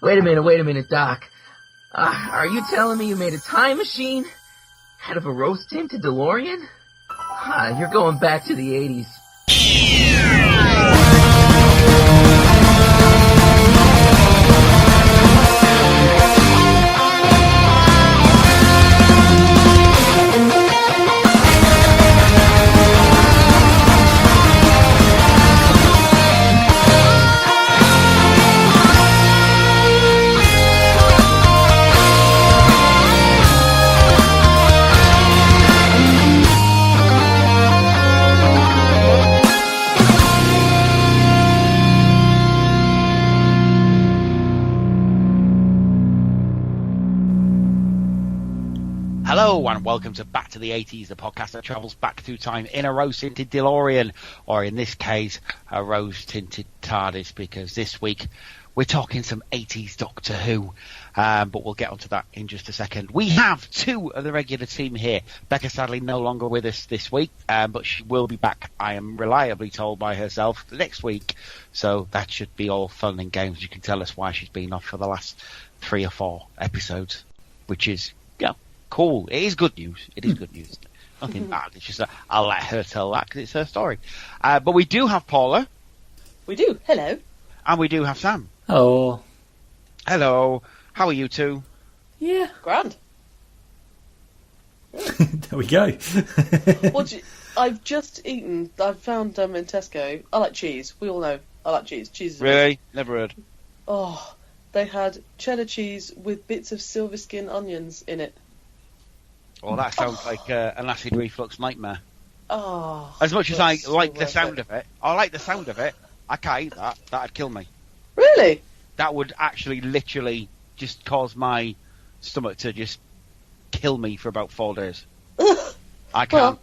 Wait a minute, Doc. Are you telling me you made a time machine out of a rose-tinted DeLorean? You're going back to the 80s. Hello and welcome to Back to the 80s, the podcast that travels back through time in a rose-tinted DeLorean, or in this case, a rose-tinted TARDIS, because this week we're talking some 80s Doctor Who, but we'll get onto that in just a second. We have two of the regular team here. Becca sadly no longer with us this week, but she will be back, I am reliably told by herself, next week, so that should be all fun and games. You can tell us why she's been off for the last 3 or 4 episodes, which is, yeah, cool. It is good news. It is good news. Nothing bad. It's just I'll let her tell that because it's her story. But we do have Paula. We do. Hello. And we do have Sam. Oh. Hello. How are you two? Yeah. Grand. There we go. I've just eaten. I found in Tesco. I like cheese. We all know I like cheese. Cheese is really amazing. Never heard. Oh, they had cheddar cheese with bits of silver skin onions in it. Well, that sounds like an acid reflux nightmare. Oh. As much as I like the sound of it, I can't eat that. That'd kill me. Really? That would actually literally just cause my stomach to just kill me for about 4 days. I can't.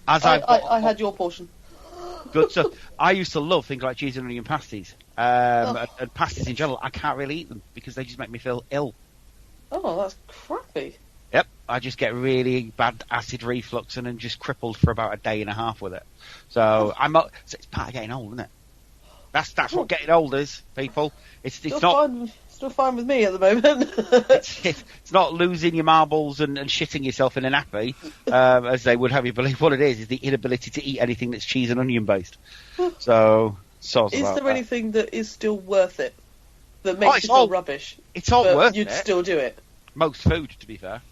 Well, I had your portion. Good stuff. I used to love things like cheese and onion pasties. And pasties in general. I can't really eat them because they just make me feel ill. Oh, that's crappy. Yep, I just get really bad acid reflux and then just crippled for about a day and a half with it. So so it's part of getting old, isn't it? That's what getting old is, people. It's not still fine with me at the moment. it's not losing your marbles and shitting yourself in a nappy, as they would have you believe. What it is the inability to eat anything that's cheese and onion based. So is there anything that is still worth it? That makes you feel rubbish? It's all worth you'd it. Still do it. Most food, to be fair.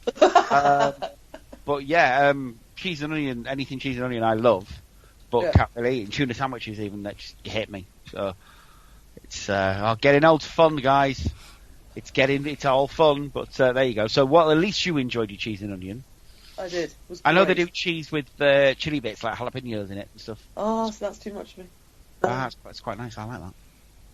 But yeah, cheese and onion, anything cheese and onion I love, but can't really eat. And tuna sandwiches even, that just hit me. So it's getting old's fun, guys. It's all fun, but there you go. So at least you enjoyed your cheese and onion. I did. I know they do cheese with chili bits, like jalapenos in it and stuff. Oh, so that's too much for me. It's quite nice. I like that.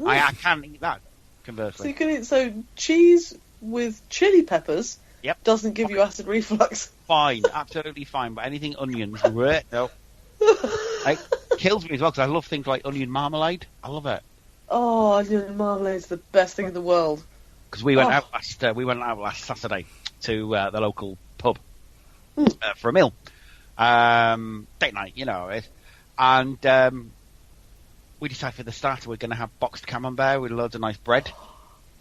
I can eat that, conversely. So you can eat cheese with chili peppers. Yep. Doesn't give you acid reflux. Fine, absolutely fine. But anything onions, no. It kills me as well because I love things like onion marmalade. I love it. Oh, onion marmalade is the best thing in the world. Because we went out last Saturday to the local pub for a meal, date night, and we decided for the starter we're going to have boxed camembert with loads of nice bread.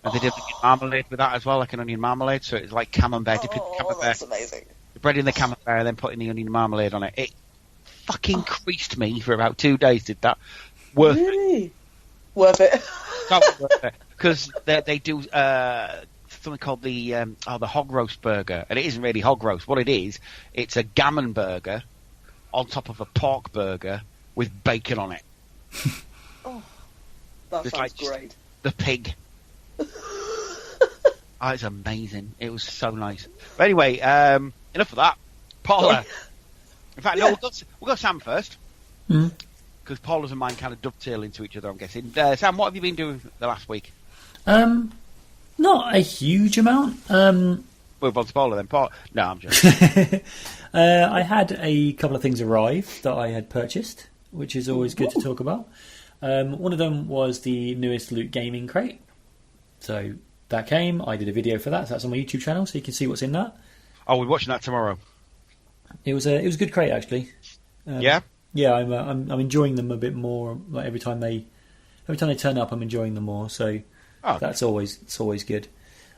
And they did marmalade with that as well, like an onion marmalade. So it's like camembert, dipping the camembert. That's amazing. The bread in the camembert and then putting the onion marmalade on it. It fucking creased me for about 2 days, did that. Worth it. Worth it. That was worth it. Because they do something called the hog roast burger. And it isn't really hog roast. What it is, it's a gammon burger on top of a pork burger with bacon on it. That sounds great. The pig. It's amazing. It was so nice. But anyway, enough of that. Paula. In fact, no, we'll go Sam first. Because Paula's and mine kind of dovetail into each other, I'm guessing. Sam, what have you been doing the last week? Not a huge amount. Move on to Paula then. No, I'm joking. I had a couple of things arrive that I had purchased, which is always good to talk about. One of them was the newest Loot Gaming crate. So that came. I did a video for that. So that's on my YouTube channel, so you can see what's in that. Oh, we're watching that tomorrow. It was a good crate actually. Yeah. Yeah, I'm enjoying them a bit more. Like every time they turn up, I'm enjoying them more. So Oh, It's always good.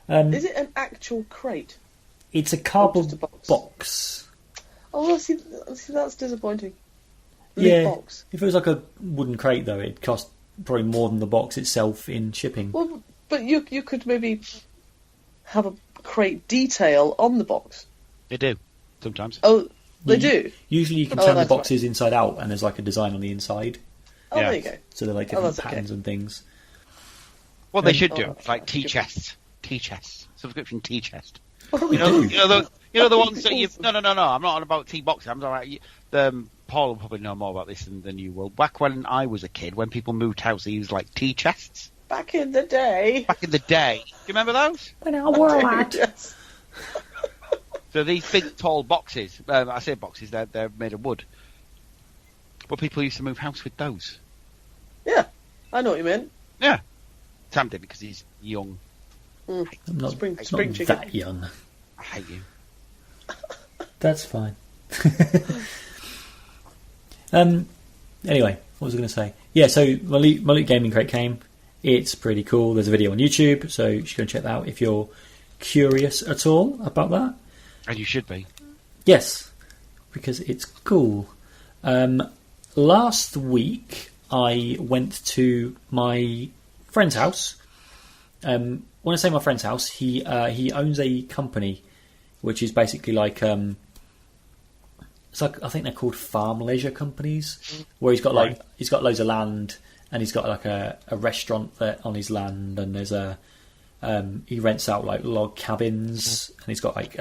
Is it an actual crate? It's a cardboard just a box? box. Oh, see, that's disappointing. Yeah. Box. If it was like a wooden crate, though, it'd cost probably more than the box itself in shipping. Well, but you could maybe have a crate detail on the box. they do sometimes. Oh, they do? Usually you can Oh, turn the that's boxes inside out, and there's like a design on the inside. Oh, Yeah. there you go. So they're like Oh, different that's okay. patterns and things. What they should Oh, do, that's like right. tea chests, subscription tea chest. What do we You know, do? you know the ones that you. No. I'm not on about tea boxes. I'm talking about Paul will probably know more about this than you will. Back when I was a kid, when people moved house, they used like tea chests. Back in the day. Back in the day, do you remember those? When I were lad. Yes. So these big, tall boxes. I say boxes. They're made of wood. But people used to move house with those. Yeah, I know what you meant. Yeah, Sam did because he's young. I'm not, Spring not chicken. that young. I hate you. That's fine. Anyway, what was I going to say? Yeah, so my Loot Gaming Crate came. It's pretty cool. There's a video on YouTube, so you should go and check that out if you're curious at all about that. And you should be. Yes, because it's cool. Last week, I went to my friend's house. When I say my friend's house, he owns a company, which is basically like it's like, I think they're called farm leisure companies, where he's got Right. he's got loads of land, and he's got like a restaurant there on his land, and there's he rents out like log cabins, and he's got like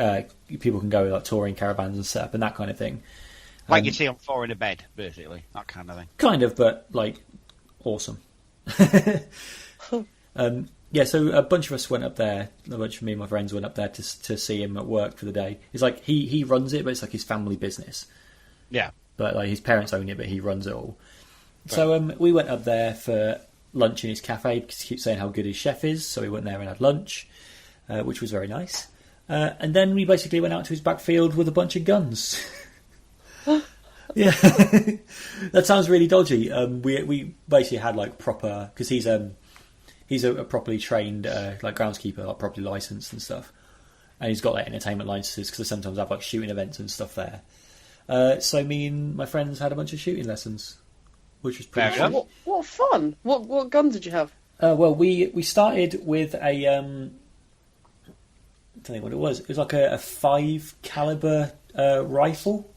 people can go with like touring caravans and set up and that kind of thing. Like you see on Four in a Bed, basically. That kind of thing. Kind of, but like awesome. Yeah, so a bunch of us went up there. A bunch of me and my friends went up there to see him at work for the day. It's like he runs it, but it's like his family business. Yeah. But like his parents own it, but he runs it all. So we went up there for lunch in his cafe because he keeps saying how good his chef is. So we went there and had lunch, which was very nice. And then we basically went out to his backfield with a bunch of guns. Yeah, that sounds really dodgy. We basically had like proper, because he's a properly trained like groundskeeper, like properly licensed and stuff, and he's got like entertainment licenses because they sometimes have like shooting events and stuff there. So me and my friends had a bunch of shooting lessons, which was pretty Fair cool. enough. What fun! What gun did you have? Well, we started with a I don't know what it was. It was like a 5 caliber rifle.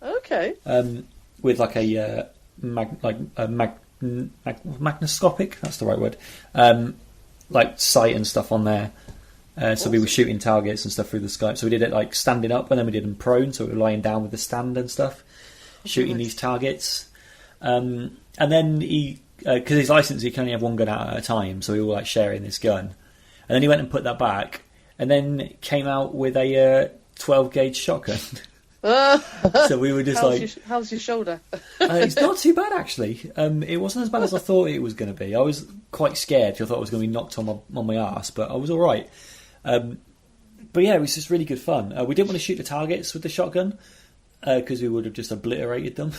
Okay. With like a magnoscopic, that's the right word, like sight and stuff on there. So we were shooting targets and stuff through the sky. So we did it like standing up, and then we did them prone, so we were lying down with the stand and stuff, shooting these targets. And then he, because his license, he can only have one gun out at a time, so we were like sharing this gun. And then he went and put that back, and then came out with a 12 gauge shotgun. So we were just how's your shoulder? It's not too bad actually. It wasn't as bad as I thought it was going to be. I was quite scared because I thought I was going to be knocked on my arse, but I was all right. But yeah, it was just really good fun. We didn't want to shoot the targets with the shotgun because we would have just obliterated them.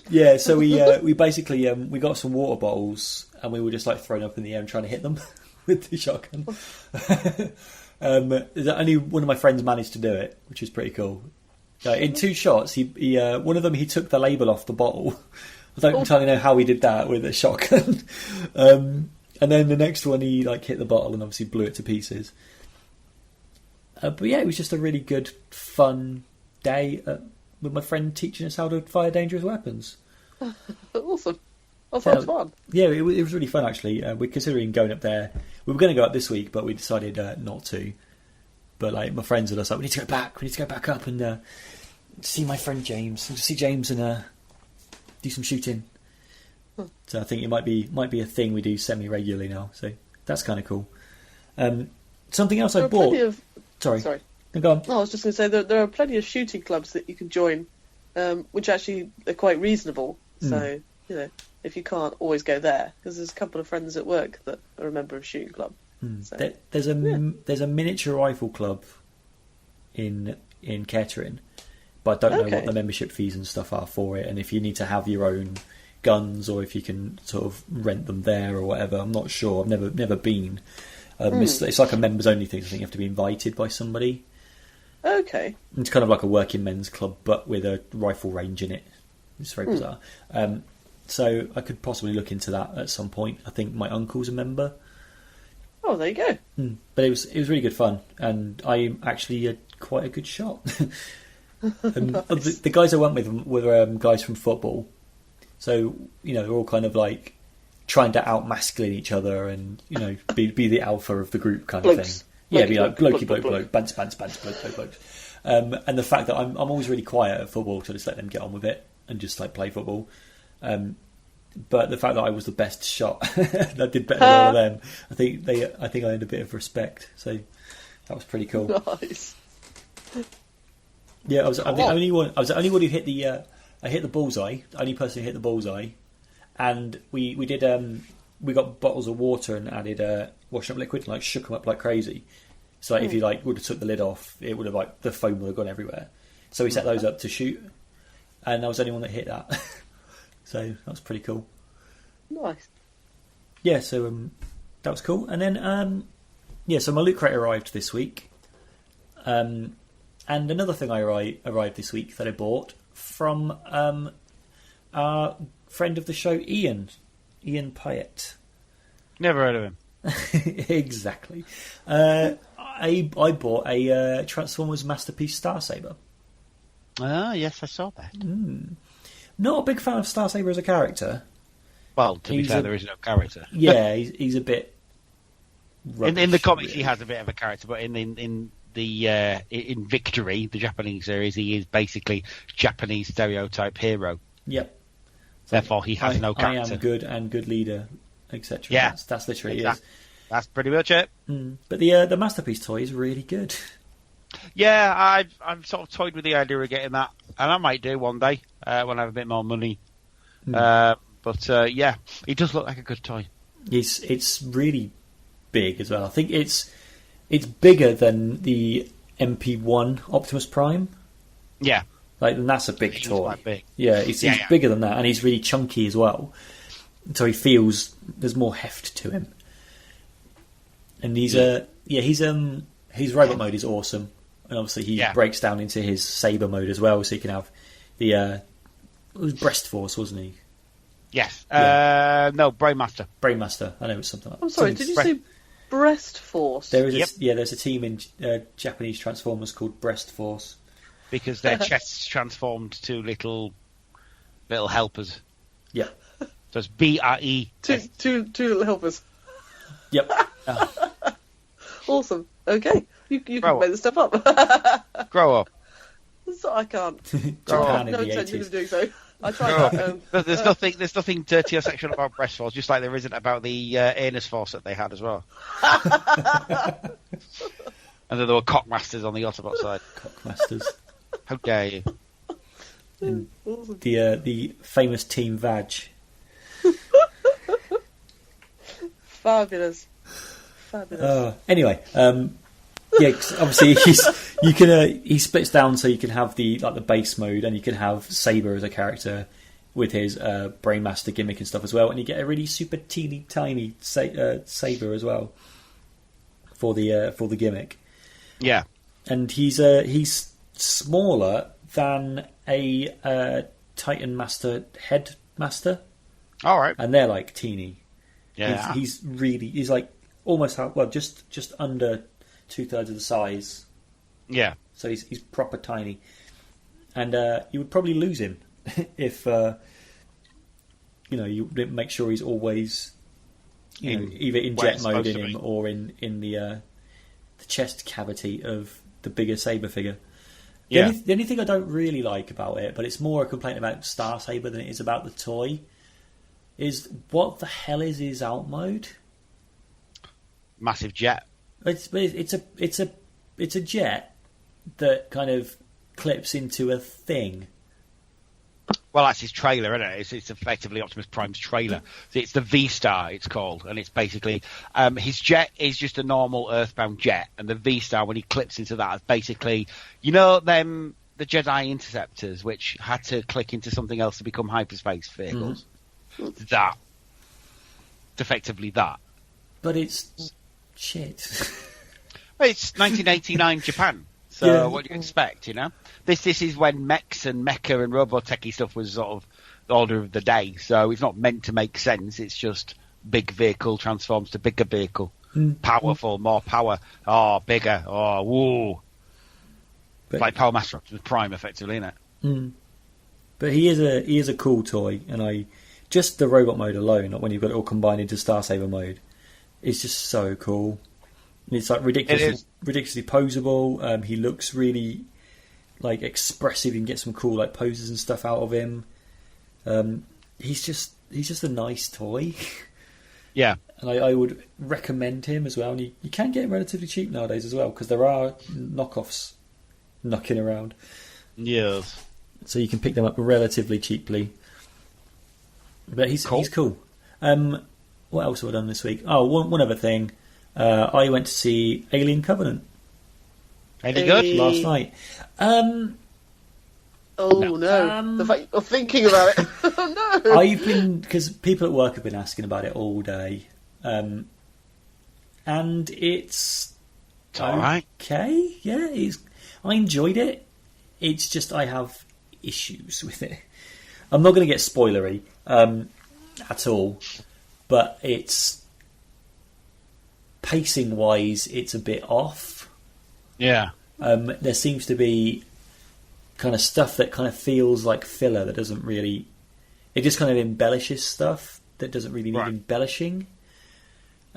Yeah, so we basically we got some water bottles and we were just like throwing up in the air and trying to hit them with the shotgun. Only one of my friends managed to do it, which is pretty cool. In 2 shots, he one of them he took the label off the bottle. I don't entirely know how he did that with a shotgun. And then the next one he like hit the bottle and obviously blew it to pieces. But yeah, it was just a really good, fun day with my friend teaching us how to fire dangerous weapons. Awesome. That sounds fun. Yeah, it was really fun actually. We're considering going up there. We were going to go up this week, but we decided not to. But like my friends were just like, we need to go back. We need to go back up and see my friend James. And see James and do some shooting. So I think it might be a thing we do semi-regularly now. So that's kind of cool. Something else I bought. Sorry. No, go on. No, I was just going to say there are plenty of shooting clubs that you can join, which actually are quite reasonable. So if you can't always go there, because there's a couple of friends at work that are a member of a shooting club. So, there's a miniature rifle club in Kettering, but I don't know what the membership fees and stuff are for it, and if you need to have your own guns or if you can sort of rent them there or whatever. I'm not sure. I've never been. It's like a members only thing. I think you have to be invited by somebody. Okay. It's kind of like a working men's club, but with a rifle range in it. It's very bizarre. So I could possibly look into that at some point. I think my uncle's a member. Oh, there you go. But it was really good fun, and I'm actually quite a good shot. Nice. The guys I went with were guys from football, so they're all kind of like trying to out-masculine each other and be the alpha of the group kind of Blokes. thing. Yeah, Blokey, be like bloke, blokey bloke, bants, bloke. And the fact that I'm always really quiet at football, so I just let them get on with it and just like play football. But the fact that I was the best shot, I did better than all of them. I think I earned a bit of respect, so that was pretty cool. Nice. Yeah, I was the only one. I was the only one who hit the. I hit the bullseye. The only person who hit the bullseye, and we did. We got bottles of water and added washing up liquid and like shook them up like crazy. So if you would have took the lid off, it would have the foam would have gone everywhere. So we set those up to shoot, and I was the only one that hit that. So that was pretty cool. Nice. Yeah, so that was cool. And then so my loot crate arrived this week. And another thing I arrived this week that I bought from our friend of the show, Ian Pyatt. Never heard of him. Exactly. I bought a Transformers Masterpiece Star Saber. Ah, yes, I saw that. Not a big fan of Star Saber as a character. Well, to be fair, there is no character. Yeah, he's a bit. In the comics, really. he has a bit of a character, but in Victory, the Japanese series, he is basically Japanese stereotype hero. Yep. Therefore, he has no character. I am good and good leader, etc. Yeah, that's literally exactly. it. That's pretty much it. But the Masterpiece toy is really good. Yeah, I've sort of toyed with the idea of getting that, and I might do one day when I have a bit more money. But yeah, it does look like a good toy. It's really big as well. I think it's bigger than the MP1 Optimus Prime. Yeah, and that's a big toy. Quite big. Yeah, he's bigger than that, and he's really chunky as well. So he feels there's more heft to him. And his robot mode is awesome, and obviously he breaks down into his saber mode as well, so he can have the it was Breast Force, wasn't he? Yes. No, Brainmaster. Brainmaster. I know it's something like that. I'm sorry, did you say Breast Force? There is there's a team in Japanese Transformers called Breast Force. Because their chests transformed to little helpers. Yeah. So it's BRE. Two little helpers. Yep. Awesome. Okay. You can make this stuff up. Grow up. So I can't. Japan in no the intention 80s. of doing so. I tried that. There's nothing dirty or sexual about Breast Force, just like there isn't about the Anus Force that they had as well. And then there were Cockmasters on the Autobot side. Cockmasters. How dare you? And the famous Team Vag. Fabulous. Anyway, obviously he splits down so you can have the base mode, and you can have Saber as a character with his Brainmaster gimmick and stuff as well, and you get a really super teeny tiny Saber as well for the gimmick. Yeah, and he's smaller than a Titan Master Headmaster. All right, and they're like teeny. Yeah, he's like almost just under 2/3 of the size. Yeah, so he's proper tiny, and you would probably lose him if you didn't make sure he's always either in jet mode in him or in the chest cavity of the bigger Saber figure. The only thing I don't really like about it, but it's more a complaint about Star Saber than it is about the toy, is what the hell is his out mode? Massive jet. It's a jet that kind of clips into a thing. Well, that's his trailer, isn't it? It's effectively Optimus Prime's trailer. It's the V-Star, it's called, and it's basically his jet is just a normal Earthbound jet, and the V-Star, when he clips into that, is basically, the Jedi Interceptors, which had to click into something else to become hyperspace vehicles. that. It's effectively that. But it's shit. Well, it's 1989 Japan, so Yeah. what do you expect, you know? This is when mechs and mecha and robotechy stuff was sort of the order of the day, so it's not meant to make sense, it's just big vehicle transforms to bigger vehicle. Powerful, more power, bigger, woo. But, Like Power Master Optimus Prime, effectively, isn't it? but he is a cool toy, and just the robot mode alone, not when you've got it all combined into Star Saver mode, is just so cool. And it's like ridiculously posable. He looks really like expressive. You can get some cool like poses and stuff out of him. He's just a nice toy. Yeah. And I would recommend him as well. And you can get him relatively cheap nowadays as well, because there are knockoffs knocking around. Yes. So you can pick them up relatively cheaply. But he's cool. What else have I done this week? Oh, one other thing. I went to see Alien Covenant. Any good? Last night. The fact you're thinking about it. Oh, no. I've been, because people at work have been asking about it all day. And it's all right. Okay, yeah, I enjoyed it. It's just I have issues with it. I'm not going to get spoilery at all, but it's pacing wise, it's a bit off. Yeah. There seems to be kind of stuff that kind of feels like filler that doesn't really. It just kind of embellishes stuff that doesn't really need embellishing.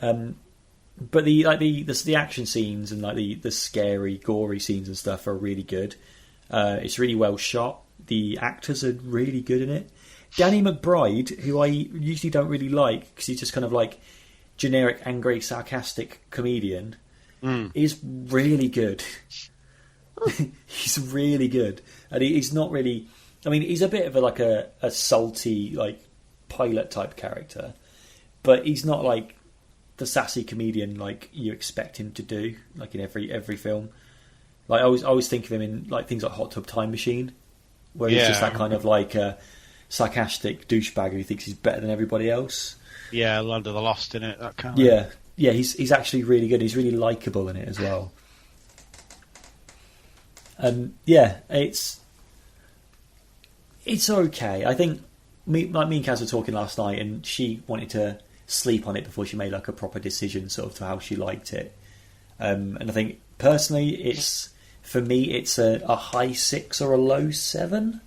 But the action scenes and like the scary, gory scenes and stuff are really good. It's really well shot. The actors are really good in it. Danny McBride, who I usually don't really like because he's just kind of like generic, angry, sarcastic comedian, is really good. He's really good, and he's not really. I mean, he's a bit of a salty like pilot type character, but he's not like the sassy comedian like you expect him to do, like in every film. Like I always think of him in like things like Hot Tub Time Machine, where he's just that kind of like sarcastic douchebag who thinks he's better than everybody else. Yeah, Land of the Lost in it, that kind of. Yeah, he's actually really good. He's really likable in it as well. It's okay. I think me and Kaz were talking last night, and she wanted to sleep on it before she made like a proper decision, sort of to how she liked it. And I think personally, it's a high 6 or a low 7.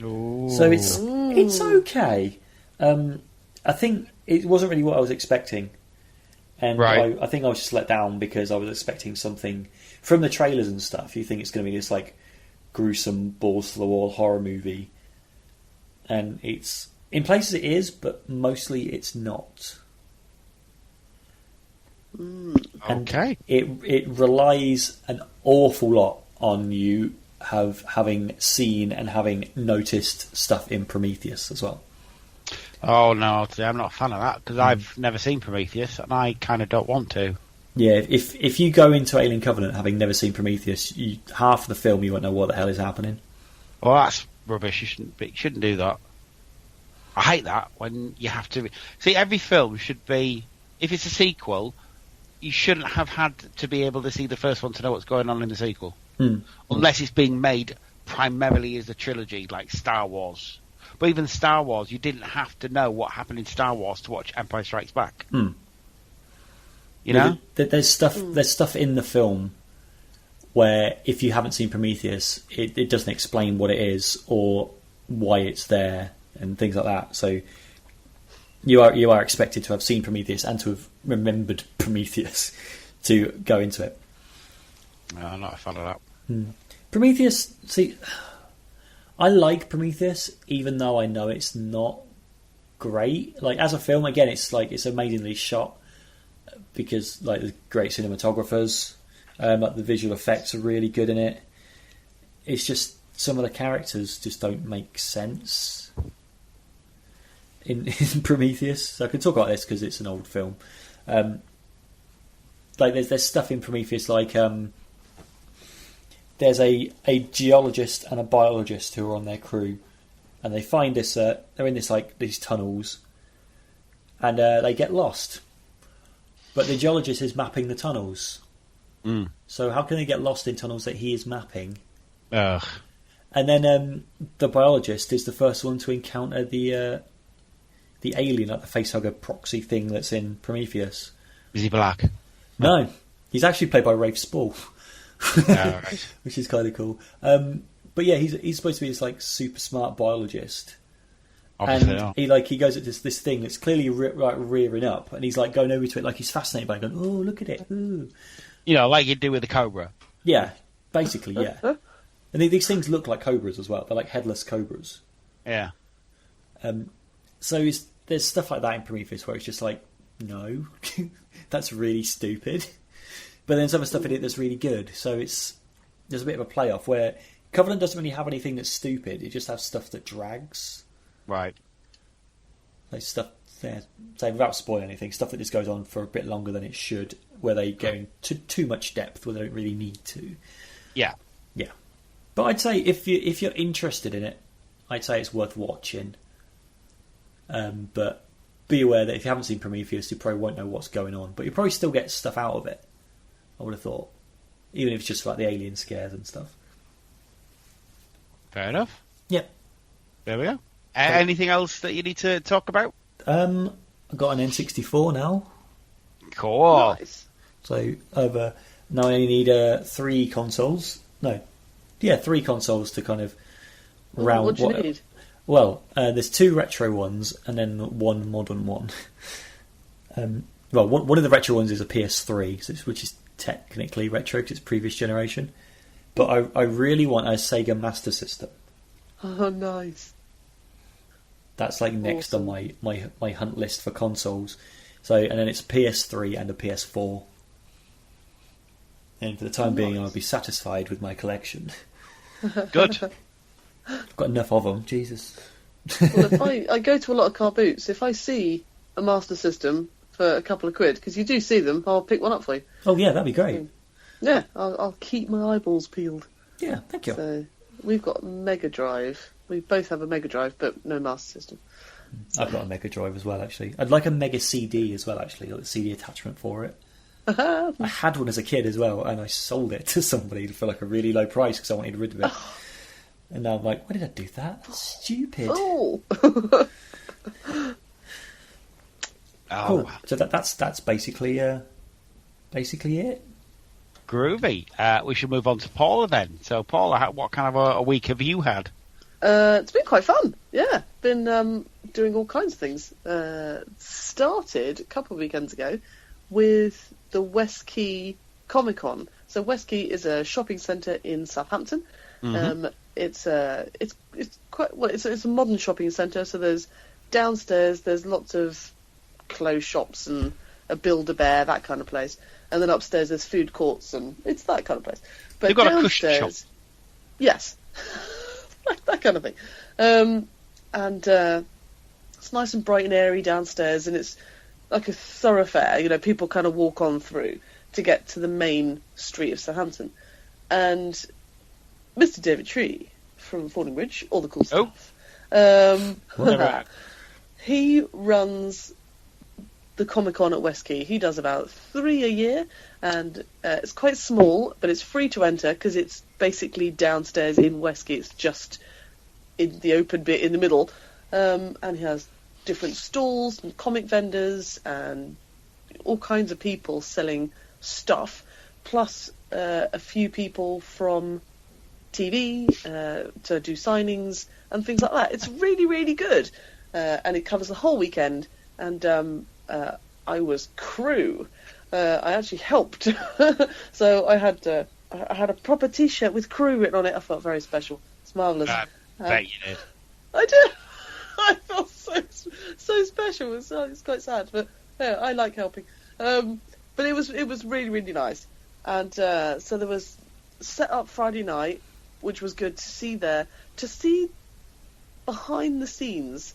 Ooh. So it's okay. I think it wasn't really what I was expecting, and I think I was just let down because I was expecting something from the trailers and stuff. You think it's going to be this like gruesome balls to the wall horror movie, and it's in places it is, but mostly it's not. Okay. And it relies an awful lot on you having seen and having noticed stuff in Prometheus as well. Oh no, I'm not a fan of that because I've never seen Prometheus and I kind of don't want to. Yeah, if you go into Alien Covenant having never seen Prometheus, half of the film you won't know what the hell is happening. Well, that's rubbish. You shouldn't do that. I hate that when you have to see every film should be. If it's a sequel, you shouldn't have had to be able to see the first one to know what's going on in the sequel, unless it's being made primarily as a trilogy like Star Wars. But even Star Wars, you didn't have to know what happened in Star Wars to watch Empire Strikes Back. You know, there's stuff in the film where if you haven't seen Prometheus, it doesn't explain what it is or why it's there and things like that. So you are expected to have seen Prometheus and to have remembered Prometheus to go into it. No, I'm not a fan of that. Prometheus, see, I like Prometheus, even though I know it's not great. Like as a film, again, it's amazingly shot because like there's great cinematographers, like the visual effects are really good in it. It's just some of the characters just don't make sense in Prometheus. So I can talk about this because it's an old film. Like there's stuff in Prometheus like there's a geologist and a biologist who are on their crew, and they find this. They're in this like these tunnels, and they get lost. But the geologist is mapping the tunnels. So how can they get lost in tunnels that he is mapping? Ugh. And then the biologist is the first one to encounter the alien, like the facehugger proxy thing that's in Prometheus. Is he black? No, he's actually played by Rafe Spall, Right. which is kind of cool. But yeah, he's supposed to be this like super smart biologist. Obviously And not. he goes at this thing that's clearly rearing up, and he's like going over to it like he's fascinated by it, going, "Oh, look at it!" Ooh. You know, like you do with the cobra. Yeah, basically, yeah. And these things look like cobras as well. They're like headless cobras. Yeah. So there's stuff like that in Prometheus where it's just like, no, that's really stupid. But then some of the stuff in it that's really good. So there's a bit of a play-off where Covenant doesn't really have anything that's stupid. It just has stuff that drags. Right. Like stuff, say without spoiling anything, stuff that just goes on for a bit longer than it should, where they go into too much depth where they don't really need to. Yeah. Yeah. But I'd say if you're interested in it, I'd say it's worth watching. But be aware that if you haven't seen Prometheus, you probably won't know what's going on. But you probably still get stuff out of it, I would have thought. Even if it's just like the alien scares and stuff. Fair enough. Yep. There we go. Anything else that you need to talk about? I've got an N64 now. Cool. Nice. So now I only need 3 consoles. No. Yeah, 3 consoles to kind of round... What do you need? Well, there's 2 retro ones and then 1 modern one. One of the retro ones is a PS3, which is technically retro because it's previous generation. But I really want a Sega Master System. Oh, nice. That's like next on my hunt list for consoles. So, and then it's a PS3 and a PS4. And for the time being, I'll be satisfied with my collection. Good. I've got enough of them. Jesus. Well, if I go to a lot of car boots, if I see a Master System for a couple of quid, because you do see them, I'll pick one up for you. Oh yeah, that'd be great. Yeah, I'll keep my eyeballs peeled. Yeah, thank you. So we've got Mega Drive. We both have a Mega Drive, but no Master System. I've got a Mega Drive as well, actually. I'd like a Mega CD as well, actually, like a CD attachment for it. I had one as a kid as well, and I sold it to somebody for like a really low price because I wanted rid of it. And now I'm like, why did I do that? That's stupid. Oh. Cool. So that's basically it. Groovy. We should move on to Paula then. So, Paula, what kind of a week have you had? It's been quite fun. Yeah, been doing all kinds of things. Started a couple of weekends ago with the West Quay Comic Con. So West Quay is a shopping centre in Southampton. Mm-hmm. It's quite well. It's a modern shopping centre. So there's downstairs. There's lots of clothes shops and a Build-A-Bear, that kind of place. And then upstairs there's food courts and it's that kind of place. But You've got downstairs, a cushion shop. Yes, that kind of thing. It's nice and bright and airy downstairs, and it's like a thoroughfare. You know, people kind of walk on through to get to the main street of Southampton. And Mr. David Tree from Fordingbridge, all the cool stuff. He runs the Comic-Con at West Quay. He does about 3 a year, and it's quite small, but it's free to enter because it's basically downstairs in West Quay. It's just in the open bit in the middle, and he has different stalls and comic vendors and all kinds of people selling stuff, plus a few people from TV to do signings and things like that. It's really, really good, and it covers the whole weekend. And I was crew. I actually helped, so I had a proper T-shirt with crew written on it. I felt very special. It's marvellous. Bet you did. I did. I felt so special. It's quite sad, but yeah, I like helping. But it was really, really nice. And so there was set up Friday night, which was good to see behind the scenes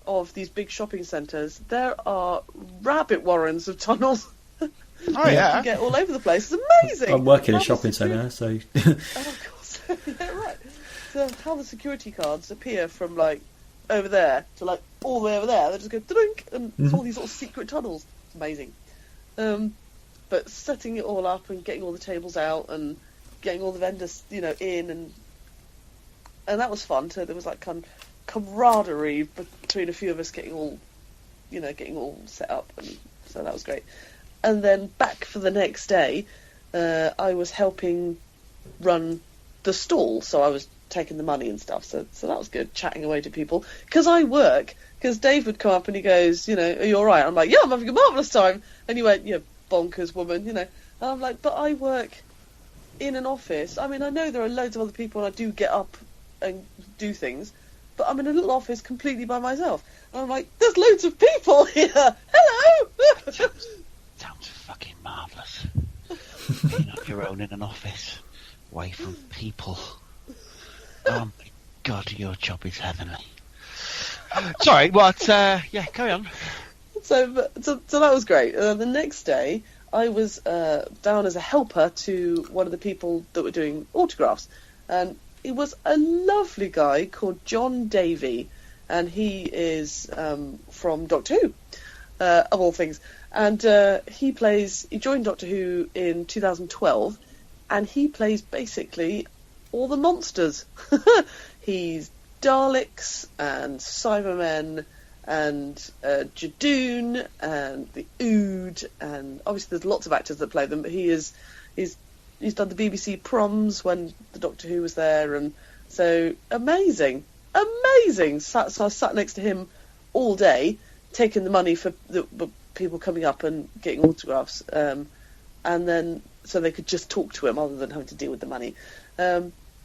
of these big shopping centres. There are rabbit warrens of tunnels. Oh yeah, you get all over the place. It's amazing. I'm working in a shopping centre, so. Oh, of course. Yeah, right. So how the security cards appear from like over there to like all the way over there. They just go drink, and it's all these little secret tunnels. It's amazing. But setting it all up and getting all the tables out and getting all the vendors, you know, in, and that was fun. So there was like camaraderie between a few of us getting all set up, and so that was great. And then back for the next day, I was helping run the stall, so I was taking the money and stuff. So that was good, chatting away to people because Dave would come up and he goes, you know, are you all right? I'm like, yeah, I'm having a marvellous time. And he went, you bonkers woman, you know. And I'm like, but I work in an office. I mean, I know there are loads of other people and I do get up and do things, but I'm in a little office completely by myself. And I'm like, there's loads of people here. Hello. Sounds fucking marvellous. Being on your own in an office, away from people. Oh my God, your job is heavenly. Sorry, what? Yeah, carry on. So that was great. The next day, I was down as a helper to one of the people that were doing autographs, and he was a lovely guy called John Davey, and he is from Doctor Who, of all things. And he joined Doctor Who in 2012, and he plays basically all the monsters. He's Daleks and Cybermen and Jadoon and the Ood, and obviously there's lots of actors that play them, but he's done the BBC proms when the Doctor Who was there, and so amazing. So I sat next to him all day, taking the money for the people coming up and getting autographs, and then so they could just talk to him rather than having to deal with the money.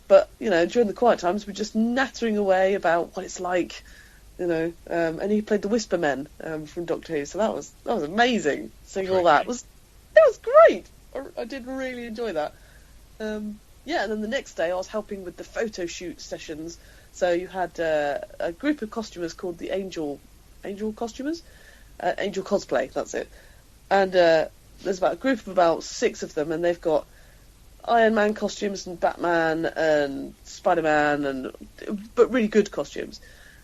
But you know, during the quiet times, we're just nattering away about what it's like, you know. And he played the Whisper Men from Doctor Who, so that was amazing. Seeing all that was great. I did really enjoy that. Yeah, and then the next day I was helping with the photo shoot sessions. So you had a group of costumers called the Angel Costumers, Angel Cosplay. That's it. And there's about a group of about 6 of them, and they've got Iron Man costumes and Batman and Spider-Man, but really good costumes.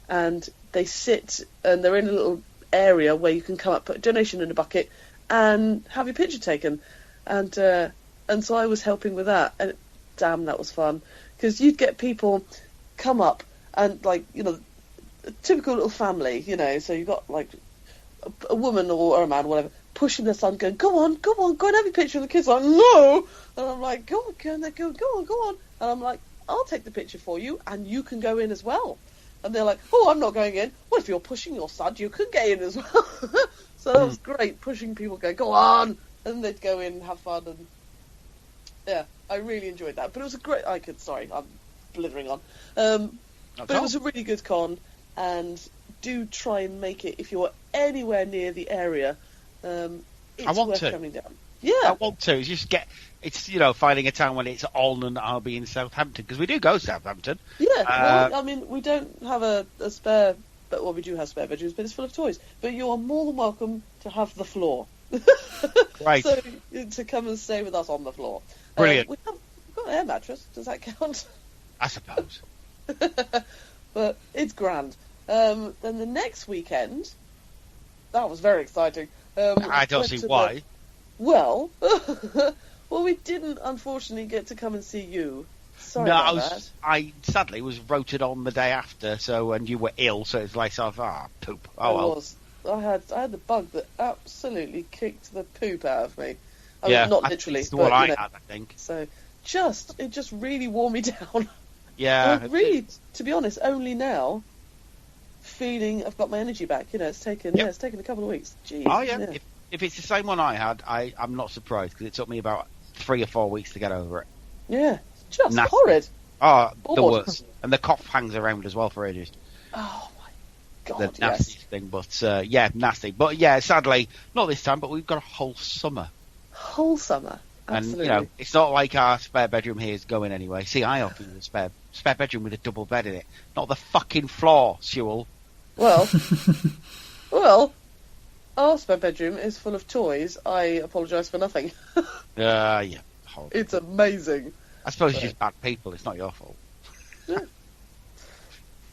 And they sit and they're in a little area where you can come up, put a donation in a bucket, and have your picture taken. And so I was helping with that, and damn, that was fun, because you'd get people come up and, like, you know, a typical little family, you know, so you've got like a woman or a man, whatever, pushing their son, going, go on, go and have your picture. And the kid's like, no. And I'm like, go on. And they go on. And I'm like, I'll take the picture for you, and you can go in as well. And they're like, oh, I'm not going in. Well, if you're pushing your son, you could get in as well. So that was great, pushing people, go on. And they'd go in and have fun. And yeah, I really enjoyed that. But it was a great, sorry, I'm blithering on. But it was a really good con, and do try and make it, if you're anywhere near the area, it's worth coming down. Yeah. I want to. It's you know, finding a town when it's on, and I'll be in Southampton, because we do go to Southampton. Yeah, well, I mean, we don't have a spare, but well, we do have spare bedrooms, but it's full of toys. But you are more than welcome to have the floor. Right. So, to come and stay with us on the floor. Brilliant. We've got an air mattress. Does that count? I suppose. But it's grand. Then the next weekend, that was very exciting. I don't see why. Well, we didn't unfortunately get to come and see you. Sorry about that. I sadly was rotated on the day after, and you were ill, so it's like poop. Oh well. I had the bug that absolutely kicked the poop out of me. I mean, not literally, but what I had, I think. So it just really wore me down. Yeah. I'm really, to be honest, only now feeling I've got my energy back. You know, it's taken a couple of weeks. Jeez. Oh yeah. If it's the same one I had, I'm not surprised, because it took me about 3 or 4 weeks to get over it. Yeah, it's just horrid. Oh, the worst. And the cough hangs around as well for ages. Oh my God, the nasty thing, but yeah, nasty. But yeah, sadly, not this time. But we've got a whole summer. Whole summer. Absolutely. And you know, it's not like our spare bedroom here is going anyway. See, I offer you a spare bedroom with a double bed in it, not the fucking floor, Sewell. Well, our spare bedroom is full of toys. I apologise for nothing. Yeah. Horrible. It's amazing. I suppose it's just bad people. It's not your fault.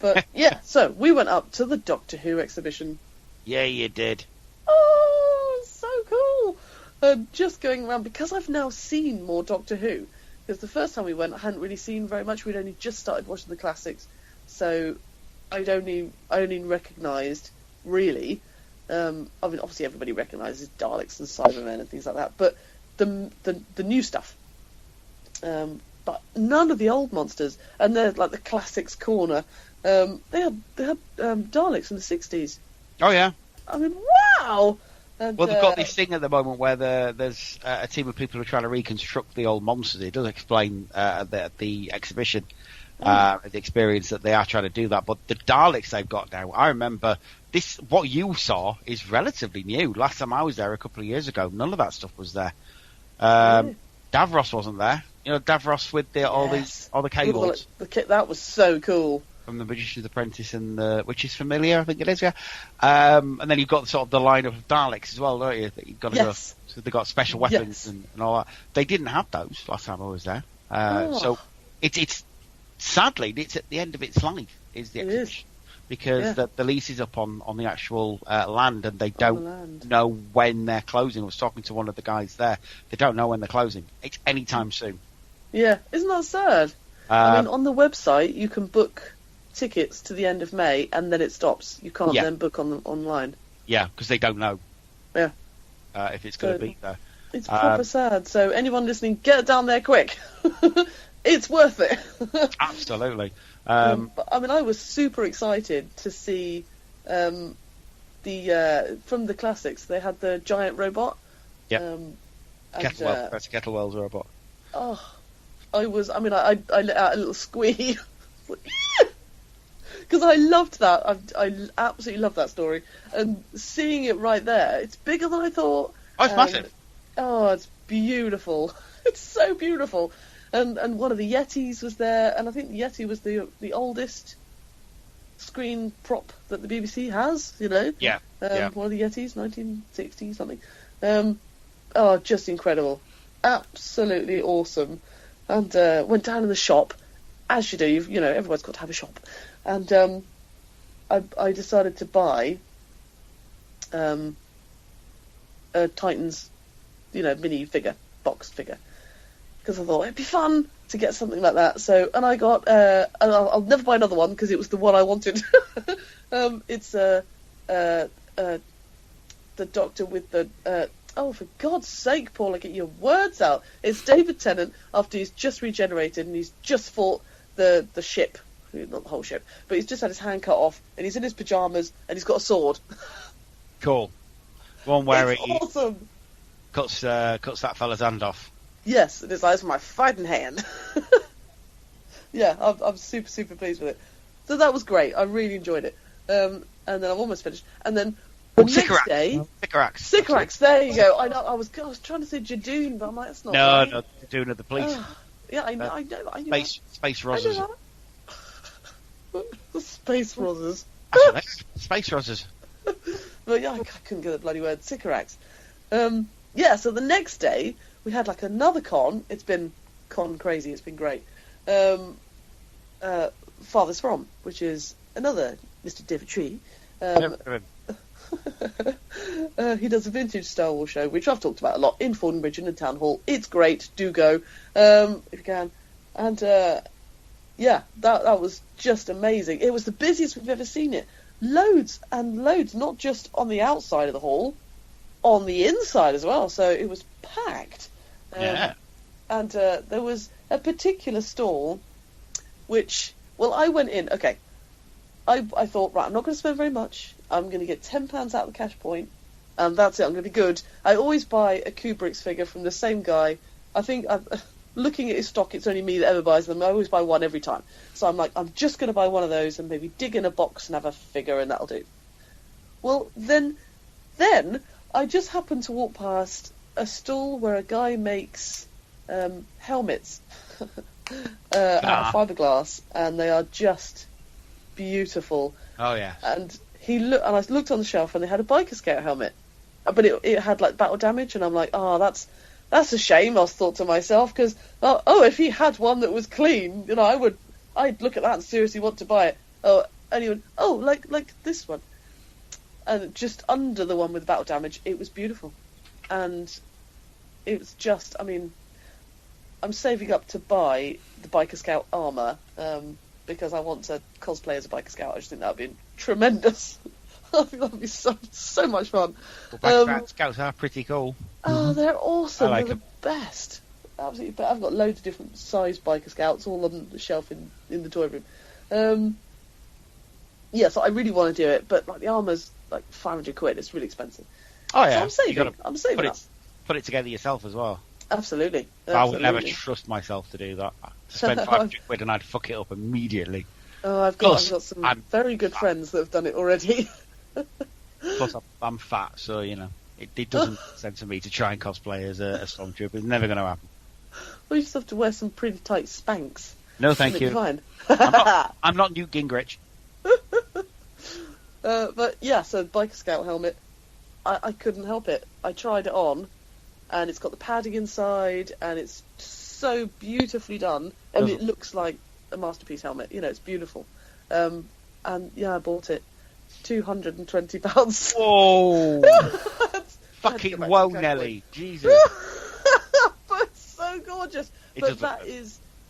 But yeah, so we went up to the Doctor Who exhibition. Yeah, you did. Oh, so cool! Just going around, because I've now seen more Doctor Who. Because the first time we went, I hadn't really seen very much. We'd only just started watching the classics, so I only recognised really. I mean, obviously everybody recognises Daleks and Cybermen and things like that, but the new stuff. But none of the old monsters, and they're like the classics corner. They had Daleks in the 60s. Oh yeah. I mean, wow! And, well, they've got this thing at the moment where there's a team of people who are trying to reconstruct the old monsters. It does explain at the exhibition, the experience that they are trying to do that. But the Daleks they've got now, I remember this. What you saw is relatively new. Last time I was there a couple of years ago, none of that stuff was there. Really? Davros wasn't there. You know, Davros with all the cables. That was so cool. From the Magician's Apprentice and which is familiar, I think it is, yeah. And then you've got sort of the lineup of Daleks as well, don't you? That you've got to go. So they've got special weapons and all that. They didn't have those last time I was there. So it's sadly it's at the end of its life is the exhibition because the lease is up on the actual land and they don't know when they're closing. I was talking to one of the guys there. They don't know when they're closing. It's any time soon. Yeah, isn't that sad? I mean, on the website you can book tickets to the end of May and then it stops. You can't then book online. Yeah, because they don't know. Yeah. If it's going to be there. It's proper sad. So anyone listening, get down there quick. It's worth it. Absolutely. But, I mean, I was super excited to see from the classics. They had the giant robot. Yeah. That's a Kettlewell's robot. Oh, I let out a little squeak. Because I loved that. I absolutely loved that story. And seeing it right there, it's bigger than I thought. Oh, it's massive. Oh, it's beautiful. It's so beautiful. And one of the Yetis was there, and I think the Yeti was the oldest screen prop that the BBC has, you know? Yeah. One of the Yetis, 1960 something. Just incredible. Absolutely awesome. And went down in the shop, as you do, you know, everyone's got to have a shop. And I decided to buy a Titans, you know, mini figure, boxed figure. Because I thought it'd be fun to get something like that. So, and I got, and I'll never buy another one because it was the one I wanted. It's the Doctor with the, for God's sake, Paula, get your words out. It's David Tennant after he's just regenerated and he's just fought the ship. Not the whole ship, but he's just had his hand cut off and he's in his pyjamas and he's got a sword. Cool. One where it's awesome. Cuts that fella's hand off. Yes, it is like, it's my fighting hand. Yeah, I'm super, super pleased with it. So that was great. I really enjoyed it. And then I'm almost finished. And then the next day... Sycorax, there you go. I know. I was trying to say Jadoon, but I'm like, that's not right. No, Jadoon of the police. Yeah, I know. Space Rozzers. The Space Rozzers. Space Rozzers. But yeah, I couldn't get the bloody word. Sycorax. So the next day, we had like another con. It's been con crazy. It's been great. Farthest From, which is another Mr. David Tree. He does a vintage Star Wars show, which I've talked about a lot in Fordingbridge and in Town Hall. It's great. Do go if you can. And that was just amazing. It was the busiest we've ever seen it. Loads and loads, not just on the outside of the hall, on the inside as well. So it was packed. And there was a particular stall which, well, I went in, okay. I thought, right, I'm not going to spend very much. I'm going to get £10 out of the cash point, and that's it. I'm going to be good. I always buy a Kubrick's figure from the same guy. I think, looking at his stock, it's only me that ever buys them. I always buy one every time. So I'm like, I'm just going to buy one of those and maybe dig in a box and have a figure, and that'll do. Well, then I just happened to walk past a stall where a guy makes helmets out of fiberglass, and they are just beautiful. Oh yeah. And I looked on the shelf, and they had a Biker Scout helmet, but it had like battle damage, and I'm like, that's a shame. I thought to myself, because if he had one that was clean, you know, I'd look at that and seriously want to buy it. Oh, And he went, oh, like this one. And just under the one with battle damage, it was beautiful. And it was just, I mean, I'm saving up to buy the Biker Scout armour, because I want to cosplay as a Biker Scout. I just think that would be tremendous. I think that would be so much fun. Well, Biker Scouts are pretty cool. Oh, they're awesome. I like they're the best. Absolutely. But I've got loads of different size Biker Scouts all on the shelf in the toy room. Yeah, so I really want to do it, but like the armour's like 500 quid. It's really expensive. Oh yeah, so I'm saving. I'm saving up. Put it together yourself as well. Absolutely. I would never trust myself to do that. Spend 500 quid and I'd fuck it up immediately. Oh, I've got some very good friends that have done it already. Plus, I'm fat, so you know it doesn't make sense to me to try and cosplay as a stormtrooper. It's never going to happen. Well, you just have to wear some pretty tight Spanx. No, thank you. Fine. I'm not Newt Gingrich. But yeah, so Biker Scout helmet, I couldn't help it. I tried it on, and it's got the padding inside, and it's so beautifully done. I mean, it looks like a masterpiece helmet. You know, it's beautiful. And yeah, I bought it. £220. Whoa! Fucking whoa, Nelly! Jesus! But it's so gorgeous.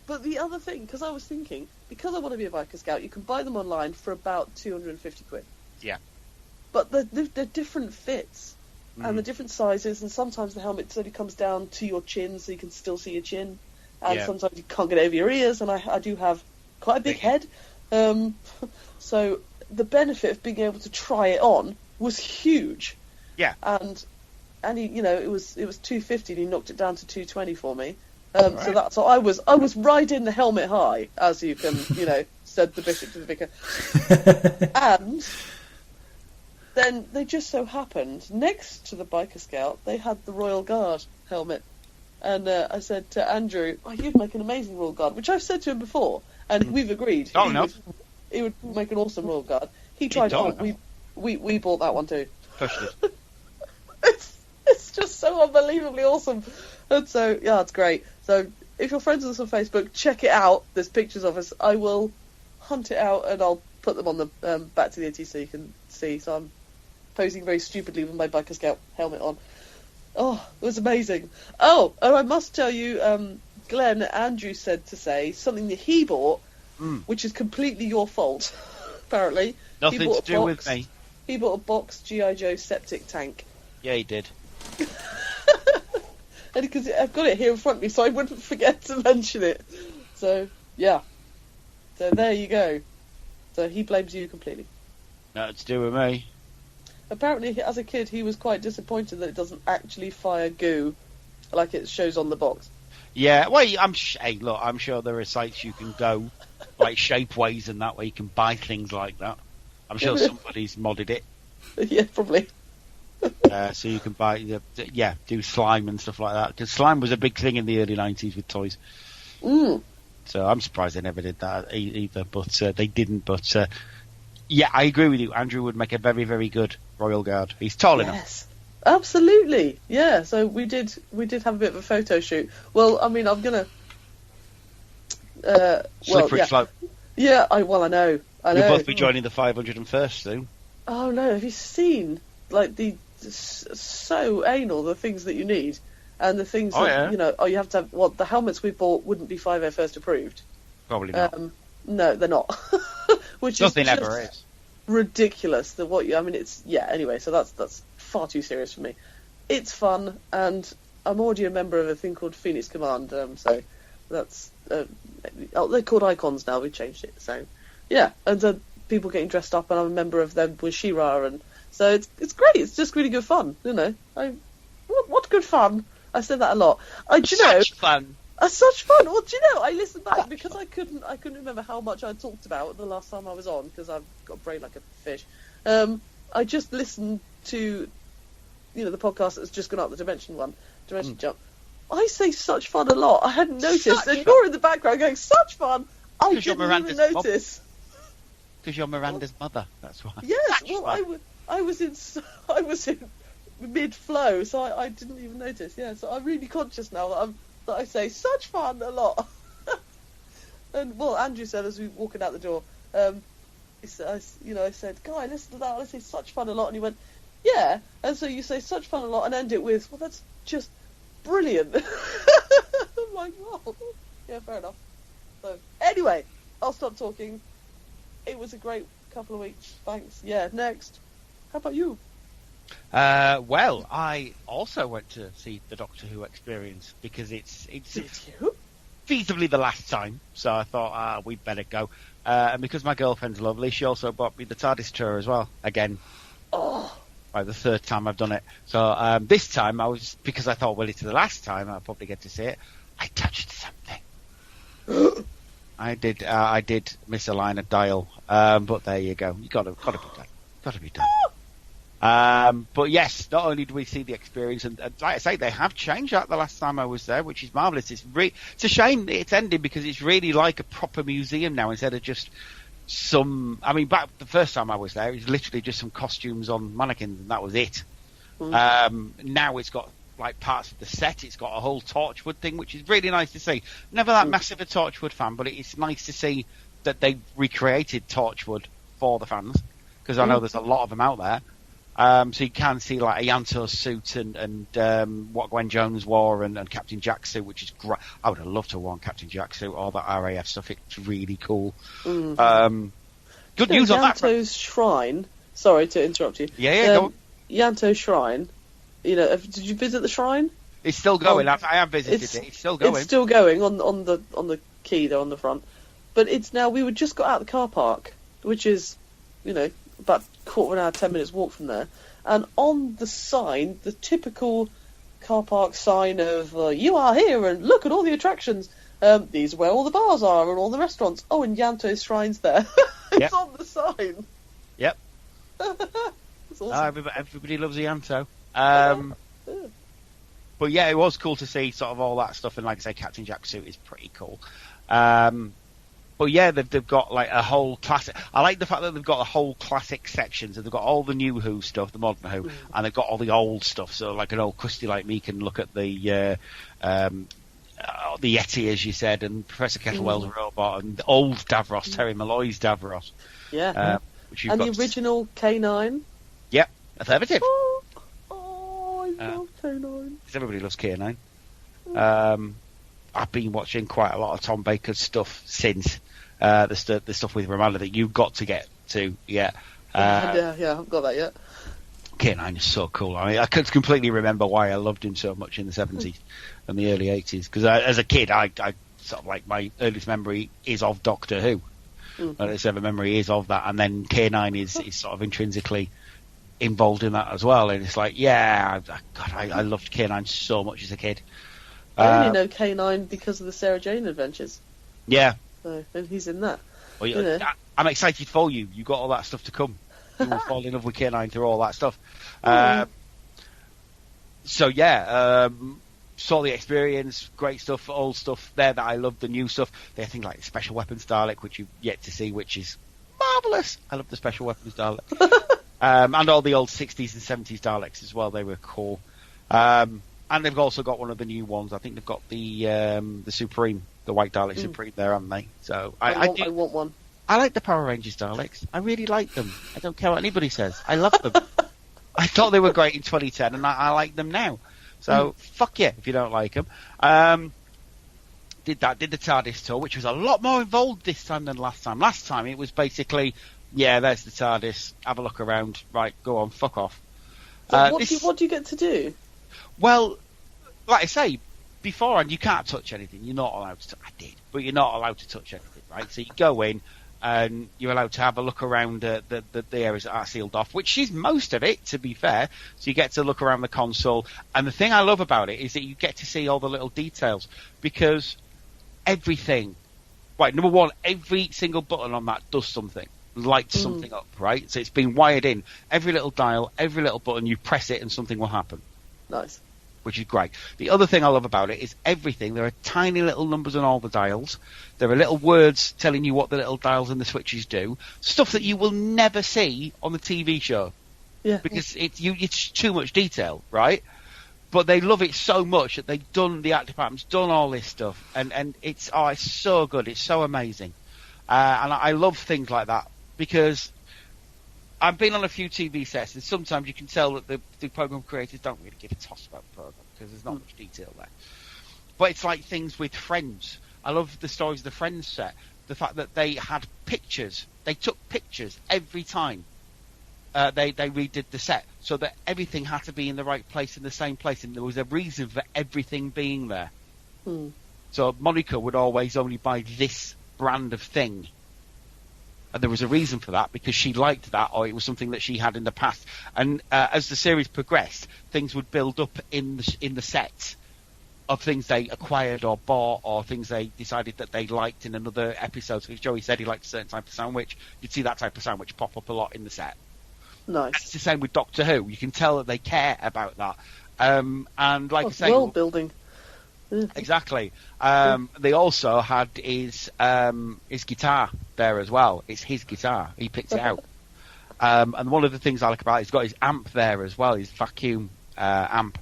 But the other thing, because I was thinking, because I want to be a Biker Scout, you can buy them online for about 250 quid. Yeah. But they're different fits, and they're different sizes, and sometimes the helmet only comes down to your chin, so you can still see your chin, and sometimes you can't get over your ears, and I do have quite a big head. So the benefit of being able to try it on was huge. Yeah. And he, you know, it was 250, and he knocked it down to 220 for me. So I was riding the helmet high, as you can, you know, said the bishop to the vicar. And then they just so happened, next to the Biker Scout, they had the Royal Guard helmet. And I said to Andrew, oh, you'd make an amazing Royal Guard, which I've said to him before, and we've agreed. Oh, no. He would make an awesome Royal Guard. He tried it on. We bought that one too. Pushed it. It's just so unbelievably awesome. And so, yeah, it's great. So, if you're friends with us on Facebook, check it out. There's pictures of us. I will hunt it out and I'll put them on the back to the AT so you can see. So I'm posing very stupidly with my Biker Scout helmet on. Oh, it was amazing. Oh, and I must tell you, Glenn, Andrew said to say something that he bought, which is completely your fault, apparently. Nothing to do with me. He bought a box G.I. Joe septic tank. Yeah, he did. And because I've got it here in front of me, so I wouldn't forget to mention it. So, yeah. So there you go. So he blames you completely. Nothing to do with me. Apparently, as a kid, he was quite disappointed that it doesn't actually fire goo like it shows on the box. Yeah, well, I'm sure there are sites you can go, like Shapeways and that, where you can buy things like that. I'm sure somebody's modded it. Yeah, probably. So you can buy, do slime and stuff like that. Because slime was a big thing in the early 90s with toys. So I'm surprised they never did that either, but they didn't. But yeah, I agree with you. Andrew would make a very, very good Royal Guard. He's tall enough. Yes, absolutely. Yeah. So we did have a bit of a photo shoot. Well, I mean, I'm gonna. Slippery slope. Yeah. I know. You'll both be joining the 501st soon. Oh no! Have you seen like so anal the things that you need, and the things that you know? Oh, you have to have. The helmets we bought wouldn't be 501st approved. Probably not. No, they're not. Which nothing is ever is ridiculous. That I mean, it's Anyway, so that's far too serious for me. It's fun, and I'm already a member of a thing called Phoenix Command. So that's they're called Icons now. We changed it. So yeah, and people getting dressed up, and I'm a member of them with She-Ra, and so it's great. It's just really good fun, you know. What good fun? I said that a lot. Such fun. Such fun. Well, do you know? I listened back because I couldn't remember how much I talked about the last time I was on because I've got a brain like a fish. I just listened to, the podcast that's just gone up, the Dimension Jump. I say such fun a lot. I hadn't noticed, and you're in the background going such fun. I didn't even notice. Because you're Miranda's mother. That's why. Yes. Well, I was in mid flow, so I didn't even notice. Yeah. So I'm really conscious now that I say such fun a lot. And well, Andrew said as we were walking out the door, I said, Guy, listen to that. I say such fun a lot, and he went, yeah. And so you say such fun a lot and end it with, well, that's just brilliant. I'm like, well, yeah, fair enough. So anyway, I'll stop talking. It was a great couple of weeks. Thanks. Yeah, next. How about you? Well, I also went to see the Doctor Who Experience because it's feasibly the last time, so I thought we'd better go. And because my girlfriend's lovely, she also bought me the TARDIS tour as well. Again, the third time I've done it. So this time because I thought, well, it's the last time I'll probably get to see it. I touched something. I did miss a line of dial, but there you go. You gotta be done. But yes, not only do we see the experience, and like I say, they have changed that the last time I was there, which is marvellous. It's a shame it's ending because it's really like a proper museum now instead of just back the first time I was there, it was literally just some costumes on mannequins and that was it. Now it's got like parts of the set, it's got a whole Torchwood thing, which is really nice to see. Never that massive a Torchwood fan, but it's nice to see that they recreated Torchwood for the fans, because I know there's a lot of them out there. So you can see like a Yanto's suit and what Gwen Jones wore and Captain Jack's suit, which is great. I would have loved to have worn Captain Jack's suit, all that RAF stuff. It's really cool. Good news on that. Yanto's Shrine. Sorry to interrupt you. Yeah, go on. Yanto's Shrine. Did you visit the shrine? It's still going. I have visited it. It's still going. It's still going on the quay there on the front. But it's now. We just got out of the car park, which is, about quarter of an hour, 10 minutes walk from there, and on the sign, the typical car park sign of you are here and look at all the attractions. These are where all the bars are and all the restaurants. Oh, and Yanto's Shrine's there. It's on the sign. Yep. It's awesome. Everybody loves a Yanto. But yeah, it was cool to see sort of all that stuff, and like I say, Captain Jack's suit is pretty cool. But yeah, they've got like a whole classic. I like the fact that they've got a whole classic section. So they've got all the new Who stuff, the modern Who, and they've got all the old stuff. So like an old crusty like me can look at the Yeti, as you said, and Professor Kettlewell's robot, and the old Davros, Terry Malloy's Davros. Yeah. And the original K9. Yep, affirmative. I love K9. Because everybody loves K9. I've been watching quite a lot of Tom Baker's stuff since the stuff with Romana that you've got to get to. Yeah, I haven't got that yet. K9 is so cool. I mean, I could completely remember why I loved him so much in the 70s and the early 80s. Because as a kid, I sort of like my earliest memory is of Doctor Who. My earliest ever memory is of that, and then K9 is sort of intrinsically involved in that as well. And it's like, I loved K9 so much as a kid. I only know K9 because of the Sarah Jane Adventures. Yeah. So, and he's in that. Well, I'm excited for you. You've got all that stuff to come. You will fall in love with K9 through all that stuff. Saw the experience, great stuff, old stuff there that I love, the new stuff. They have things like Special Weapons Dalek, which you've yet to see, which is marvellous. I love the Special Weapons Dalek. And all the old 60s and 70s Daleks as well. They were cool. And they've also got one of the new ones. I think they've got the Supreme, the White Dalek Supreme there, haven't they? So I want one. I like the Power Rangers Daleks. I really like them. I don't care what anybody says. I love them. I thought they were great in 2010, and I like them now. So fuck yeah if you don't like them. Did the TARDIS tour, which was a lot more involved this time than last time. Last time it was basically, there's the TARDIS, have a look around, right, go on, fuck off. So what do you get to do? Well, like I say, beforehand, you can't touch anything. You're not allowed to. I did, but you're not allowed to touch anything, right? So you go in, and you're allowed to have a look around the areas that are sealed off, which is most of it, to be fair. So you get to look around the console, and the thing I love about it is that you get to see all the little details, because everything, right, number one, every single button on that does something, lights something up, right? So it's been wired in. Every little dial, every little button, you press it and something will happen. Nice. Which is great. The other thing I love about it is everything. There are tiny little numbers on all the dials. There are little words telling you what the little dials and the switches do. Stuff that you will never see on the TV show. Yeah. Because it's too much detail, right? But they love it so much that the art department's done all this stuff. And it's so good. It's so amazing. And I love things like that because I've been on a few TV sets, and sometimes you can tell that the program creators don't really give a toss about the program because there's not much detail there. But it's like things with Friends. I love the stories of the Friends set. The fact that they had pictures. They took pictures every time they redid the set, so that everything had to be in the right place in the same place, and there was a reason for everything being there. So Monica would always only buy this brand of thing. And there was a reason for that, because she liked that, or it was something that she had in the past. And as the series progressed, things would build up in the sets of things they acquired or bought, or things they decided that they liked in another episode. So if Joey said he liked a certain type of sandwich, you'd see that type of sandwich pop up a lot in the set. Nice. And it's the same with Doctor Who. You can tell that they care about that. And like I say, world building. Exactly. They also had his guitar there as well. It's his guitar. He picked it out. And one of the things I like about it, he's got his amp there as well, his vacuum amp.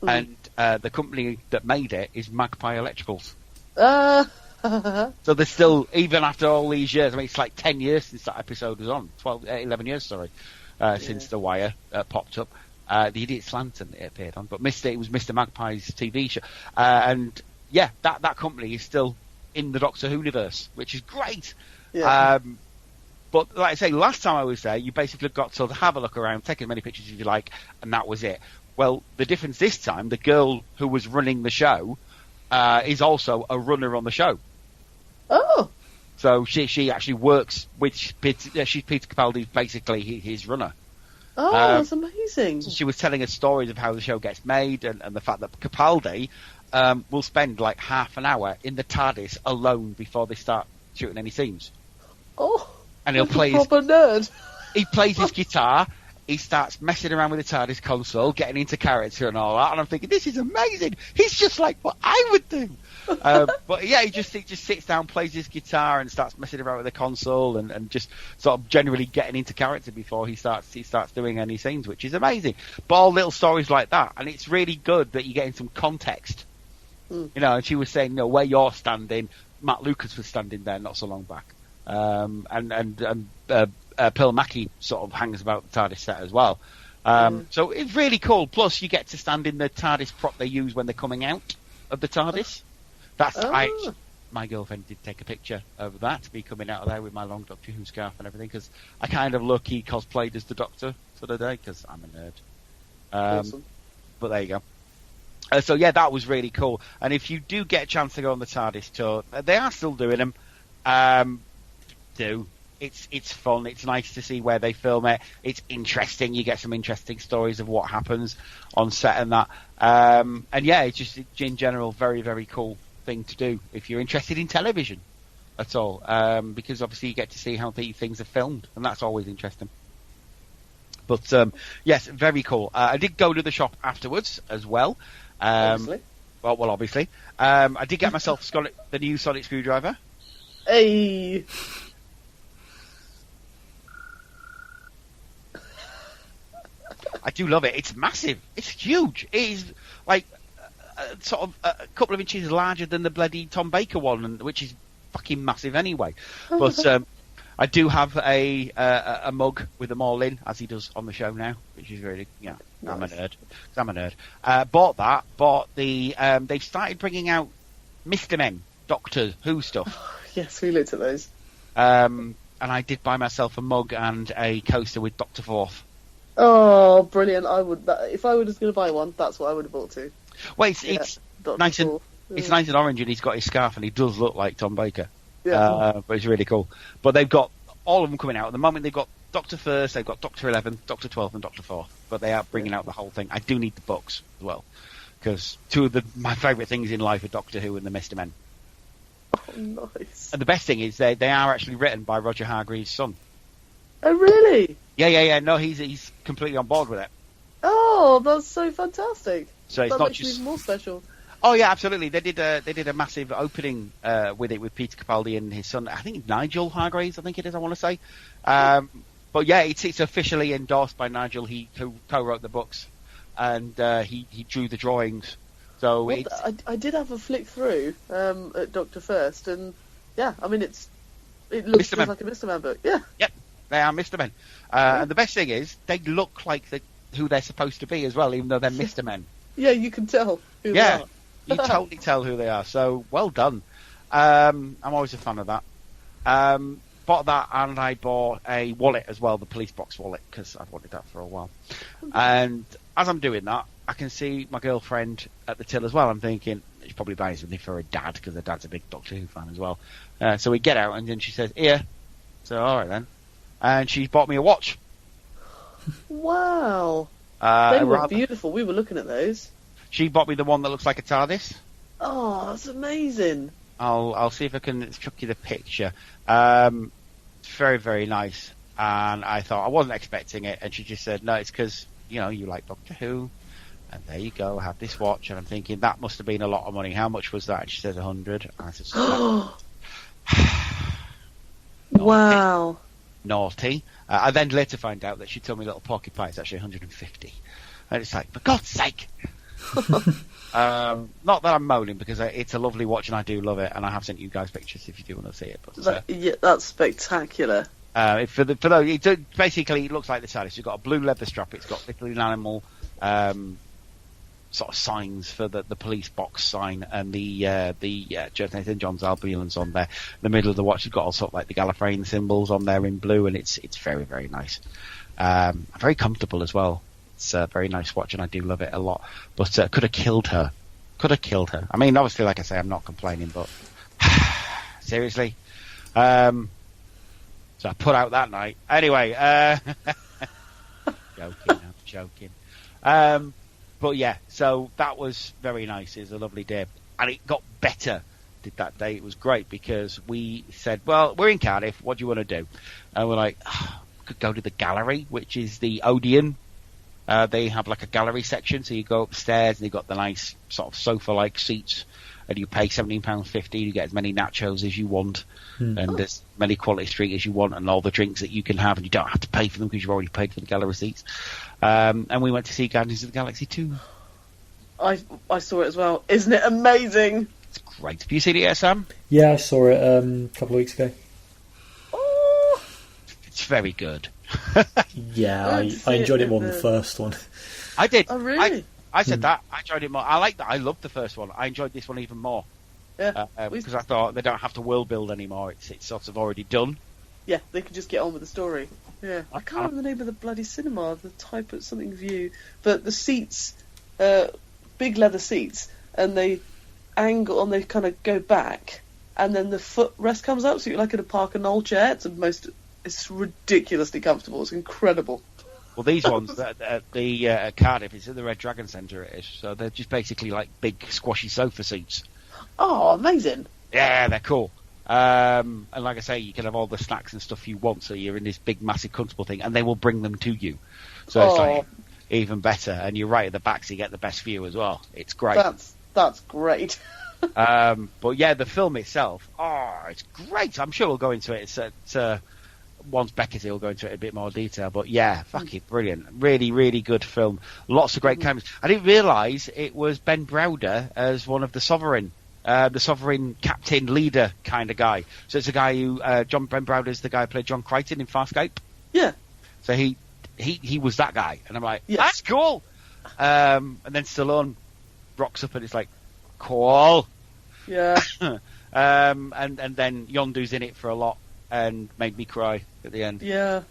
And the company that made it is Magpie Electricals. So they're still, even after all these years, I mean, it's like 10 years since that episode was on. 11 years, sorry, since The Wire popped up. The Idiot's Lantern it appeared on, but it was Mr. Magpie's TV show. And yeah, that company is still in the Doctor Who universe, which is great. Yeah. But like I say, last time I was there, you basically got to have a look around, take as many pictures as you like, and that was it. Well, the difference this time, the girl who was running the show is also a runner on the show. Oh. So she actually works with she's Peter Capaldi's basically his runner. Oh, that's amazing. She was telling us stories of how the show gets made, and the fact that Capaldi will spend like half an hour in the TARDIS alone before they start shooting any scenes. Oh, and he'll play proper nerd. He plays his guitar. He starts messing around with the TARDIS console, getting into character and all that. And I'm thinking, this is amazing. He's just like what I would do. But yeah, he just sits down, plays his guitar, and starts messing around with the console, and just sort of generally getting into character before he starts doing any scenes, which is amazing. But all little stories like that, and it's really good that you get in some context. You know, and she was saying, where you're standing, Matt Lucas was standing there not so long back, and Pearl Mackie sort of hangs about the TARDIS set as well. So it's really cool. Plus, you get to stand in the TARDIS prop they use when they're coming out of the TARDIS. My girlfriend did take a picture of that, me coming out of there with my long Doctor Who scarf and everything, because I kind of low-key cosplayed as the Doctor for the day, because I'm a nerd. Awesome. But there you go. So yeah, that was really cool. And if you do get a chance to go on the TARDIS tour, they are still doing them. It's fun. It's nice to see where they film it. It's interesting. You get some interesting stories of what happens on set and that. And yeah, it's just in general very, very cool thing to do if you're interested in television at all. Because obviously you get to see how things are filmed, and that's always interesting. But yes, very cool. I did go to the shop afterwards as well. Obviously. Well, obviously. I did get myself the new sonic screwdriver. Hey. I do love it. It's massive. It's huge. It is like sort of a couple of inches larger than the bloody Tom Baker one, which is fucking massive anyway. But I do have a mug with them all in, as he does on the show now, which is really, nice. I'm a nerd. Bought the, they've started bringing out Mr. Men, Doctor Who stuff. Yes, we looked at those. And I did buy myself a mug and a coaster with Dr. Forth. Oh, brilliant! If I was going to buy one, that's what I would have bought too. Well, it's nice and it's nice and orange, and he's got his scarf, and he does look like Tom Baker. Yeah. But it's really cool. But they've got all of them coming out at the moment. They've got Doctor First, they've got Doctor 11, Doctor 12, and Doctor 4. But they are bringing out the whole thing. I do need the books as well, because two of my favourite things in life are Doctor Who and the Mr. Men. Oh, nice. And the best thing is they are actually written by Roger Hargreaves' son. Oh, really? Yeah. No, he's completely on board with it. Oh, that's so fantastic. So it's that not makes just it even more special. Oh yeah, absolutely. They did a massive opening with it with Peter Capaldi and his son. I think Nigel Hargreaves. I think it is. I want to say. But yeah, it's officially endorsed by Nigel. Who co-wrote the books, and he drew the drawings. So I did have a flick through at Doctor First, and yeah, I mean it looks just like a Mr. Man book. Yeah. Yep. They are Mr. Men. And the best thing is, they look like who they're supposed to be as well, even though they're Mr. Men. Yeah, you can tell who they are. You totally tell who they are. So, well done. I'm always a fan of that. Bought that, and I bought a wallet as well, the police box wallet, because I've wanted that for a while. And as I'm doing that, I can see my girlfriend at the till as well. I'm thinking, she's probably buying something for her dad, because her dad's a big Doctor Who fan as well. So we get out, and then she says, here. So, all right then. And she's bought me a watch. Wow. They were beautiful. We were looking at those. She bought me the one that looks like a TARDIS. Oh, that's amazing. I'll see if I can chuck you the picture. It's very, very nice. And I thought, I wasn't expecting it. And she just said, no, it's because, you like Doctor Who. And there you go, I have this watch. And I'm thinking, that must have been a lot of money. How much was that? And she says 100. And I said, wow. Naughty. I then later find out that she told me little porcupine is actually 150. And it's like, for God's sake! Not that I'm moaning, because it's a lovely watch and I do love it, and I have sent you guys pictures if you do want to see it. But that's spectacular. For those, basically it looks like the TARDIS. You've got a blue leather strap. It's got little animal sort of signs for the police box sign, and the Nathan John's albulance on there. In the middle of the watch, you've got all sort of like the Gallifreyan symbols on there in blue, and it's very, very nice. Very comfortable as well. It's a very nice watch, and I do love it a lot. But could have killed her. I mean, obviously, like I say, I'm not complaining, but seriously. So I put out that night. Anyway, joking. But yeah, so that was very nice. It was a lovely day. And it got better that day. It was great, because we said, well, we're in Cardiff. What do you want to do? And we're like, we could go to the gallery, which is the Odeon. They have like a gallery section, so you go upstairs and you've got the nice sort of sofa-like seats, and you pay £17.50. You get as many nachos as you want, and as many quality street as you want, and all the drinks that you can have, and you don't have to pay for them because you've already paid for the gallery seats. And we went to see Guardians of the Galaxy 2. I saw it as well. Isn't it amazing? It's great. Have you seen it yet, Sam? Yeah, I saw it a couple of weeks ago. Oh, It's very good. Yeah, I enjoyed it more than the first one. I did. Oh, really? I said that. I enjoyed it more. I like that. I loved the first one. I enjoyed this one even more. Yeah. Because I thought they don't have to world build anymore. It's sort of already done. Yeah, they can just get on with the story. Yeah. I can't remember the name of the bloody cinema, the type of something view. But the seats, big leather seats, and they angle and they kind of go back, and then the footrest comes up, so you're like in a park and old chair. It's ridiculously comfortable. It's incredible. Well, these ones at Cardiff, it's at the Red Dragon Centre. It is, so they're just basically like big squashy sofa seats. Oh, amazing! Yeah, they're cool. And like I say, you can have all the snacks and stuff you want, so you're in this big, massive, comfortable thing, and they will bring them to you. So it's like even better, and you're right at the back, so you get the best view as well. It's great. That's great. But yeah, the film itself, it's great. I'm sure we'll go into it. It's once Becca's here, we'll go into it in a bit more detail. But yeah, fucking brilliant. Really, really good film. Lots of great cameos. I didn't realise it was Ben Browder as one of the Sovereign captain, leader kind of guy. So it's a guy who, Ben Browder's the guy who played John Crichton in Farscape. Yeah. So he was that guy. And I'm like, yes. That's cool. And then Stallone rocks up and it's like, cool. Yeah. And then Yondu's in it for a lot and made me cry at the end. Yeah.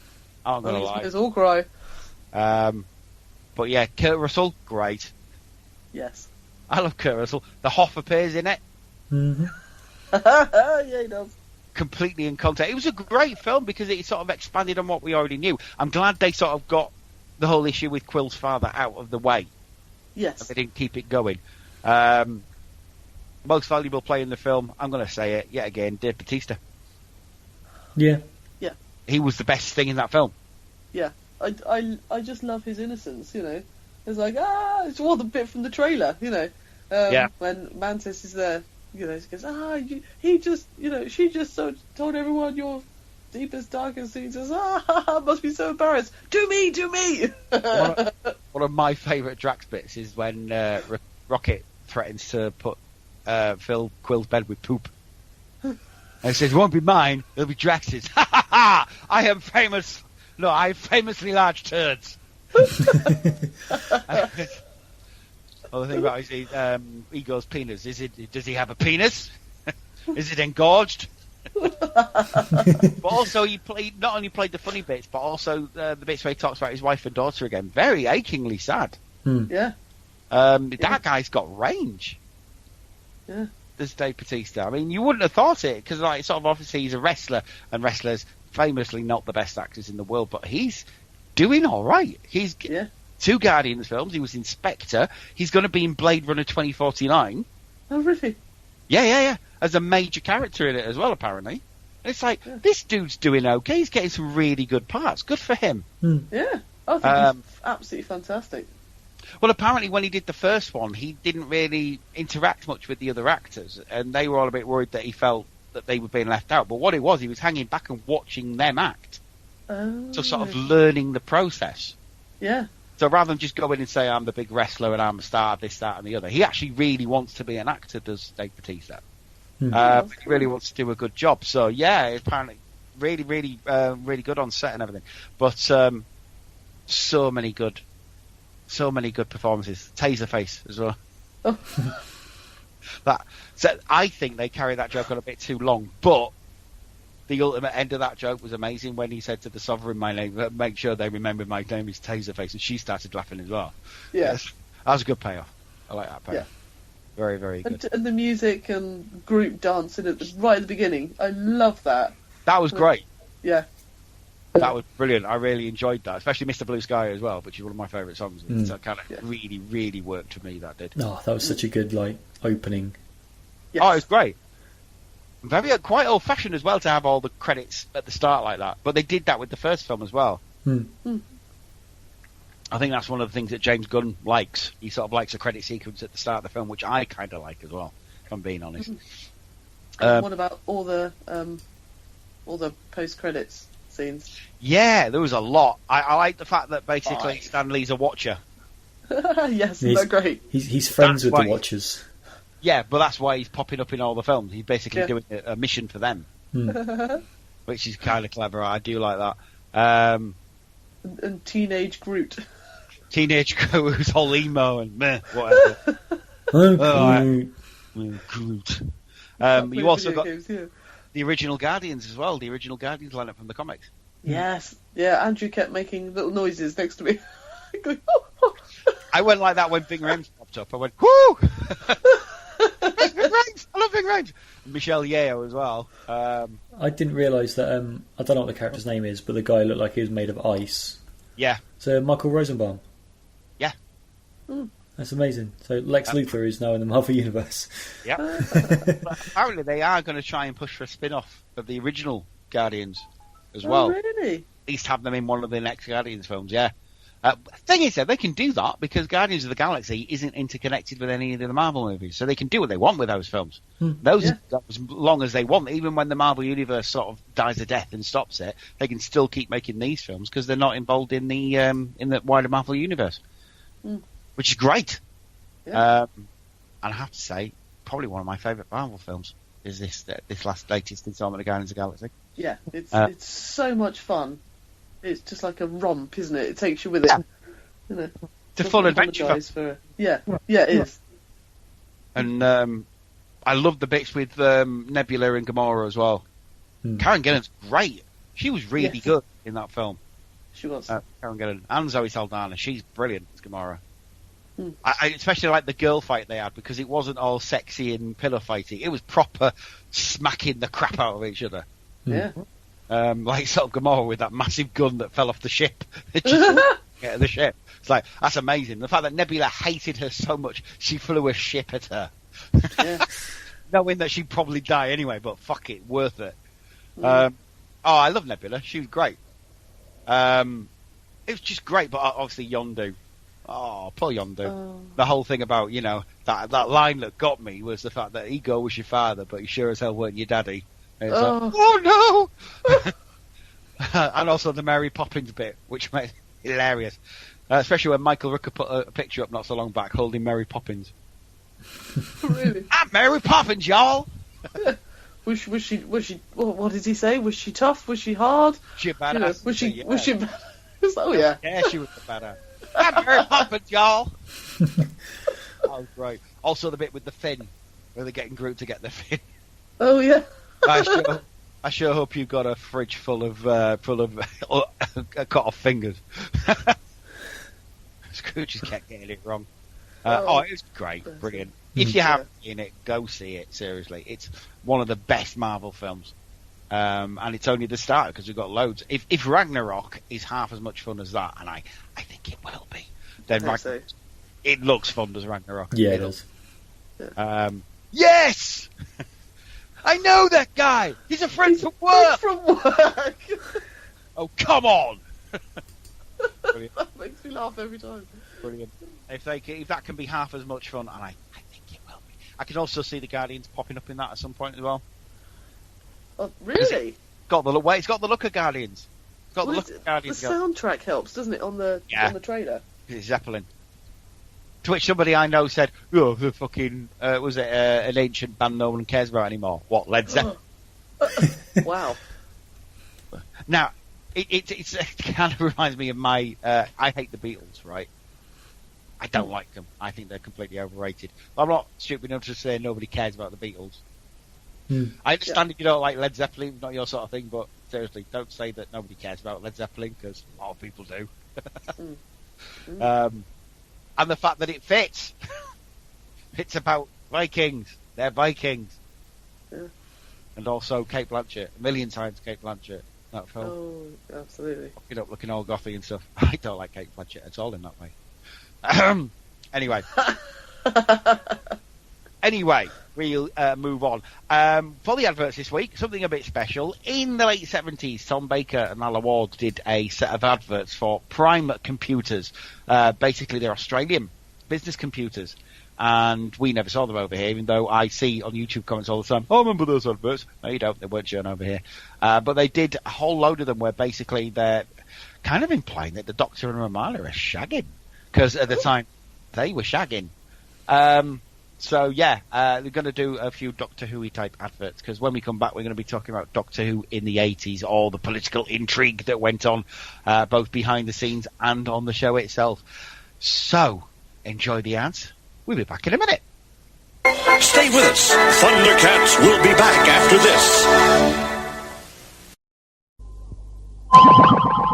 I'm not going to lie. It's all cry. But yeah, Kurt Russell, great. Yes. I love Kurt Russell. The Hoff appears in it. Mm-hmm. Yeah, he does. Completely in context. It was a great film because it sort of expanded on what we already knew. I'm glad they sort of got the whole issue with Quill's father out of the way. Yes. They didn't keep it going. Most valuable player in the film, I'm going to say it yet again, Dave Bautista. Yeah. Yeah. He was the best thing in that film. Yeah. I just love his innocence, you know. It's like, it's all the bit from the trailer, you know. When Mantis is there, you know, she goes, he just, you know, she just told everyone your deepest, darkest things. Says, must be so embarrassed. Do me. One of my favourite Drax bits is when Rocket threatens to put fill Quill's bed with poop. And he says, it won't be mine, it'll be Drax's. ha! I am famous. No, I have famously large turds. Other thing about Igor's penis. Does he have a penis? Is it engorged? But also, he not only played the funny bits, but also the bits where he talks about his wife and daughter again. Very achingly sad. Yeah. That guy's got range. Yeah. There's Dave Bautista. I mean, you wouldn't have thought it, because like, sort of obviously he's a wrestler, and wrestlers famously not the best actors in the world, but he's doing all right. He's 2 Guardians films. He was in Spectre. He's going to be in Blade Runner 2049. Oh, really? Yeah. As a major character in it as well, apparently. And it's like, this dude's doing okay. He's getting some really good parts. Good for him. Yeah. I think he's absolutely fantastic. Well, apparently when he did the first one, he didn't really interact much with the other actors, and they were all a bit worried that he felt that they were being left out. But what it was, he was hanging back and watching them act. Oh. So sort of learning the process. Yeah. So rather than just go in and say, I'm the big wrestler and I'm a star, this, that, and the other, he actually really wants to be an actor, does Dave Bautista. He really wants to do a good job. So, yeah, apparently really, really, really good on set and everything. But so many good performances. Taserface as well. Oh. So I think they carried that joke on a bit too long, but the ultimate end of that joke was amazing when he said to the Sovereign, my name, make sure they remember my name is Taserface, and she started laughing as well. Yeah. That was a good payoff. I like that payoff. Yeah. Very, very good. And the music and group dancing right at the beginning. I love that. That was great. Yeah. That was brilliant. I really enjoyed that, especially Mr. Blue Sky as well, which is one of my favourite songs. So kind of really, really worked for me, that did. Oh, that was such a good, opening. Yes. Oh, it was great. Very quite old-fashioned as well to have all the credits at the start like that. But they did that with the first film as well. I think that's one of the things that James Gunn likes. He sort of likes a credit sequence at the start of the film, which I kind of like as well, if I'm being honest. What about all the post-credits scenes? Yeah, there was a lot. I like the fact that basically Stan Lee's a watcher. Yes, they're great. He's friends with the Watchers. Yeah, but that's why he's popping up in all the films. He's basically doing a mission for them, which is kind of clever. I do like that. And Teenage Groot. Teenage Groot, who's all emo and meh, whatever. Groot. You also got the original Guardians as well. The original Guardians lineup from the comics. Yes. Yeah, Andrew kept making little noises next to me. Going, I went like that when Ving Rhames popped up. I went, whoo! Ving Rhames! I love Ving Rhames! And Michelle Yeoh as well. I didn't realise that, I don't know what the character's name is, but the guy looked like he was made of ice. Yeah. So Michael Rosenbaum. Yeah. That's amazing. So Lex Luthor is now in the Marvel Universe. Yeah. Apparently they are going to try and push for a spin-off of the original Guardians as well. Really? At least have them in one of the next Guardians films, yeah. Thing is, though, they can do that because Guardians of the Galaxy isn't interconnected with any of the Marvel movies, so they can do what they want with those films. As long as they want, even when the Marvel Universe sort of dies a death and stops it, they can still keep making these films because they're not involved in the wider Marvel Universe, which is great. Yeah. And I have to say, probably one of my favourite Marvel films is this latest installment of Guardians of the Galaxy. Yeah, it's so much fun. It's just like a romp, isn't it? It takes you with it. You know, it's a full adventure. Yeah, it is. And I love the bits with Nebula and Gamora as well. Karen Gillan's great. She was really good in that film. She was. Karen Gillan. And Zoe Saldana. She's brilliant as Gamora. I especially like the girl fight they had because it wasn't all sexy and pillow fighting. It was proper smacking the crap out of each other. Yeah. Like sort of Gamora with that massive gun that fell off the ship. The ship. It's like, that's amazing. The fact that Nebula hated her so much, she flew a ship at her. Yeah. Knowing that she'd probably die anyway, but fuck it, worth it. I love Nebula. She was great. It was just great, but obviously Yondu. Oh, poor Yondu. The whole thing about, that line that got me was the fact that Ego was your father, but he sure as hell weren't your daddy. And it's like, oh no! And also the Mary Poppins bit, which made it hilarious. Especially when Michael Rooker put a picture up not so long back holding Mary Poppins. Really? I'm Mary Poppins, y'all! Was she? What did he say? Was she tough? Was she hard? She a badass. Was she? Yeah. Was she? Oh yeah. Yeah, she was a badass. I'm very pumping, y'all. Oh, great. Also, the bit with the fin, where they're getting Groot to get the fin. Oh yeah. I sure hope you've got a fridge full of cut off fingers. Scrooge just kept getting it wrong. It was great, brilliant. If you haven't seen it, go see it. Seriously, it's one of the best Marvel films, and it's only the start because we've got loads. If Ragnarok is half as much fun as that, and I think it will be, then it looks fun as Ragnarok. Yeah, it does. Yeah. Yes, I know that guy. He's a friend from work. Oh, come on. That makes me laugh every time. Brilliant. If that can be half as much fun, and I think it will be. I can also see the Guardians popping up in that at some point as well. Oh, really? It's got the look of Guardians. It's got the look of Guardians. The soundtrack helps, doesn't it, on the trailer? It's Zeppelin. To which somebody I know said, "Oh, the fucking was it an ancient band no one cares about anymore? What, Led Zeppelin?" Wow. Now, it kind of reminds me of my. I hate the Beatles, right? I don't like them. I think they're completely overrated. But I'm not stupid enough to say nobody cares about the Beatles. I understand if you don't like Led Zeppelin, not your sort of thing, but seriously, don't say that nobody cares about Led Zeppelin, because a lot of people do. And the fact that it fits. It's about Vikings. They're Vikings. Yeah. And also Kate Blanchett. A million times Kate Blanchett. That film. Oh, absolutely. Looking all gothy and stuff. I don't like Kate Blanchett at all in that way. Anyway, we'll move on. For the adverts this week, something a bit special. In the late 70s, Tom Baker and Alan Ward did a set of adverts for Prime Computers. Basically, they're Australian business computers. And we never saw them over here, even though I see on YouTube comments all the time, "Oh, I remember those adverts." No, you don't. They weren't shown over here. But they did a whole load of them where basically they're kind of implying that the Doctor and Romana are shagging. Because at the time, they were shagging. So, yeah, they're going to do a few Doctor Who-y type adverts. Because when we come back, we're going to be talking about Doctor Who in the 80s, all the political intrigue that went on, both behind the scenes and on the show itself. So, enjoy the ads. We'll be back in a minute. Stay with us. Thundercats will be back after this.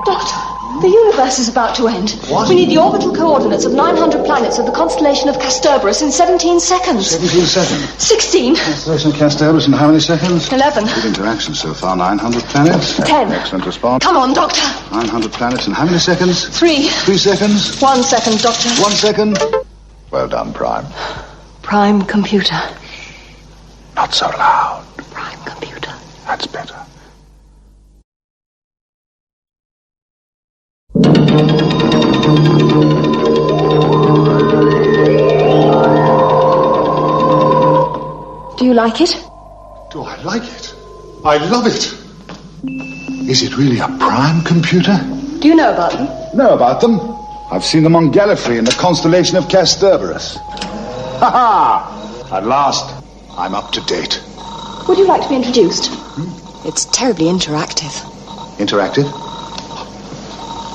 Doctor, the universe is about to end. What? We need the orbital coordinates of 900 planets of the constellation of Castorberus in 17 seconds. 17 seconds. 16. Constellation of Castorberus in how many seconds? 11. Good interaction so far. 900 planets. 10. Excellent response. Come on, Doctor. 900 planets in how many seconds? 3. 3 seconds. 1 second, Doctor. 1 second. Well done, Prime. Prime computer. Not so loud. Prime computer. That's better. Do you like it? Do I like it? I love it. Is it really a Prime computer? Do you know about them? Know about them? I've seen them on Gallifrey in the constellation of Castorberus. Ha ha! At last, I'm up to date. Would you like to be introduced? It's terribly interactive. Interactive?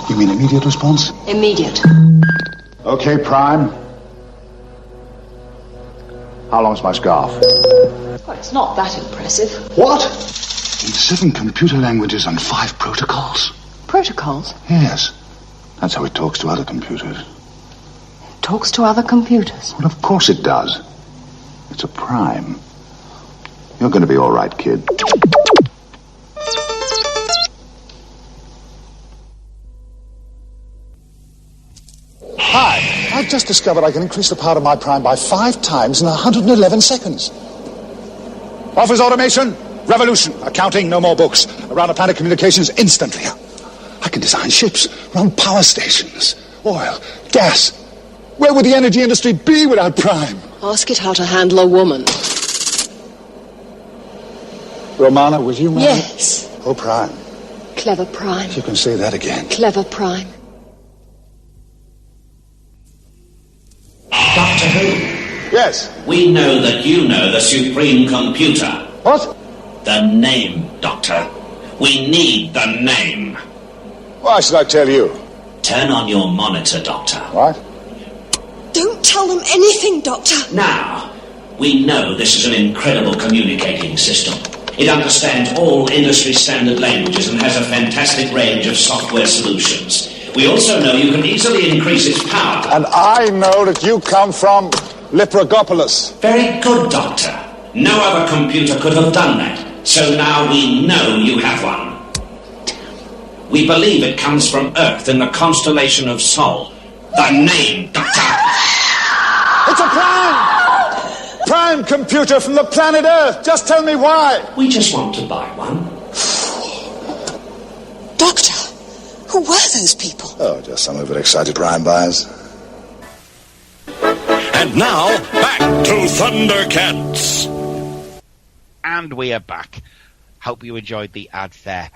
You mean immediate response? Immediate. Okay, Prime. How long's my scarf? Well, it's not that impressive. What? In 7 computer languages and 5 protocols? Protocols? Yes. That's how it talks to other computers. Talks to other computers. Well, of course it does. It's a Prime. You're going to be all right, kid. Hi, I've just discovered I can increase the power of my Prime by 5 times in 111 seconds. Office automation, revolution. Accounting, no more books. Around the planet communications instantly. I can design ships, run power stations, oil, gas. Where would the energy industry be without Prime? Ask it how to handle a woman. Romana, was you married? Yes. Oh, Prime. Clever Prime. You can say that again. Clever Prime. Doctor Who, Yes. we know that you know the supreme computer. What? The name, Doctor. We need the name. Why should I tell you? Turn on your monitor, Doctor. What? Don't tell them anything, Doctor. Now, we know this is an incredible communicating system. It understands all industry-standard languages and has a fantastic range of software solutions. We also know you can easily increase its power. And I know that you come from Liprogopolis. Very good, Doctor. No other computer could have done that. So now we know you have one. We believe it comes from Earth in the constellation of Sol. The name, Doctor. It's a prime computer from the planet Earth. Just tell me why. We just want to buy one. Doctor, who were those people? Oh, just some overexcited prime buyers. And now, back to Thundercats. And we are back. Hope you enjoyed the ads there.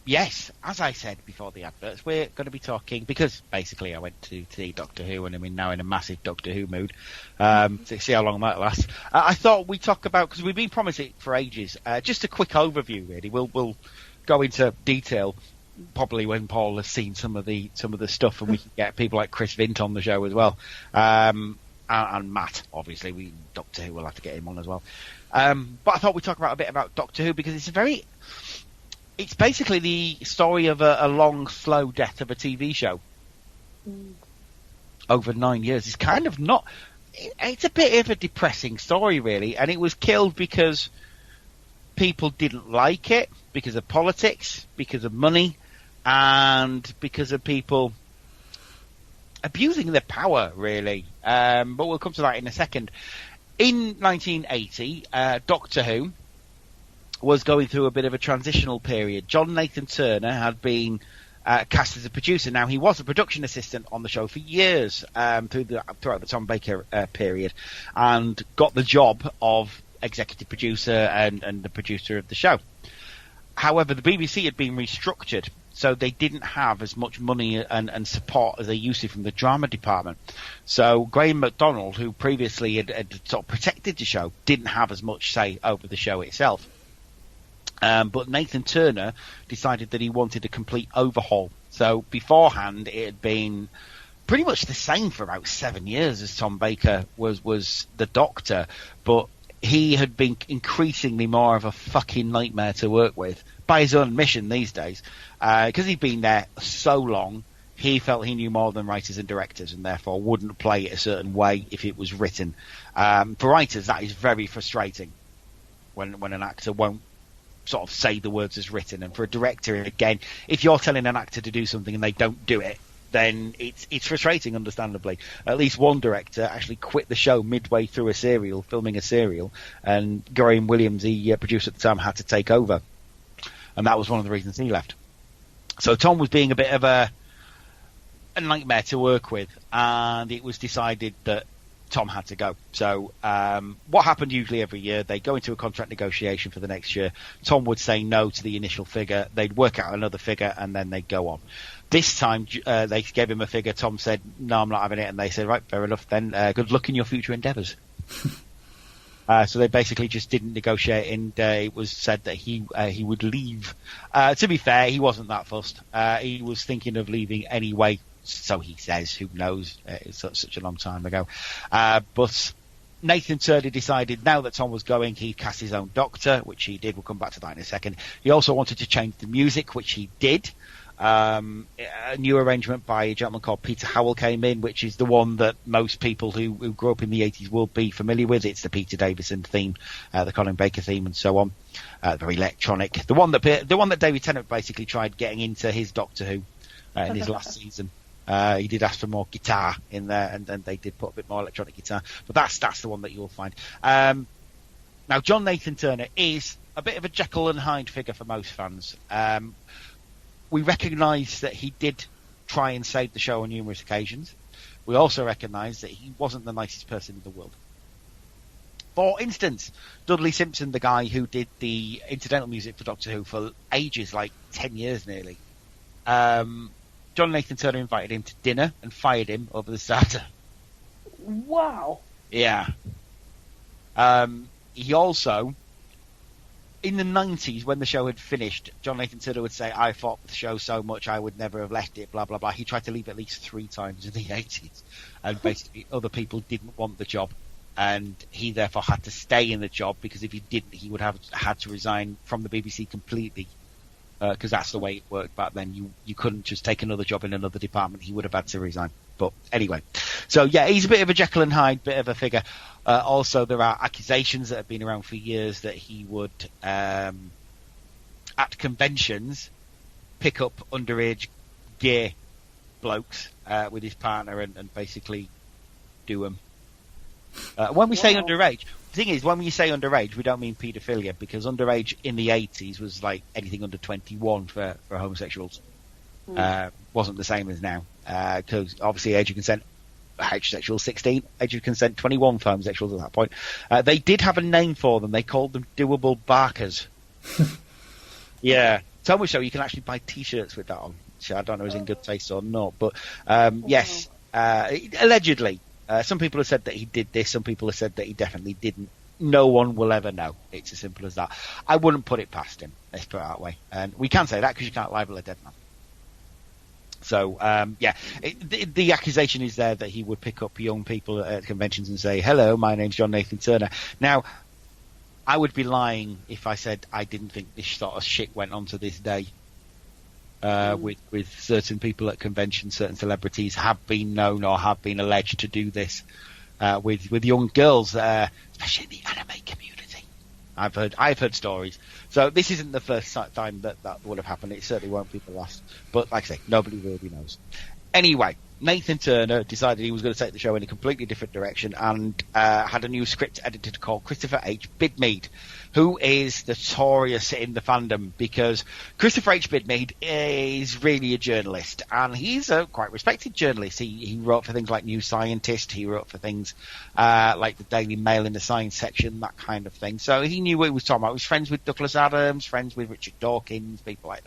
Yes, as I said before the adverts, we're going to be talking, because basically I went to see Doctor Who and I'm now in a massive Doctor Who mood, to see how long that lasts. I thought we'd talk about, because we've been promising it for ages, just a quick overview really. We'll go into detail probably when Paul has seen some of the stuff, and we can get people like Chris Vint on the show as well. And Matt, obviously, Doctor Who, we'll have to get him on as well. But I thought we'd talk about a bit about Doctor Who, because it's basically the story of a long, slow death of a TV show. Over 9 years. It's kind of not... It's a bit of a depressing story, really. And it was killed because people didn't like it, because of politics, because of money, and because of people abusing their power, really. But we'll come to that in a second. In 1980, Doctor Who was going through a bit of a transitional period. John Nathan Turner had been cast as a producer. Now, he was a production assistant on the show for years, throughout the Tom Baker period, and got the job of executive producer and the producer of the show. However, the BBC had been restructured, so they didn't have as much money and support as they used to from the drama department. So Graham MacDonald, who previously had sort of protected the show, didn't have as much say over the show itself. But Nathan Turner decided that he wanted a complete overhaul. So beforehand, it had been pretty much the same for about 7 years as Tom Baker was the Doctor, but he had been increasingly more of a fucking nightmare to work with, by his own admission these days. Because he'd been there so long, he felt he knew more than writers and directors, and therefore wouldn't play it a certain way if it was written. For writers, that is very frustrating, when an actor won't sort of say the words as written. And for a director, again, if you're telling an actor to do something and they don't do it, then it's frustrating, understandably. At least one director actually quit the show midway through filming a serial, and Graham Williams, the producer at the time, had to take over. And that was one of the reasons he left. So Tom was being a bit of a nightmare to work with, and it was decided that Tom had to go. So what happened usually every year, they go into a contract negotiation for the next year. Tom would say no to the initial figure. They'd work out another figure, and then they'd go on. This time, they gave him a figure. Tom said, no, I'm not having it. And they said, right, fair enough then. Good luck in your future endeavours. So they basically just didn't negotiate, and it was said that he would leave. To be fair, he wasn't that fussed. He was thinking of leaving anyway. So he says, who knows, it's such a long time ago. But Nathan Turner decided now that Tom was going, he'd cast his own Doctor, which he did. We'll come back to that in a second. He also wanted to change the music, which he did. A new arrangement by a gentleman called Peter Howell came in, which is the one that most people who grew up in the 80s will be familiar with. It's the Peter Davison theme, the Colin Baker theme, and so on. Very electronic. The one that David Tennant basically tried getting into his Doctor Who in his last season. He did ask for more guitar in there, and they did put a bit more electronic guitar. But that's the one that you'll find. Now, John Nathan Turner is a bit of a Jekyll and Hyde figure for most fans. We recognise that he did try and save the show on numerous occasions. We also recognise that he wasn't the nicest person in the world. For instance, Dudley Simpson, the guy who did the incidental music for Doctor Who for ages, like 10 years nearly, John Nathan Turner invited him to dinner and fired him over the starter. Wow. Yeah. He also in the 90s, when the show had finished, John Nathan Turner would say, I fought the show so much I would never have left it, blah, blah, blah. He tried to leave at least 3 times in the 80s. And basically, other people didn't want the job. And he therefore had to stay in the job, because if he didn't, he would have had to resign from the BBC completely. Because that's the way it worked back then. You couldn't just take another job in another department. He would have had to resign. But anyway, so yeah, he's a bit of a Jekyll and Hyde, bit of a figure. Also, there are accusations that have been around for years that he would, at conventions, pick up underage gay blokes with his partner and basically do them. When we say underage, the thing is, when we say underage, we don't mean paedophilia, because underage in the 80s was like anything under 21 for homosexuals. Wasn't the same as now, because obviously age of consent, heterosexual 16, age of consent 21 for homosexuals at that point. They did have a name for them. They called them doable barkers. Yeah, so much so you can actually buy T-shirts with that on. Which I don't know is in good taste or not, but yes, allegedly. Some people have said that he did this. Some people have said that he definitely didn't. No one will ever know. It's as simple as that. I wouldn't put it past him. Let's put it that way. And we can say that because you can't libel a dead man. So, yeah, the accusation is there that he would pick up young people at conventions and say, hello, my name's John Nathan Turner. Now, I would be lying if I said I didn't think this sort of shit went on to this day. With certain people at conventions, certain celebrities have been known or have been alleged to do this with young girls, especially in the anime community. I've heard stories. So this isn't the first time that would have happened. It certainly won't be the last. But like I say, nobody really knows. Anyway, Nathan Turner decided he was going to take the show in a completely different direction and had a new script editor called Christopher H. Bidmead, who is notorious in the fandom because Christopher H. Bidmead is really a journalist, and he's a quite respected journalist. He wrote for things like New Scientist, he wrote for things like the Daily Mail in the science section, that kind of thing. So he knew what he was talking about. He was friends with Douglas Adams, friends with Richard Dawkins, people like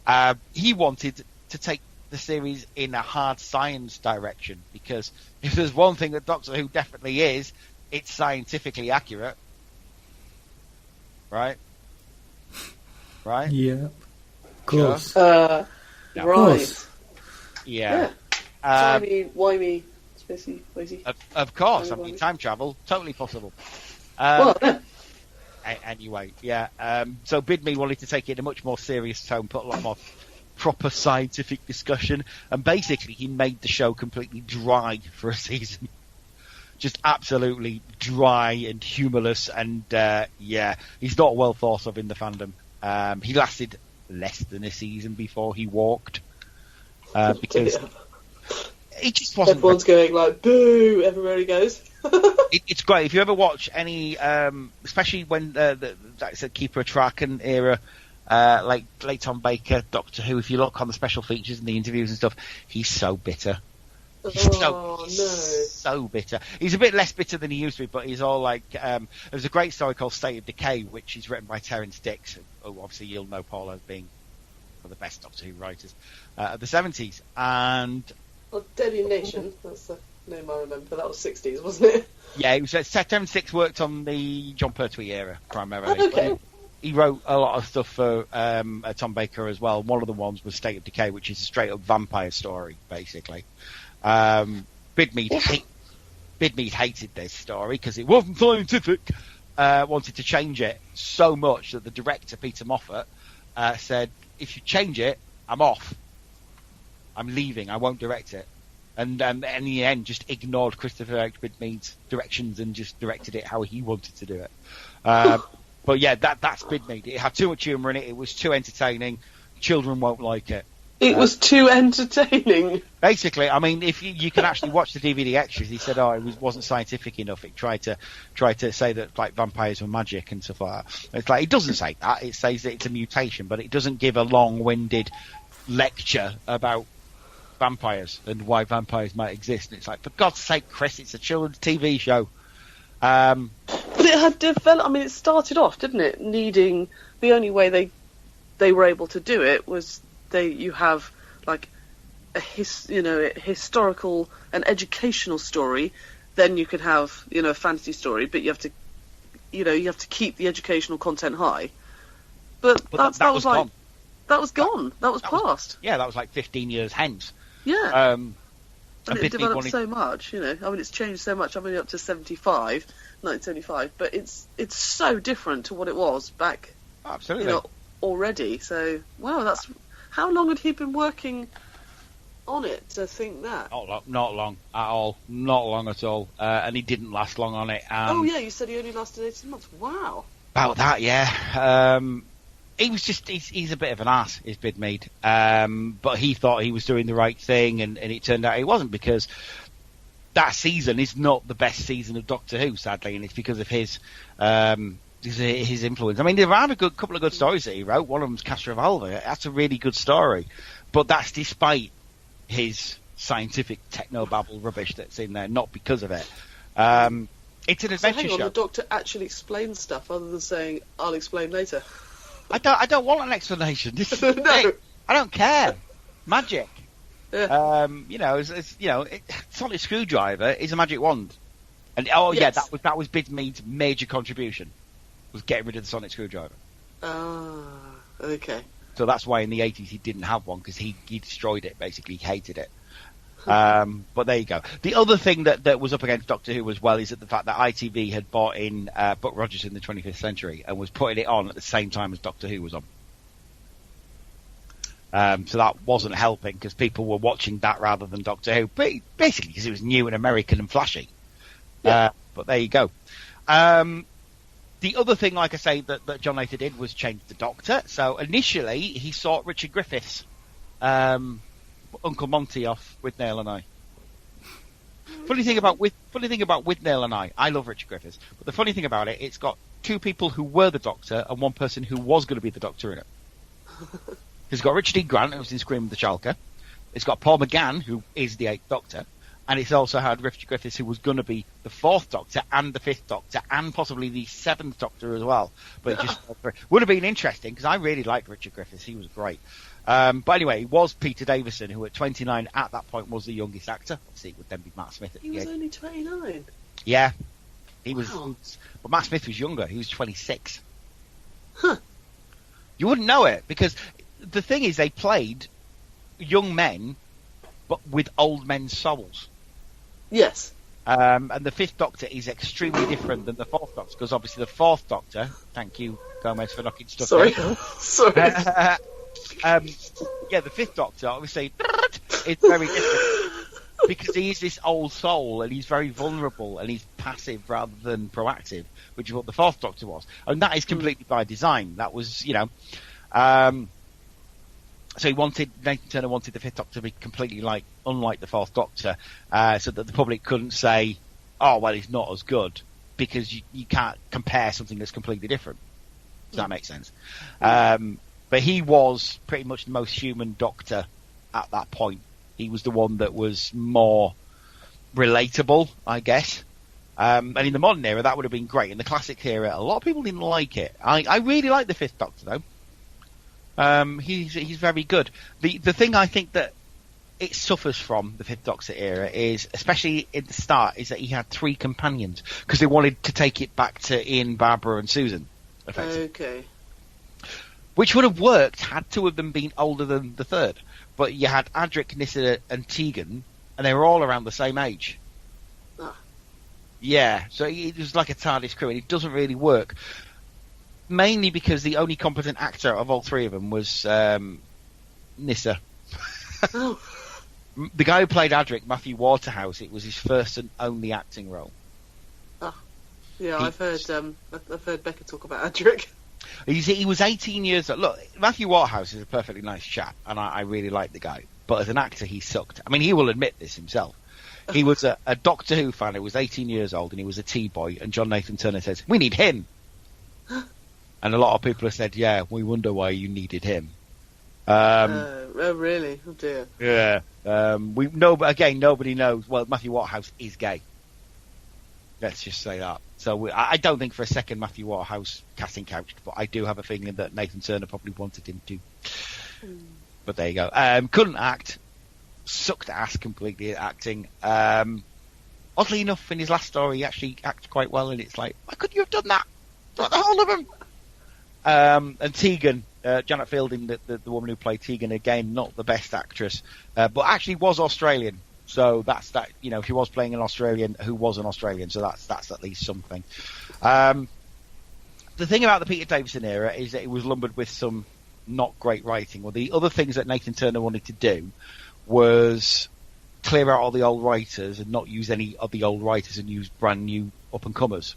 that. He wanted to take the series in a hard science direction, because if there's one thing that Doctor Who definitely is, it's scientifically accurate. Right? Yeah. Of course. Right. Course. Yeah. Timey-wimey, spacey, wazy. Of course. I mean, time travel, totally possible. Anyway, yeah. So Bidmead wanted to take it in a much more serious tone, put a lot more proper scientific discussion, and basically he made the show completely dry for a season. Just absolutely dry and humorless, and yeah, he's not well thought of in the fandom. He lasted less than a season before he walked, because it just wasn't. Everyone's going like boo everywhere he goes. It's great if you ever watch any, especially when that's a Keeper Traken era. Like Tom Baker, Doctor Who, if you look on the special features and the interviews and stuff, he's so bitter. So bitter. He's a bit less bitter than he used to be, but he's all like, there's a great story called State of Decay, which is written by Terence Dicks, who obviously you'll know Paula as being one of the best Doctor Who writers of the 70s. And Deadly Nation, that's the name I remember. That was 60s, wasn't it? Yeah, it was Terence Dicks worked on the John Pertwee era primarily. Okay. He wrote a lot of stuff for Tom Baker as well. One of the ones was State of Decay, which is a straight-up vampire story, basically. Bidmead hated this story because it wasn't scientific. Wanted to change it so much that the director, Peter Moffat, said, if you change it, I'm off. I'm leaving. I won't direct it. And in the end, just ignored Christopher H. Bidmead's directions and just directed it how he wanted to do it. But yeah, that's Bidmead. It had too much humour in it. It was too entertaining. Children won't like it. It was too entertaining. Basically, I mean, if you can actually watch the DVD extras, he said, it wasn't scientific enough. It tried to say that like vampires were magic and stuff like that. It's like, it doesn't say that. It says that it's a mutation, but it doesn't give a long-winded lecture about vampires and why vampires might exist. And it's like, for God's sake, Chris, it's a children's TV show. But it had developed. I mean, it started off, didn't it? Needing the only way they were able to do it was you have like a historical and educational story. Then you could have a fantasy story, but you have to you have to keep the educational content high. But that was gone. That was gone. That was past. That was like 15 years hence. Yeah. And it developed so much, it's changed so much. I'm only up to 1975, but it's so different to what it was back. Absolutely. Already. So, wow, how long had he been working on it to think that? Not long at all. Not long at all. And he didn't last long on it. You said he only lasted 18 months. Wow. About that, yeah. He was he's a bit of an ass, is Bidmead. But he thought he was doing the right thing, and it turned out he wasn't, because that season is not the best season of Doctor Who, sadly, and it's because of his influence. I mean, there are a couple of good stories that he wrote. One of them's Castrovalva. That's a really good story. But that's despite his scientific technobabble rubbish that's in there, not because of it. It's an adventure show. The Doctor actually explains stuff other than saying, "I'll explain later." I don't want an explanation. This is No. I don't care. Magic. Yeah. Sonic Screwdriver is a magic wand, and that was Bidmead's major contribution, was getting rid of the Sonic Screwdriver. Okay. So that's why in the 80s he didn't have one, because he destroyed it. Basically, he hated it. But there you go. The other thing that was up against Doctor Who as well is the fact that ITV had bought in Buck Rogers in the 25th Century and was putting it on at the same time as Doctor Who was on. So that wasn't helping, because people were watching that rather than Doctor Who, basically because it was new and American and flashy. Yeah. But there you go. The other thing, like I say, that John later did was change the Doctor. So initially he sought Richard Griffiths, Uncle Monty off With Nail and I. Funny thing about With Nail and I love Richard Griffiths, but the funny thing about it, it's got two people who were the Doctor and one person who was going to be the Doctor in it. It's got Richard E. Grant, who was in Scream of the Chalker. It's got Paul McGann, who is the 8th Doctor. And it's also had Richard Griffiths, who was going to be the 4th Doctor and the 5th Doctor and possibly the 7th Doctor as well. But it just would have been interesting, because I really liked Richard Griffiths. He was great. But anyway, it was Peter Davison, who at 29 at that point was the youngest actor. Obviously, it would then be Matt Smith. He was only 29? Yeah. He was. But Matt Smith was younger. He was 26. Huh. You wouldn't know it, because the thing is, they played young men, but with old men's souls. Yes. And the 5th Doctor is extremely different than the 4th Doctor, because obviously the 4th Doctor, thank you, Gomez, for knocking stuff down. Sorry. The 5th Doctor, obviously, is very different, because he is this old soul, and he's very vulnerable, and he's passive rather than proactive, which is what the 4th Doctor was. And that is completely by design. That was, so Nathan Turner wanted the 5th Doctor to be completely unlike the 4th Doctor, so that the public couldn't say, oh, well, he's not as good, because you can't compare something that's completely different. Does that make sense? But he was pretty much the most human Doctor at that point. He was the one that was more relatable, I guess. And in the modern era, that would have been great. In the classic era, a lot of people didn't like it. I really like the 5th Doctor, though. He's very good. The thing I think that it suffers from, the 5th Doctor era, is, especially in the start, is that he had 3 companions, because they wanted to take it back to Ian, Barbara and Susan, effectively. Okay. Which would have worked had 2 of them been older than the 3rd. But you had Adric, Nyssa and Tegan, and they were all around the same age. Ah. Yeah, so it was like a TARDIS crew, and it doesn't really work. Mainly because the only competent actor of all 3 of them was Nyssa. Oh. The guy who played Adric, Matthew Waterhouse, it was his first and only acting role. Oh. Yeah, I've heard Becca talk about Adric. He was 18 years old. Look, Matthew Waterhouse is a perfectly nice chap, and I really like the guy. But as an actor, he sucked. I mean, he will admit this himself. He was a Doctor Who fan who was 18 years old, and he was a T-boy, and John Nathan Turner says, we need him. And a lot of people have said, yeah, we wonder why you needed him. Oh, really? Oh, dear. Yeah. Nobody knows. Well, Matthew Waterhouse is gay. Let's just say that. So I don't think for a second Matthew Waterhouse casting couched, but I do have a feeling that Nathan Turner probably wanted him to. But there you go. Couldn't act. Sucked ass completely at acting. Oddly enough, in his last story, he actually acted quite well, and it's like, why couldn't you have done that? Not the whole of them. And Tegan, Janet Fielding, the woman who played Tegan, again, not the best actress, but actually was Australian. So that's that. You know, she was playing an Australian who was an Australian. So that's at least something. The thing about the Peter Davison era is that it was lumbered with some not great writing. Well, the other things that Nathan Turner wanted to do was clear out all the old writers and not use any of the old writers and use brand new up and comers.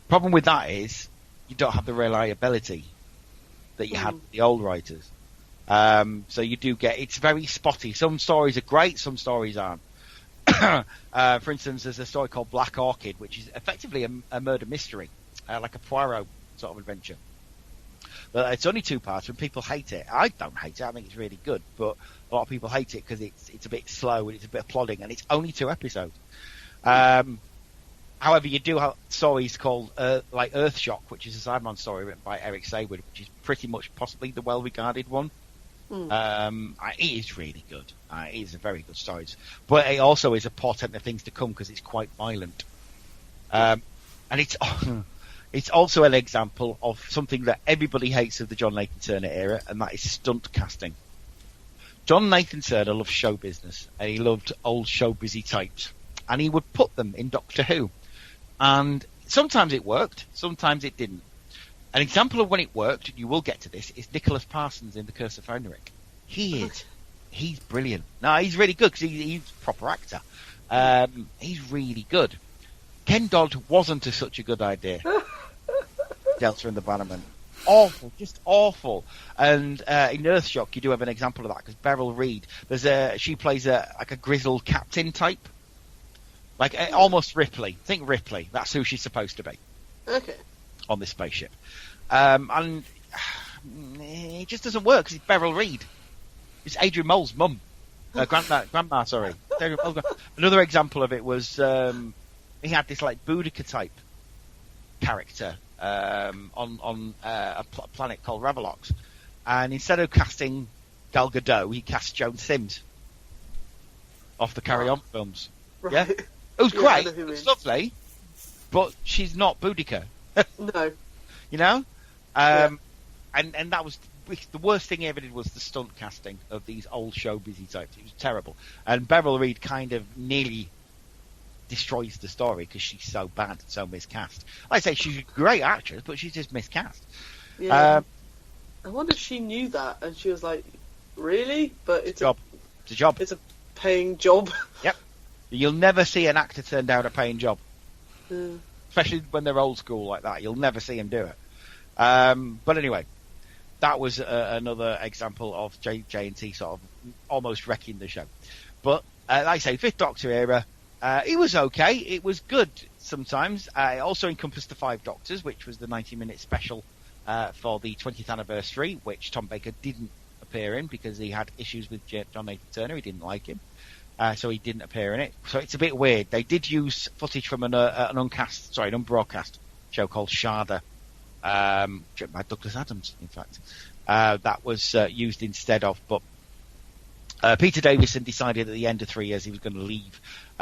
Problem with that is you don't have the reliability that you had with the old writers. So you do get, it's very spotty. Some stories are great, some stories aren't. For instance, there's a story called Black Orchid, which is effectively a murder mystery, like a Poirot sort of adventure. But it's only 2 parts and people hate it. I don't hate it. I think it's really good, but a lot of people hate it because it's a bit slow and it's a bit plodding, and it's only 2 episodes. However, you do have stories called like Earthshock, which is a Cyberman story written by Eric Saywood, which is pretty much possibly the well-regarded one. It is really good. It is a very good story, but it also is a portent of things to come because it's quite violent. And it's also an example of something that everybody hates of the John Nathan Turner era, and that is stunt casting. John Nathan Turner loved show business, and he loved old show busy types, and he would put them in Doctor Who. And sometimes it worked, sometimes it didn't. An example of when it worked, you will get to this, is Nicholas Parsons in The Curse of Fenric. He's brilliant. No, he's really good because he's a proper actor. He's really good. Ken Dodd wasn't such a good idea. Delta and the Bannerman. Awful, just awful. And in Earthshock, you do have an example of that because Beryl Reid, she plays a grizzled captain type. Like almost Ripley. Think Ripley. That's who she's supposed to be. Okay. On this spaceship. And it just doesn't work because it's Beryl Reid. It's Adrian Mole's mum. Grandma, sorry. Another example of it was he had this like Boudica type character on a planet called Ravelox. And instead of casting Gal Gadot, he cast Joan Sims off the Carry On films. Right. Yeah? It was great. It was lovely. But she's not Boudica. No. You know? And that was the worst thing he ever did was the stunt casting of these old show busy types. It was terrible. And Beryl Reid kind of nearly destroys the story because she's so bad, so miscast. Like I say, she's a great actress, but she's just miscast. Yeah. I wonder if she knew that and she was like, really? But it's a job. It's a paying job. Yep. You'll never see an actor turn down a paying job. Especially when they're old school like that. You'll never see them do it. But anyway, that was another example of J&T sort of almost wrecking the show. But like I say, Fifth Doctor era, it was okay. It was good sometimes. It also encompassed the 5 Doctors, which was the 90-minute special for the 20th anniversary, which Tom Baker didn't appear in because he had issues with John Nathan Turner. He didn't like him. So he didn't appear in it. So it's a bit weird. They did use footage from an unbroadcast show called Sharda, by Douglas Adams, in fact. That was used instead of, but Peter Davison decided at the end of 3 years he was going to leave.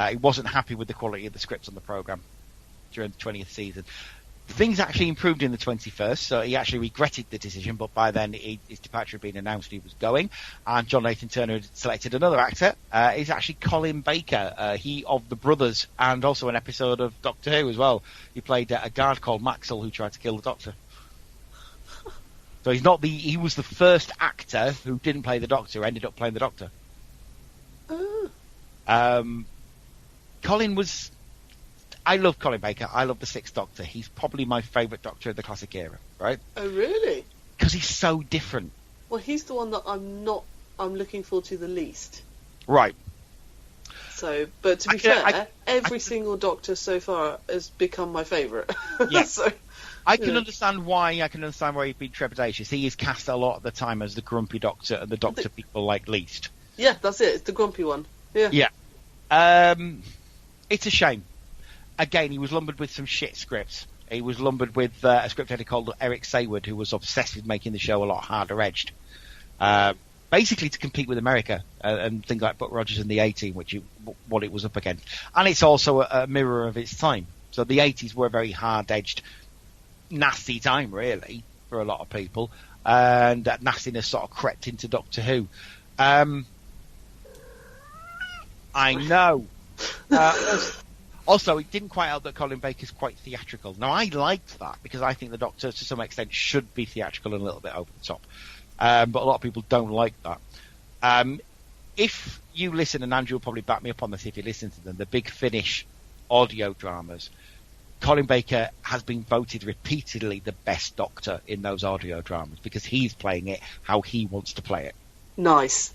He wasn't happy with the quality of the scripts on the programme during the 20th season. Things actually improved in the 21st, so he actually regretted the decision, but by then his departure had been announced, he was going, and John Nathan Turner had selected another actor. He's actually Colin Baker, he of The Brothers, and also an episode of Doctor Who as well. He played a guard called Maxwell who tried to kill the Doctor. So he was the first actor who didn't play the Doctor, ended up playing the Doctor. I love Colin Baker. I love the Sixth Doctor. He's probably my favourite Doctor of the classic era, right? Oh, really? Because he's so different. Well, he's the one that I'm looking forward to the least. Right. So, but to be fair, every single Doctor so far has become my favourite. Yeah. So, I can understand why he'd been trepidatious. He is cast a lot of the time as the grumpy Doctor and the Doctor people like least. Yeah, that's it. It's the grumpy one. Yeah. Yeah. It's a shame. Again, he was lumbered with some shit scripts. He was lumbered with a script editor called Eric Saywood, who was obsessed with making the show a lot harder edged. Basically to compete with America and things like Buck Rogers and the A-Team, what it was up against. And it's also a mirror of its time. So the 80s were very hard edged, nasty time, really, for a lot of people. And that nastiness sort of crept into Doctor Who. I know. Also, it didn't quite help that Colin Baker's quite theatrical. Now, I liked that because I think the Doctor, to some extent, should be theatrical and a little bit over the top. But a lot of people don't like that. If you listen, and Andrew will probably back me up on this if you listen to them, the Big Finish audio dramas, Colin Baker has been voted repeatedly the best Doctor in those audio dramas because he's playing it how he wants to play it. Nice.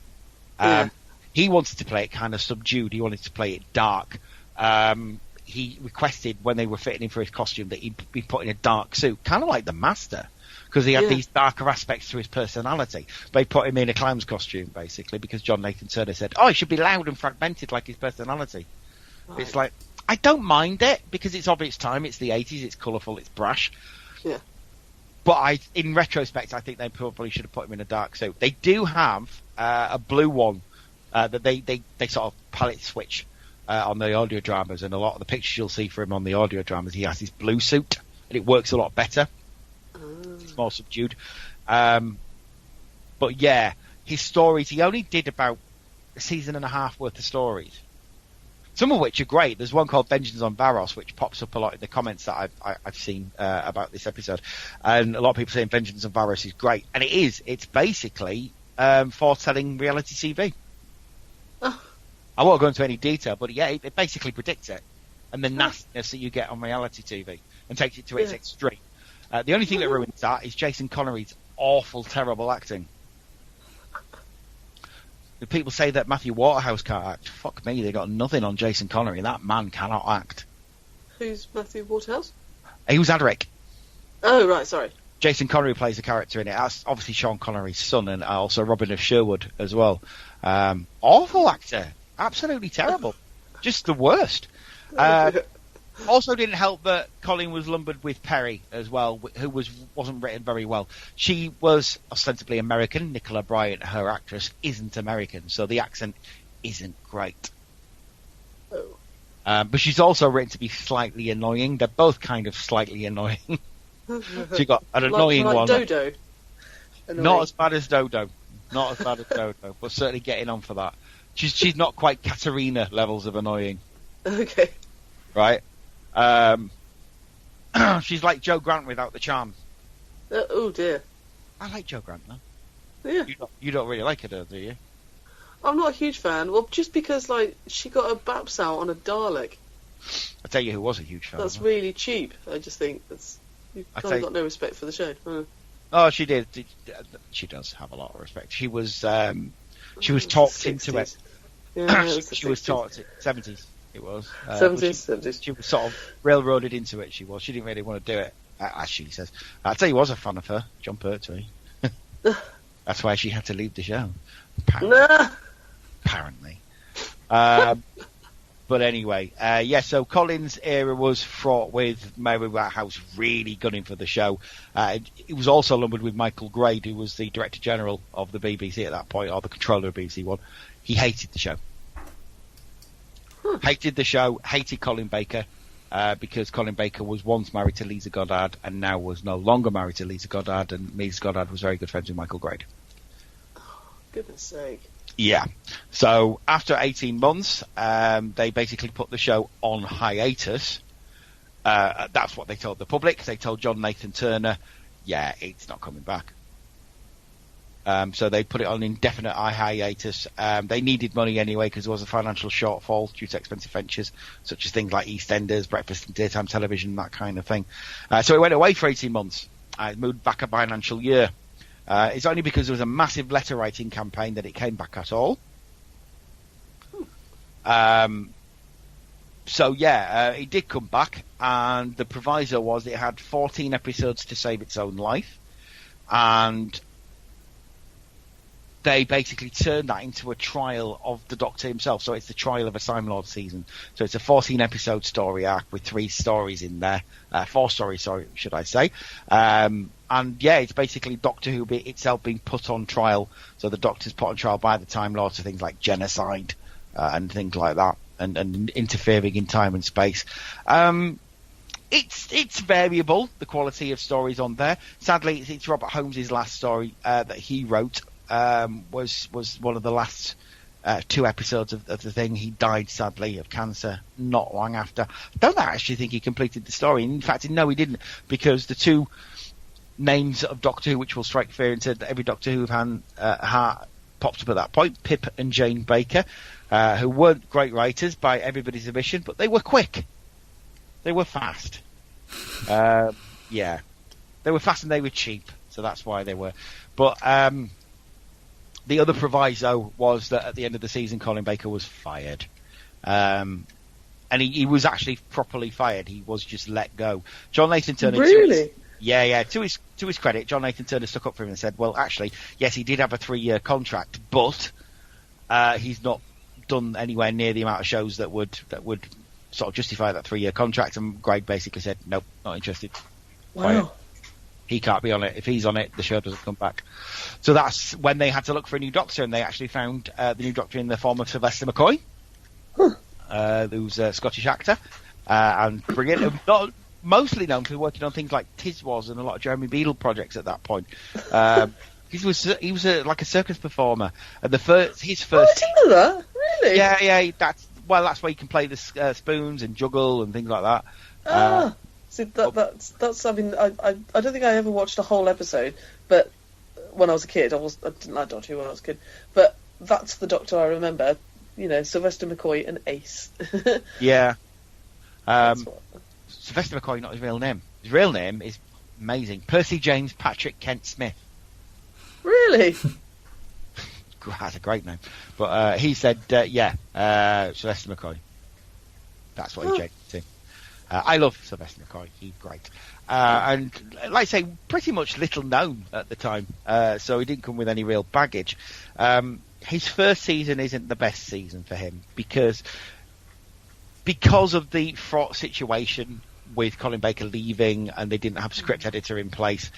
Yeah. He wanted to play it kind of subdued. He wanted to play it dark. He requested when they were fitting him for his costume that he'd be put in a dark suit, kind of like the Master, because he had these darker aspects to his personality. They put him in a clown's costume, basically, because John Nathan Turner said, he should be loud and fragmented like his personality. Right. It's like, I don't mind it, because it's of its time, it's the 80s, it's colourful, it's brash. Yeah. But in retrospect, I think they probably should have put him in a dark suit. They do have a blue one that they sort of palette switch on the audio dramas, and a lot of the pictures you'll see for him on the audio dramas, he has his blue suit, and it works a lot better. It's more subdued. But yeah, his stories, he only did about a season and a half worth of stories. Some of which are great. There's one called Vengeance on Varos, which pops up a lot in the comments that I've seen about this episode. And a lot of people saying Vengeance on Varos is great. And it is. It's basically foretelling reality TV. Oh. I won't go into any detail, but yeah, it basically predicts it. And the nastiness that you get on reality TV and takes it to its extreme. The only thing that ruins that is Jason Connery's awful, terrible acting. The people say that Matthew Waterhouse can't act. Fuck me, they got nothing on Jason Connery. That man cannot act. Who's Matthew Waterhouse? He was Adric. Oh, right, sorry. Jason Connery plays a character in it. That's obviously Sean Connery's son, and also Robin of Sherwood as well. Awful actor. Absolutely terrible. Just the worst. Also didn't help that Colin was lumbered with Perry as well, who wasn't written very well. She was ostensibly American. Nicola Bryant, her actress, isn't American, so the accent isn't great. Oh. But she's also written to be slightly annoying. They're both kind of slightly annoying. She got an annoying like one. Dodo. Not as bad as Dodo. Not as bad as Dodo, but certainly getting on for that. She's not quite Katerina levels of annoying. Okay. Right? She's like Joe Grant without the charm. Oh dear. I like Joe Grant though. Yeah. You don't really like her, do you? I'm not a huge fan. Well, just because she got a Baps out on a Dalek. I tell you who was a huge fan. That's really cheap. I just think you've kind of got no respect for the show. Oh, she did. She does have a lot of respect. She was talked into it. Yeah, she was talked 70s. It was 70s. She was sort of railroaded into it. She didn't really want to do it, as she says. I tell you, was a fan of her, John Pertwee. That's why she had to leave the show. Apparently. But anyway, so Colin's era was fraught with Mary Whitehouse really gunning for the show. It was also lumbered with Michael Grade, who was the Director General of the BBC at that point, or the controller of BBC One. He hated the show. Hated the show, hated Colin Baker, because Colin Baker was once married to Lisa Goddard and now was no longer married to Lisa Goddard, and Lisa Goddard was very good friends with Michael Grade. Oh, goodness sake. Yeah. So after 18 months, they basically put the show on hiatus. That's what they told the public. They told John Nathan Turner, it's not coming back. So they put it on indefinite hiatus. They needed money anyway because there was a financial shortfall due to expensive ventures, such as things like EastEnders, breakfast and daytime television, that kind of thing. So it went away for 18 months. It moved back a financial year. It's only because there was a massive letter writing campaign that it came back at all. It did come back, and the proviso was it had 14 episodes to save its own life, and they basically turned that into a trial of the Doctor himself. So it's the trial of a Time Lord season. So it's a 14-episode story arc with 3 stories in there. 4 stories, should I say. It's basically Doctor Who itself being put on trial. So the Doctor's put on trial by the Time Lords for things like genocide and things like that, and interfering in time and space. It's variable, the quality of stories on there. Sadly, it's Robert Holmes' last story that he wrote was one of the last 2 episodes of the thing. He died, sadly, of cancer not long after. I don't actually think he completed the story. In fact, no, he didn't, because the 2 names of Doctor Who which will strike fear into every Doctor Who fan heart popped up at that point, Pip and Jane Baker, who weren't great writers by everybody's admission, but they were quick. They were fast. Yeah. They were fast and they were cheap, so that's why they were. But the other proviso was that at the end of the season, Colin Baker was fired. And he was actually properly fired. He was just let go. John Nathan Turner... Really? To his credit, John Nathan Turner stuck up for him and said, well, actually, yes, he did have a 3-year contract, but he's not done anywhere near the amount of shows that would sort of justify that 3-year contract. And Greg basically said, nope, not interested. Wow. He can't be on it. If he's on it, the show doesn't come back. So that's when they had to look for a new Doctor, and they actually found the new Doctor in the form of Sylvester McCoy, who's a Scottish actor, and brilliant. Mostly known for working on things like Tiswas and a lot of Jeremy Beadle projects at that point. He was like a circus performer, and his first. Oh, I didn't know that. Really? Yeah. That's where he can play the spoons and juggle and things like that. See, that's. I mean, I don't think I ever watched a whole episode, but when I was a kid, I didn't like Doctor Who when I was a kid. But that's the Doctor I remember. You know, Sylvester McCoy and Ace. Yeah. Sylvester McCoy, not his real name. His real name is amazing. Percy James Patrick Kent Smith. Really? That's a great name. But he said, Sylvester McCoy. That's what he changed to. I love Sylvester McCoy. He's great. And, like I say, pretty much little known at the time. So he didn't come with any real baggage. His first season isn't the best season for him because of the fraught situation with Colin Baker leaving and they didn't have a script editor in place.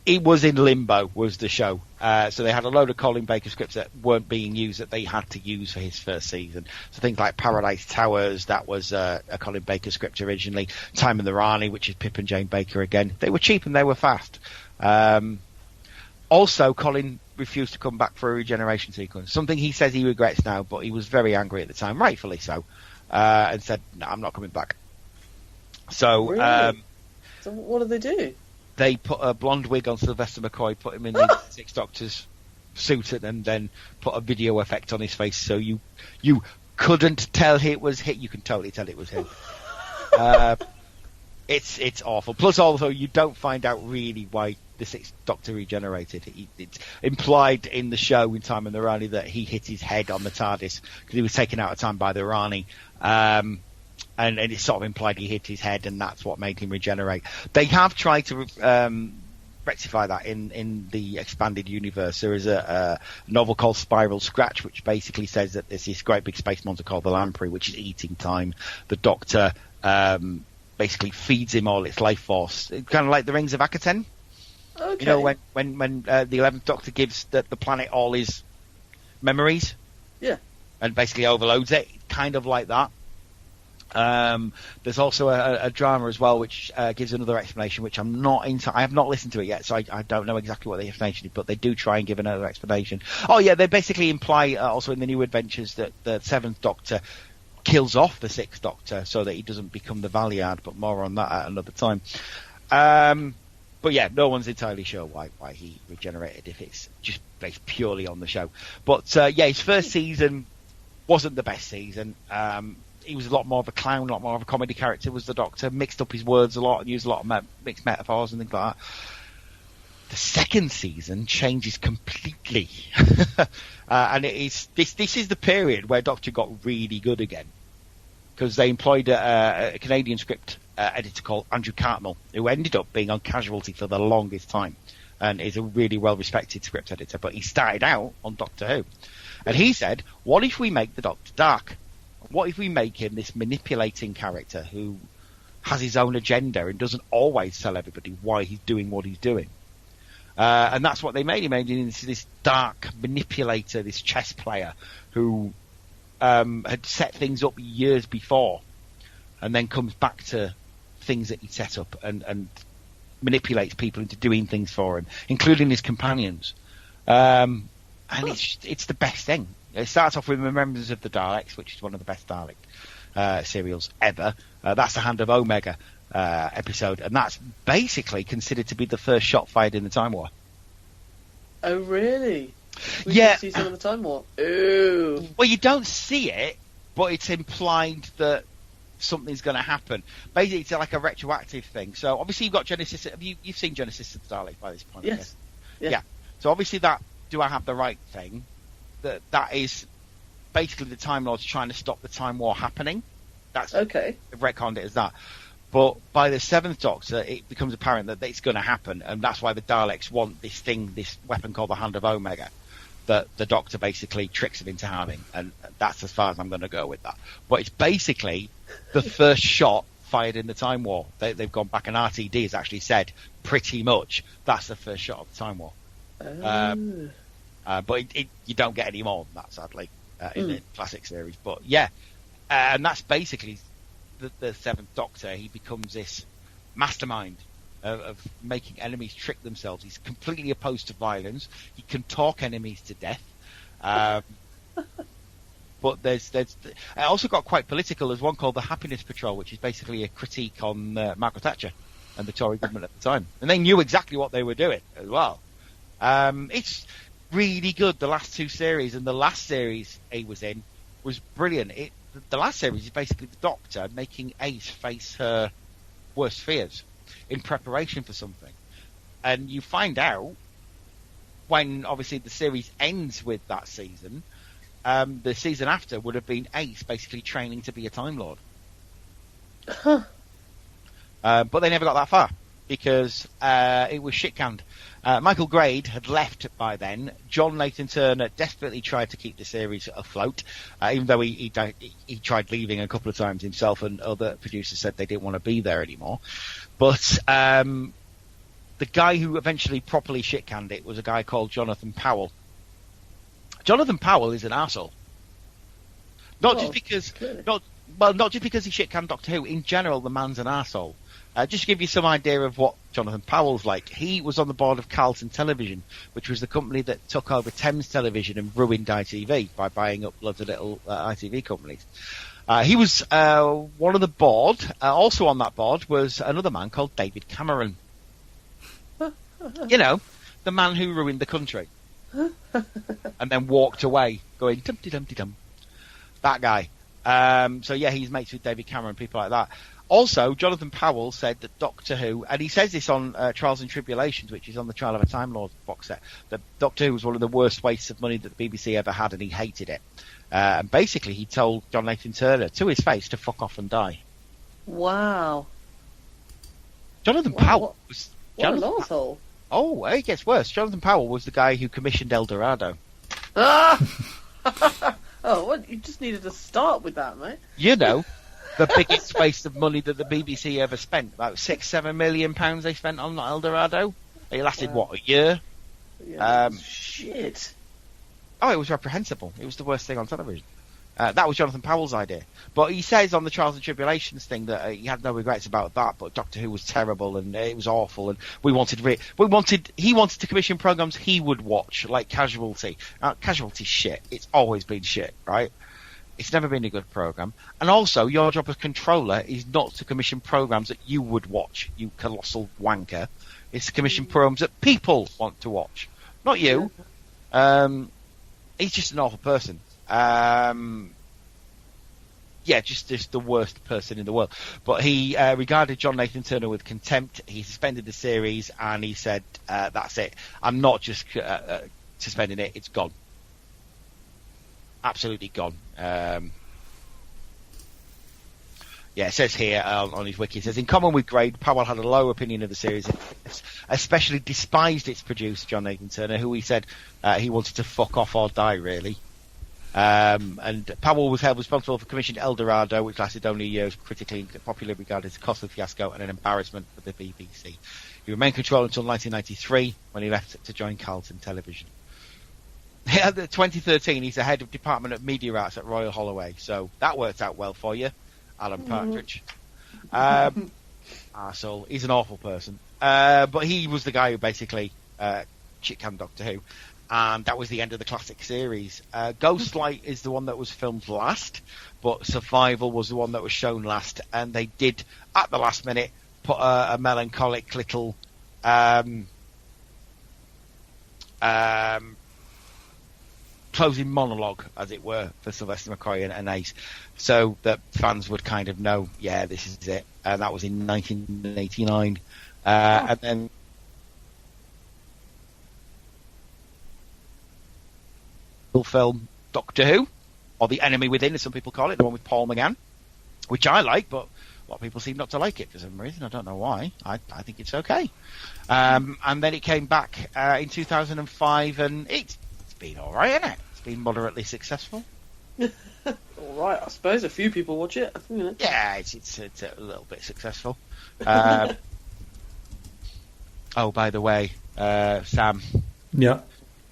It was in limbo, was the show. So they had a load of Colin Baker scripts that weren't being used that they had to use for his first season. So things like Paradise Towers, that was a Colin Baker script originally. Time and the Rani, which is Pip and Jane Baker again. They were cheap and they were fast. Also, Colin refused to come back for a regeneration sequence. Something he says he regrets now, but he was very angry at the time, rightfully so, and said, no, I'm not coming back. So, really? So what did they do? They put a blonde wig on Sylvester McCoy, put him in the Sixth Doctor's suit, and then put a video effect on his face, so you couldn't tell it was him. You can totally tell it was him. It's awful. Plus, also, you don't find out really why the Sixth Doctor regenerated. It's implied in the show in Time and the Rani that he hit his head on the TARDIS because he was taken out of time by the Rani. And it's sort of implied he hit his head, and that's what made him regenerate. They have tried to rectify that in the expanded universe. There is a novel called Spiral Scratch, which basically says that there's this great big space monster called the Lamprey, which is eating time. The Doctor basically feeds him all its life force, kind of like the Rings of Akaten. Okay. You know, when the 11th Doctor gives the planet all his memories, yeah, and basically overloads it, kind of like that. There's also a drama as well, which gives another explanation, which I'm not into. I have not listened to it yet, so I don't know exactly what the explanation is, but they do try and give another explanation. Oh yeah, they basically imply also in the New Adventures that the 7th Doctor kills off the 6th Doctor so that he doesn't become the Valiard, but more on that at another time. But yeah, no one's entirely sure why he regenerated, if it's just based purely on the show. But yeah, his first season wasn't the best season. He was a lot more of a clown, a lot more of a comedy character, was the Doctor. Mixed up his words a lot and used a lot of mixed metaphors and things like that. The second season changes completely. And this is the period where Doctor got really good again. Because they employed a Canadian script editor called Andrew Cartmel, who ended up being on Casualty for the longest time. And is a really well-respected script editor. But he started out on Doctor Who. And he said, what if we make the Doctor dark? What if we make him this manipulating character who has his own agenda and doesn't always tell everybody why he's doing what he's doing? And that's what they made. He made him into this dark manipulator, this chess player who had set things up years before and then comes back to things that he set up and manipulates people into doing things for him, including his companions. And it's the best thing. It starts off with Remembrance of the Daleks, which is one of the best Dalek serials ever. That's the Hand of Omega episode, and that's basically considered to be the first shot fired in the Time War. Oh, really? We Yeah. see some of the Time War. Ooh. Well, you don't see it, but it's implied that something's going to happen. Basically, it's like a retroactive thing. So obviously you've got Genesis. You've seen Genesis of the Daleks by this point? Yes. Yeah. So obviously that, do I have the right thing? That is basically the Time Lords trying to stop the Time War happening. That's okay. They've retconned it as that. But by the Seventh Doctor, it becomes apparent that it's going to happen, and that's why the Daleks want this thing, this weapon called the Hand of Omega, that the Doctor basically tricks them into having, and that's as far as I'm going to go with that. But it's basically the first shot fired in the Time War. They've gone back, and RTD has actually said pretty much that's the first shot of the Time War. But you don't get any more than that, sadly, in the classic series. But yeah, and that's basically the Seventh Doctor. He becomes this mastermind of making enemies trick themselves. He's completely opposed to violence. He can talk enemies to death. But there's I also got quite political. There's one called the Happiness Patrol, which is basically a critique on Margaret Thatcher and the Tory government at the time. And they knew exactly what they were doing as well. It's really good, the last two series, and the last series he was in was brilliant. The last series is basically the Doctor making Ace face her worst fears in preparation for something. And you find out when, obviously, the series ends with that season, the season after would have been Ace basically training to be a Time Lord. Huh. But they never got that far because it was shit-canned. Michael Grade had left by then. John Nathan Turner desperately tried to keep the series afloat, even though he tried leaving a couple of times himself, and other producers said they didn't want to be there anymore. But the guy who eventually properly shit-canned it was a guy called Jonathan Powell. Jonathan Powell is an arsehole. Not just because he shit-canned Doctor Who. In general, the man's an arsehole. Just to give you some idea of what Jonathan Powell's like, he was on the board of Carlton Television, which was the company that took over Thames Television and ruined ITV by buying up loads of little ITV companies. He was one of the board. Also on that board was another man called David Cameron. You know, the man who ruined the country. And then walked away going, dum-de-dum-de-dum. That guy. So yeah, he's mates with David Cameron, people like that. Also, Jonathan Powell said that Doctor Who, and he says this on Trials and Tribulations, which is on the Trial of a Time Lord box set, that Doctor Who was one of the worst wastes of money that the BBC ever had, and he hated it. And basically, he told John Nathan Turner to his face to fuck off and die. Wow. Jonathan Powell was... What an arsehole. Oh, it gets worse. Jonathan Powell was the guy who commissioned El Dorado. Ah! Oh, well, you just needed to start with that, mate. You know, the biggest waste of money that the BBC ever spent. About £6-7 million they spent on El Dorado. It lasted, what, a year? Yeah, shit. Oh, it was reprehensible. It was the worst thing on television. That was Jonathan Powell's idea. But he says on the Trials and Tribulations thing that he had no regrets about that, but Doctor Who was terrible and it was awful, and he wanted to commission programmes he would watch, like Casualty. Casualty's shit. It's always been shit, right? It's never been a good programme. And also, your job as controller is not to commission programmes that you would watch, you colossal wanker. It's to commission programmes that people want to watch, not you. He's just an awful person. Just the worst person in the world. But he regarded John Nathan Turner with contempt. He suspended the series, and he said, that's it. I'm not just suspending it, it's gone. Absolutely gone. It says here on his wiki, it says, in common with Grade, Powell had a low opinion of the series, especially despised its producer, John Nathan Turner, who he said he wanted to fuck off or die, really. And Powell was held responsible for commissioned El Dorado, which lasted only a year, was critically and popularly regarded as a costly fiasco and an embarrassment for the BBC. He remained controller until 1993, when he left to join Carlton Television. In 2013, he's the head of Department of Media Arts at Royal Holloway, so that worked out well for you, Alan Partridge. arsehole. He's an awful person. But he was the guy who basically shit-canned Doctor Who. And that was the end of the classic series. Ghostlight is the one that was filmed last, but Survival was the one that was shown last. And they did, at the last minute, put a melancholic little closing monologue, as it were, for Sylvester McCoy and Ace, so that fans would kind of know, yeah, this is it. And that was in 1989. And then film Doctor Who, or The Enemy Within, as some people call it, the one with Paul McGann, which I like, but a lot of people seem not to like it for some reason. I don't know why. I think it's okay. And then it came back in 2005, and it's been all right, isn't it? It's been moderately successful. All right, I suppose a few people watch it. Yeah, it's a little bit successful. Oh, by the way, Sam. Yeah.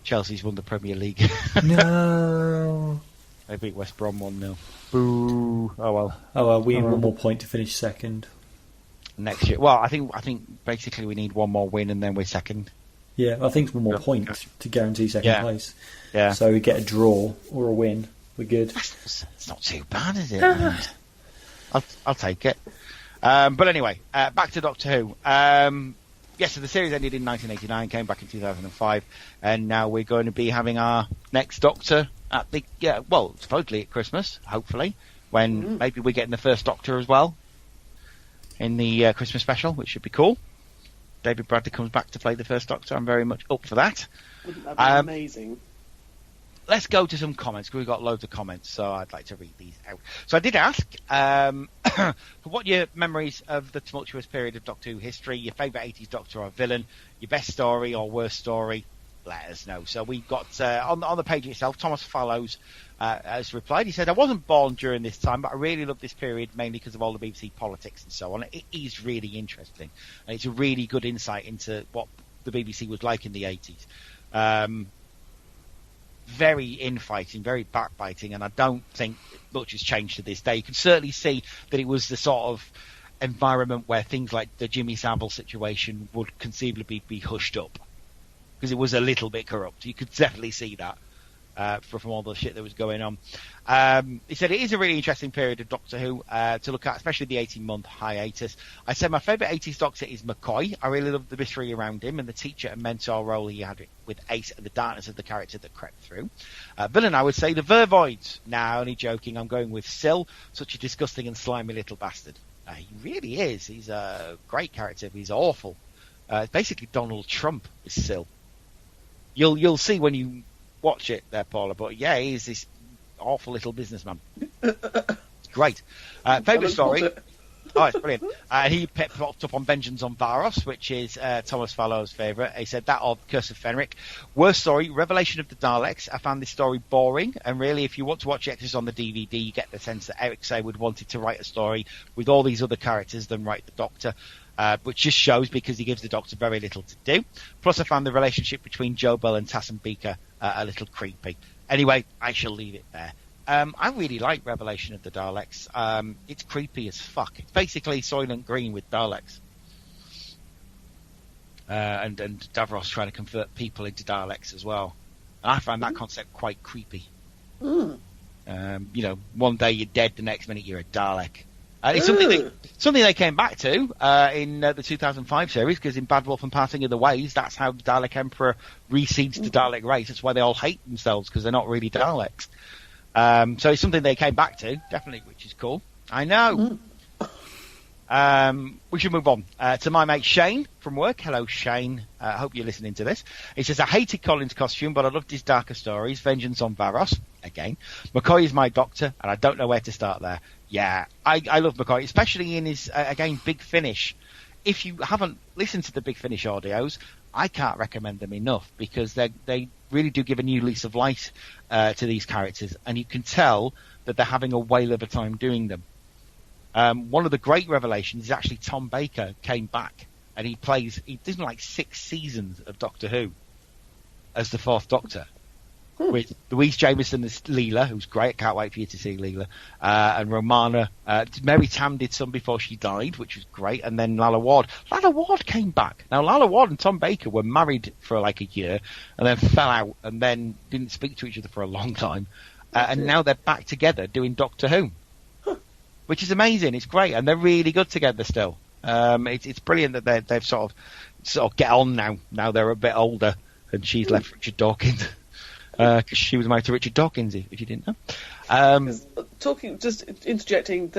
Chelsea's won the Premier League. No. They beat West Brom 1-0. Boo. Oh well. We need one more point to finish second. Next year. Well, I think basically we need one more win and then we're second. Yeah, I think it's one more point to guarantee second place. Yeah. So we get a draw or a win. We're good. It's not too bad, is it? I'll take it. But anyway, back to Doctor Who. So the series ended in 1989, came back in 2005, and now we're going to be having our next Doctor at supposedly at Christmas, hopefully, when maybe we're getting the first Doctor as well in the Christmas special, which should be cool. David Bradley comes back to play the first Doctor. I'm very much up for that. Wouldn't that be amazing? Let's go to some comments, because we've got loads of comments, so I'd like to read these out. So I did ask, what your memories of the tumultuous period of Doctor Who history, your favourite 80s Doctor or villain, your best story or worst story, let us know. So we got, on the page itself, Thomas Fallows has replied. He said, I wasn't born during this time, but I really love this period, mainly because of all the BBC politics and so on. It is really interesting, and it's a really good insight into what the BBC was like in the 80s. Very infighting, very backbiting, and I don't think much has changed to this day. You can certainly see that it was the sort of environment where things like the Jimmy Savile situation would conceivably be hushed up, because it was a little bit corrupt. You could definitely see that from all the shit that was going on. He said it is a really interesting period of Doctor Who to look at, especially the 18-month hiatus. I said my favourite 80s Doctor is McCoy. I really loved the mystery around him and the teacher and mentor role he had with Ace and the darkness of the character that crept through. Villain, I would say the Vervoids. Nah, only joking. I'm going with Syl, such a disgusting and slimy little bastard. He really is. He's a great character. He's awful. Basically Donald Trump is Syl. You'll see when you watch it there, Paula, but yeah, he's this awful little businessman. Great. Favourite story? Oh, it's brilliant. He popped up on Vengeance on Varos, which is Thomas Fallow's favourite. He said that or Curse of Fenric. Worst story, Revelation of the Daleks. I found this story boring, and really, if you want to watch the extras on the DVD, you get the sense that Eric Saywood wanted to write a story with all these other characters than write the Doctor. Which just shows because he gives the Doctor very little to do. Plus, I found the relationship between Jobel and Tassan Beaker a little creepy. Anyway, I shall leave it there. I really like Revelation of the Daleks. It's creepy as fuck. It's basically Soylent Green with Daleks. And Davros trying to convert people into Daleks as well. And I find that concept quite creepy. One day you're dead, the next minute you're a Dalek. It's something they came back to in the 2005 series, because in Bad Wolf and Parting of the Ways, that's how the Dalek Emperor reseeds the Dalek race. That's why they all hate themselves, because they're not really Daleks. So it's something they came back to, definitely, which is cool. I know. We should move on to my mate Shane from work. Hello, Shane. I hope you're listening to this. He says, I hated Colin's costume, but I loved his darker stories. Vengeance on Varos, again. McCoy is my Doctor, and I don't know where to start there. Yeah, I love McCoy, especially in his, again, Big Finish. If you haven't listened to the Big Finish audios, I can't recommend them enough, because they really do give a new lease of life to these characters, and you can tell that they're having a whale of a time doing them. One of the great revelations is actually Tom Baker came back, and he did like 6 seasons of Doctor Who as the 4th Doctor. with Louise Jameson as Leela, who's great. Can't wait for you to see Leela. And Romana. Mary Tam did some before she died, which was great. And then Lalla Ward. Lalla Ward came back. Now, Lalla Ward and Tom Baker were married for like a year and then fell out and then didn't speak to each other for a long time. And now they're back together doing Doctor Who, which is amazing. It's great. And they're really good together still. It's brilliant that they've sort of get on now. Now they're a bit older and she's left Richard Dawkins. Because she was married to Richard Dawkins, if you didn't know. Just interjecting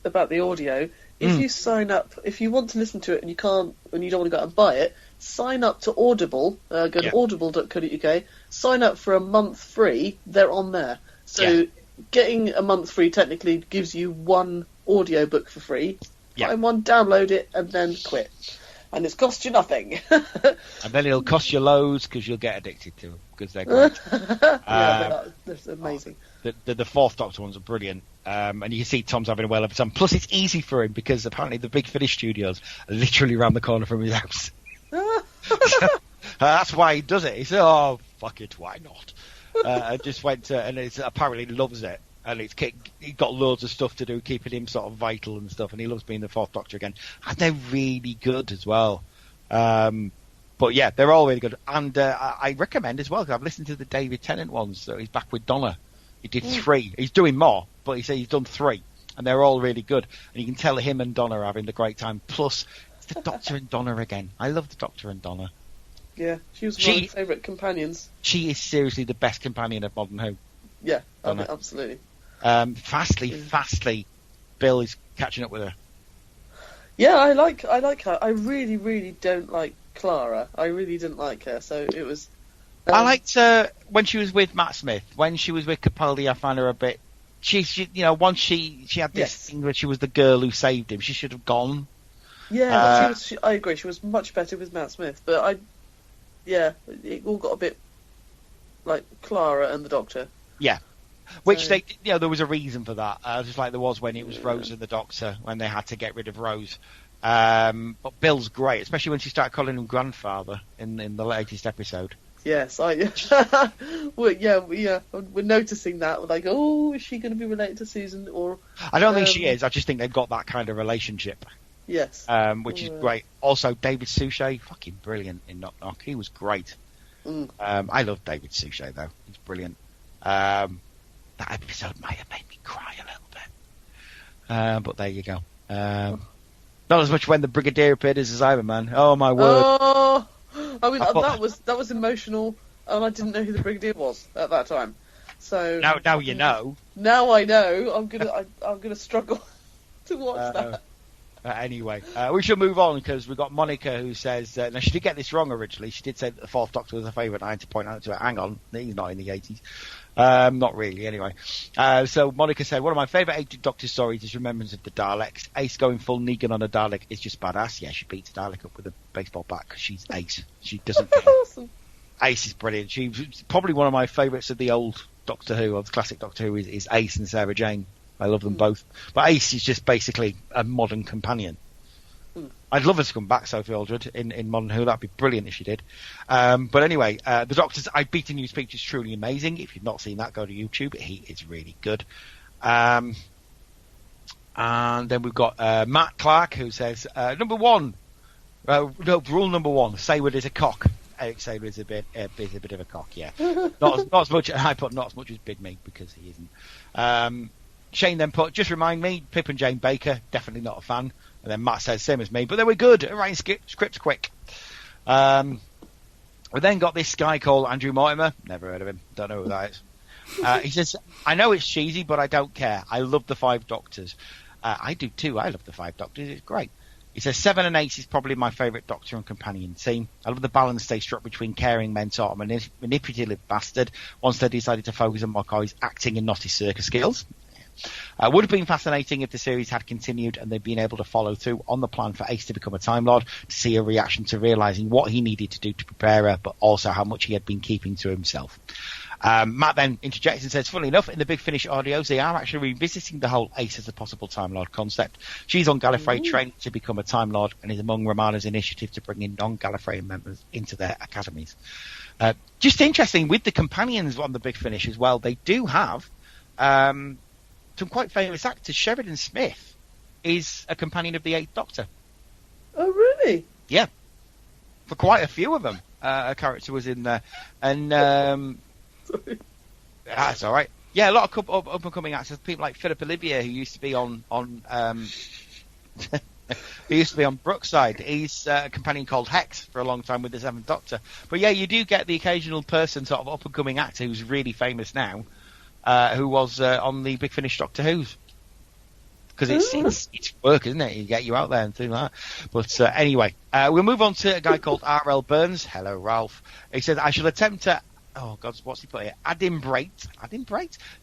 about the audio. If you sign up, if you want to listen to it and you can't, and you don't want to go out and buy it, sign up to Audible. Go to audible.co.uk. Sign up for a month free. They're on there. So getting a month free technically gives you one audio book for free. Find one, download it, and then quit. And it's cost you nothing. And then it'll cost you loads because you'll get addicted to them because they're great. That's amazing. The Fourth Doctor ones are brilliant. And you can see Tom's having a well of a time. Plus, it's easy for him because apparently the Big Finish studios are literally around the corner from his house. That's why he does it. He said, "Oh, fuck it, why not?" I just went to, and apparently loves it. And he's got loads of stuff to do, keeping him sort of vital and stuff. And he loves being the Fourth Doctor again. And they're really good as well. But yeah, they're all really good. And I recommend as well, because I've listened to the David Tennant ones. So he's back with Donna. He did 3. He's doing more, but he said he's done 3. And they're all really good. And you can tell him and Donna are having a great time. Plus, it's the Doctor and Donna again. I love the Doctor and Donna. Yeah, she was one of my favourite companions. She is seriously the best companion of Modern Who. Yeah, absolutely. Fastly, Bill is catching up with her. Yeah, I like her. I really, really don't like Clara. I really didn't like her, so it was... I liked her when she was with Matt Smith. When she was with Capaldi, I found her a bit... once she had this thing where she was the girl who saved him, she should have gone. Yeah, I agree. She was much better with Matt Smith, but it all got a bit like Clara and the Doctor. Yeah. Which there was a reason for that. Just like there was when it was Rose and the Doctor, when they had to get rid of Rose. But Bill's great, especially when she started calling him grandfather in the latest episode. Yes, we're noticing that. We're like, is she going to be related to Susan? Or I don't think she is. I just think they've got that kind of relationship. Yes. Which is great. Also, David Suchet, fucking brilliant in Knock Knock. He was great. I love David Suchet, though. He's brilliant. That episode might have made me cry a little bit. But there you go. Not as much when the Brigadier appeared as a Cyberman. Oh, my word. Oh, I mean, that was emotional, and I didn't know who the Brigadier was at that time. So now you know. Now I know. I'm gonna struggle to watch that. Anyway, we should move on because we've got Monica who says, now she did get this wrong originally. She did say that the Fourth Doctor was her favourite. I had to point out to her, hang on, he's not in the 80s. Not really, anyway. So Monica said, one of my favourite 80s Doctor stories is Remembrance of the Daleks. Ace going full Negan on a Dalek is just badass. Yeah, she beats a Dalek up with a baseball bat because she's Ace. She doesn't care. Awesome. Ace is brilliant. She's probably one of my favourites of the old Doctor Who, or the classic Doctor Who, is Ace and Sarah Jane. I love them both. But Ace is just basically a modern companion. I'd love her to come back, Sophie Aldred, in Modern Who. That'd be brilliant if she did. But anyway, the Doctor's I Beat a New Speech is truly amazing. If you've not seen that, go to YouTube. He is really good. And then we've got Matt Clark, who says, rule number 1, Sayward is a cock. Eric Sayward is a bit of a cock, yeah. not as much. I put not as much as Big Meat because he isn't. Shane then put, just remind me, Pip and Jane Baker, definitely not a fan. And then Matt says, same as me, but they were good at writing scripts quick. We then got this guy called Andrew Mortimer. Never heard of him. Don't know who that is. He says, I know it's cheesy, but I don't care. I love the 5 Doctors. I do too. I love the 5 Doctors. It's great. He says 7 and 8 is probably my favourite Doctor and companion team. I love the balance they struck between caring mentor and manipulative bastard once they decided to focus on McCoy's acting and not his circus skills. Would have been fascinating if the series had continued and they'd been able to follow through on the plan for Ace to become a Time Lord, to see her reaction to realising what he needed to do to prepare her, but also how much he had been keeping to himself. Matt then interjects and says, funnily enough, in the Big Finish audios, they are actually revisiting the whole Ace as a possible Time Lord concept. She's on Gallifrey training to become a Time Lord and is among Romana's initiative to bring in non-Gallifreyan members into their academies. Just interesting, with the companions on the Big Finish as well, they do have some quite famous actors. Sheridan Smith is a companion of the Eighth Doctor. Oh, really? Yeah. For quite a few of them, a character was in there. And that's all right. Yeah, a lot of up-and-coming actors, people like Philip Olivier, who used to be on who used to be on Brookside. He's a companion called Hex for a long time with the Seventh Doctor. But yeah, you do get the occasional person, sort of up-and-coming actor who's really famous now, who was on the Big Finish Doctor Who's. Because it's work, isn't it? You get you out there and things like that. But anyway, we'll move on to a guy called R.L. Burns. Hello, Ralph. He says, I shall attempt to... Oh, God, what's he put here? Adimbrate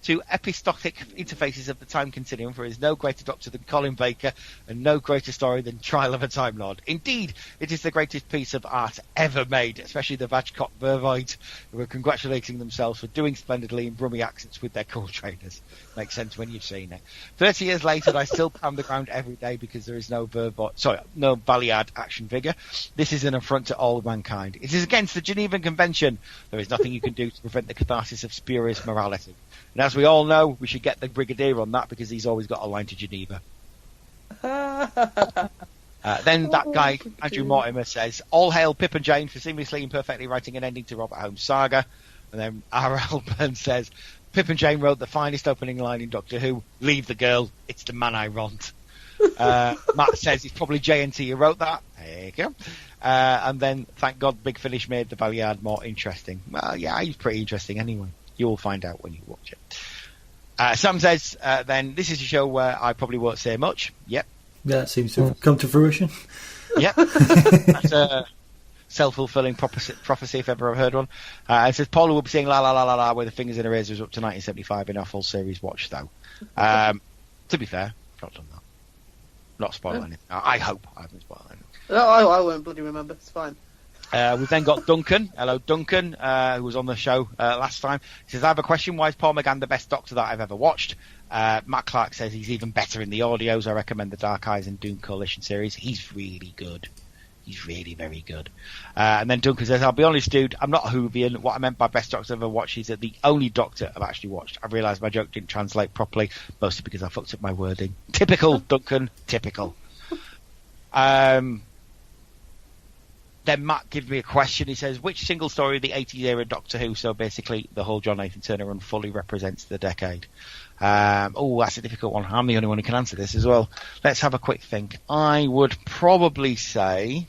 to epistotic interfaces of the time continuum, for there is no greater Doctor than Colin Baker and no greater story than Trial of a Time Lord. Indeed, it is the greatest piece of art ever made, especially the Vagcott Vervoids, who are congratulating themselves for doing splendidly in Brummy accents with their co-trainers. Makes sense when you've seen it. 30 years later, I still pound the ground every day because there is no Valiard action figure. This is an affront to all mankind. It is against the Genevan Convention. There is nothing you can do to prevent the catharsis of spurious morality. And as we all know, we should get the Brigadier on that because he's always got a line to Geneva. Then that guy, Andrew Mortimer, says, all hail Pip and Jane for seamlessly and perfectly writing an ending to Robert Holmes' saga. And then R.L. Burns says, Pip and Jane wrote the finest opening line in Doctor Who, leave the girl, it's the man I want. Matt says it's probably JNT who wrote that. There you go. And then, thank God, Big Finish made the Valiard more interesting. Well, yeah, he's pretty interesting anyway. You'll find out when you watch it. Sam says, then, this is a show where I probably won't say much. Yep. Yeah, that seems to have come to fruition. Yep. That's a self-fulfilling prophecy, if ever I've heard one. It says, Paula will be saying la la la la la with the fingers in her ears up to 1975 in our full series watch, though. To be fair, not done that. Not spoiling anything. I hope I haven't spoiled anything. No, I won't bloody remember. It's fine. We've then got Duncan. Hello, Duncan, who was on the show last time. He says, I have a question. Why is Paul McGann the best Doctor that I've ever watched? Matt Clark says he's even better in the audios. I recommend the Dark Eyes and Doom Coalition series. He's really good. He's really very good. And then Duncan says, I'll be honest, dude, I'm not a Whovian. What I meant by best Doctor I've ever watched is that the only Doctor I've actually watched. I realised my joke didn't translate properly, mostly because I fucked up my wording. Typical, Duncan. Typical. Then Matt gives me a question. He says, which single story of the 80s era Doctor Who, so basically the whole John Nathan Turner run, fully represents the decade? That's a difficult one. I'm the only one who can answer this as well. Let's have a quick think. I would probably say...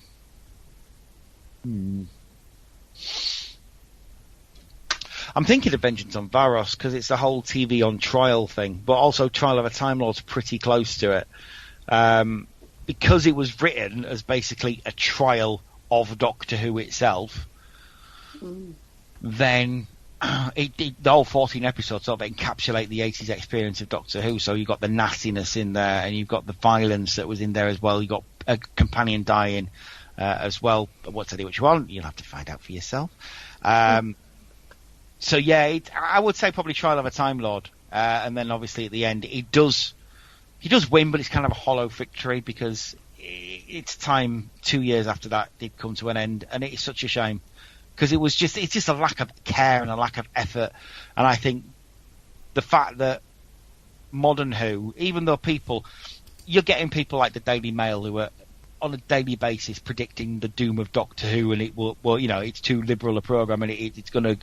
I'm thinking of Vengeance on Varos because it's the whole TV on trial thing, but also Trial of a Time Lord's pretty close to it. Because it was written as basically a trial of Doctor Who itself, then the whole 14 episodes sort of encapsulate the 80s experience of Doctor Who. So you've got the nastiness in there, and you've got the violence that was in there as well. You've got a companion dying as well. I won't tell you which one. You'll have to find out for yourself. So yeah, I would say probably Trial of a Time Lord. And then obviously at the end, he does win, but it's kind of a hollow victory because its time 2 years after that did come to an end, and it is such a shame because it's just a lack of care and a lack of effort. And I think the fact that modern Who, even though you're getting people like the Daily Mail who are on a daily basis predicting the doom of Doctor Who, and it will, it's too liberal a program and it's going to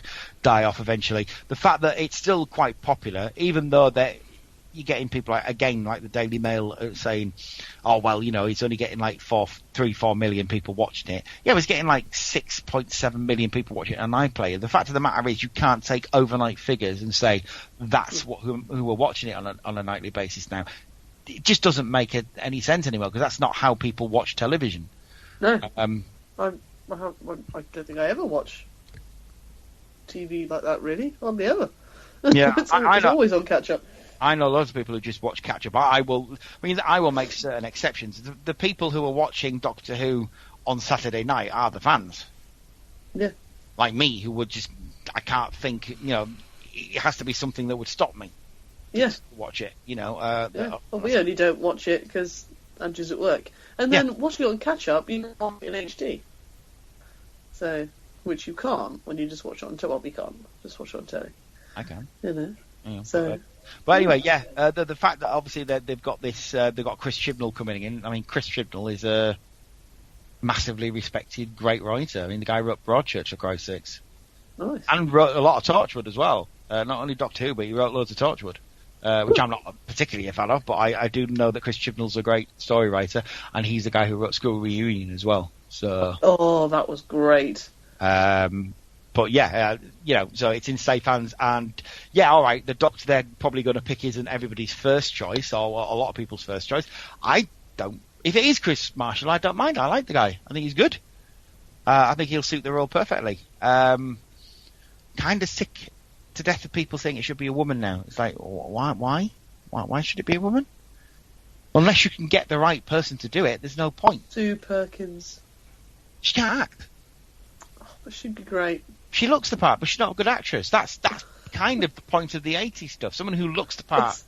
die off eventually. The fact that it's still quite popular, even though you're getting people like the Daily Mail saying, oh, well, it's only getting like 4 million people watching it. Yeah, it was getting like 6.7 million people watching it on iPlayer. The fact of the matter is you can't take overnight figures and say that's who are watching it on a nightly basis now. It just doesn't make any sense anymore because that's not how people watch television. No. I don't think I ever watch TV like that, really. Hardly ever. Yeah, it's always on catch-up. I know loads of people who just watch catch-up. I will make certain exceptions. The people who are watching Doctor Who on Saturday night are the fans. Yeah. Like me, who would just can't think. It has to be something that would stop me. Yeah. To watch it. Well, we only don't watch it because Andrew's at work, and then watching it on catch up, you can watch it in HD. So, which you can't when you just watch it on telly. Well, we can't just watch it on telly. I can. Yeah, so. But anyway, the fact that obviously they've got this, they've got Chris Chibnall coming in. I mean, Chris Chibnall is a massively respected, great writer. I mean, the guy wrote Broadchurch, for Christ's sakes. Nice. And wrote a lot of Torchwood as well. Not only Doctor Who, but he wrote loads of Torchwood, which I'm not particularly a fan of, but I do know that Chris Chibnall's a great story writer, and he's the guy who wrote School Reunion as well. So. Oh, that was great. But so it's in safe hands, and all right, the Doctor they're probably going to pick isn't everybody's first choice, or a lot of people's first choice. I don't. If it is Chris Marshall, I don't mind. I like the guy. I think he's good. I think he'll suit the role perfectly. Kind of sick to death of people saying it should be a woman now. It's like, why? Why should it be a woman? Unless you can get the right person to do it, there's no point. Sue Perkins. She can't act. Oh, but she'd be great. She looks the part, but she's not a good actress. That's kind of the point of the 80s stuff. Someone who looks the part,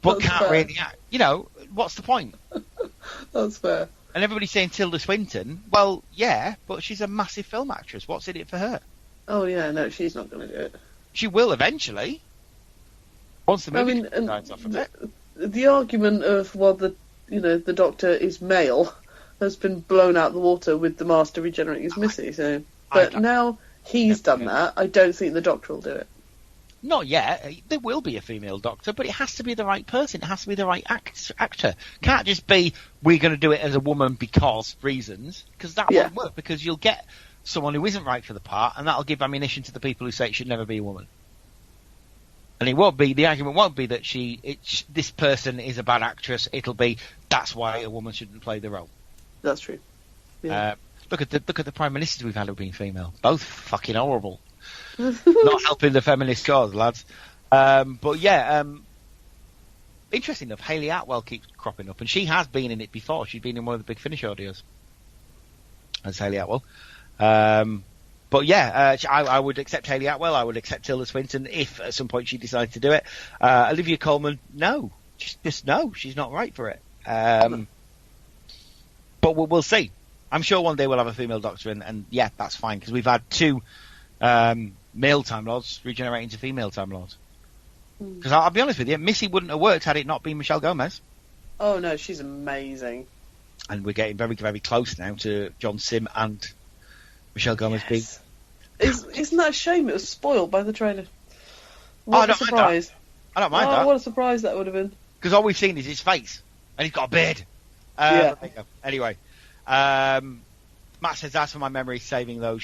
but can't really act. What's the point? That's fair. And everybody's saying Tilda Swinton. Well, yeah, but she's a massive film actress. What's in it for her? Oh, yeah, no, she's not going to do it. She will eventually. Once the movie dies off a bit. The argument of, the Doctor is male has been blown out the water with the Master regenerating his Missy. So, but now he's done that, I don't think the Doctor will do it. Not yet. There will be a female Doctor, but it has to be the right person. It has to be the right actor. Can't just be, we're going to do it as a woman because reasons, because that won't work, because you'll get someone who isn't right for the part, and that'll give ammunition to the people who say it should never be a woman. And the argument won't be that this person is a bad actress. It'll be, that's why a woman shouldn't play the role. That's true. Yeah. Look at the prime ministers we've had who've been female. Both fucking horrible. Not helping the feminist cause, lads. Interesting enough, Hayley Atwell keeps cropping up, and she has been in it before. She's been in one of the Big Finish audios as Hayley Atwell. I would accept Hayley Atwell. I would accept Tilda Swinton if at some point she decides to do it. Olivia Colman, no. Just no. She's not right for it. But we'll see. I'm sure one day we'll have a female Doctor, and that's fine, because we've had two male Time Lords regenerate into female Time Lords. Because I'll be honest with you, Missy wouldn't have worked had it not been Michelle Gomez. Oh no, she's amazing. And we're getting very, very close now to John Sim and Michelle Gomez being. Isn't that a shame? It was spoiled by the trailer. What a surprise! I don't mind that. What a surprise that would have been. Because all we've seen is his face, and he's got a beard. Anyway, Matt says, as for my memories, saving those.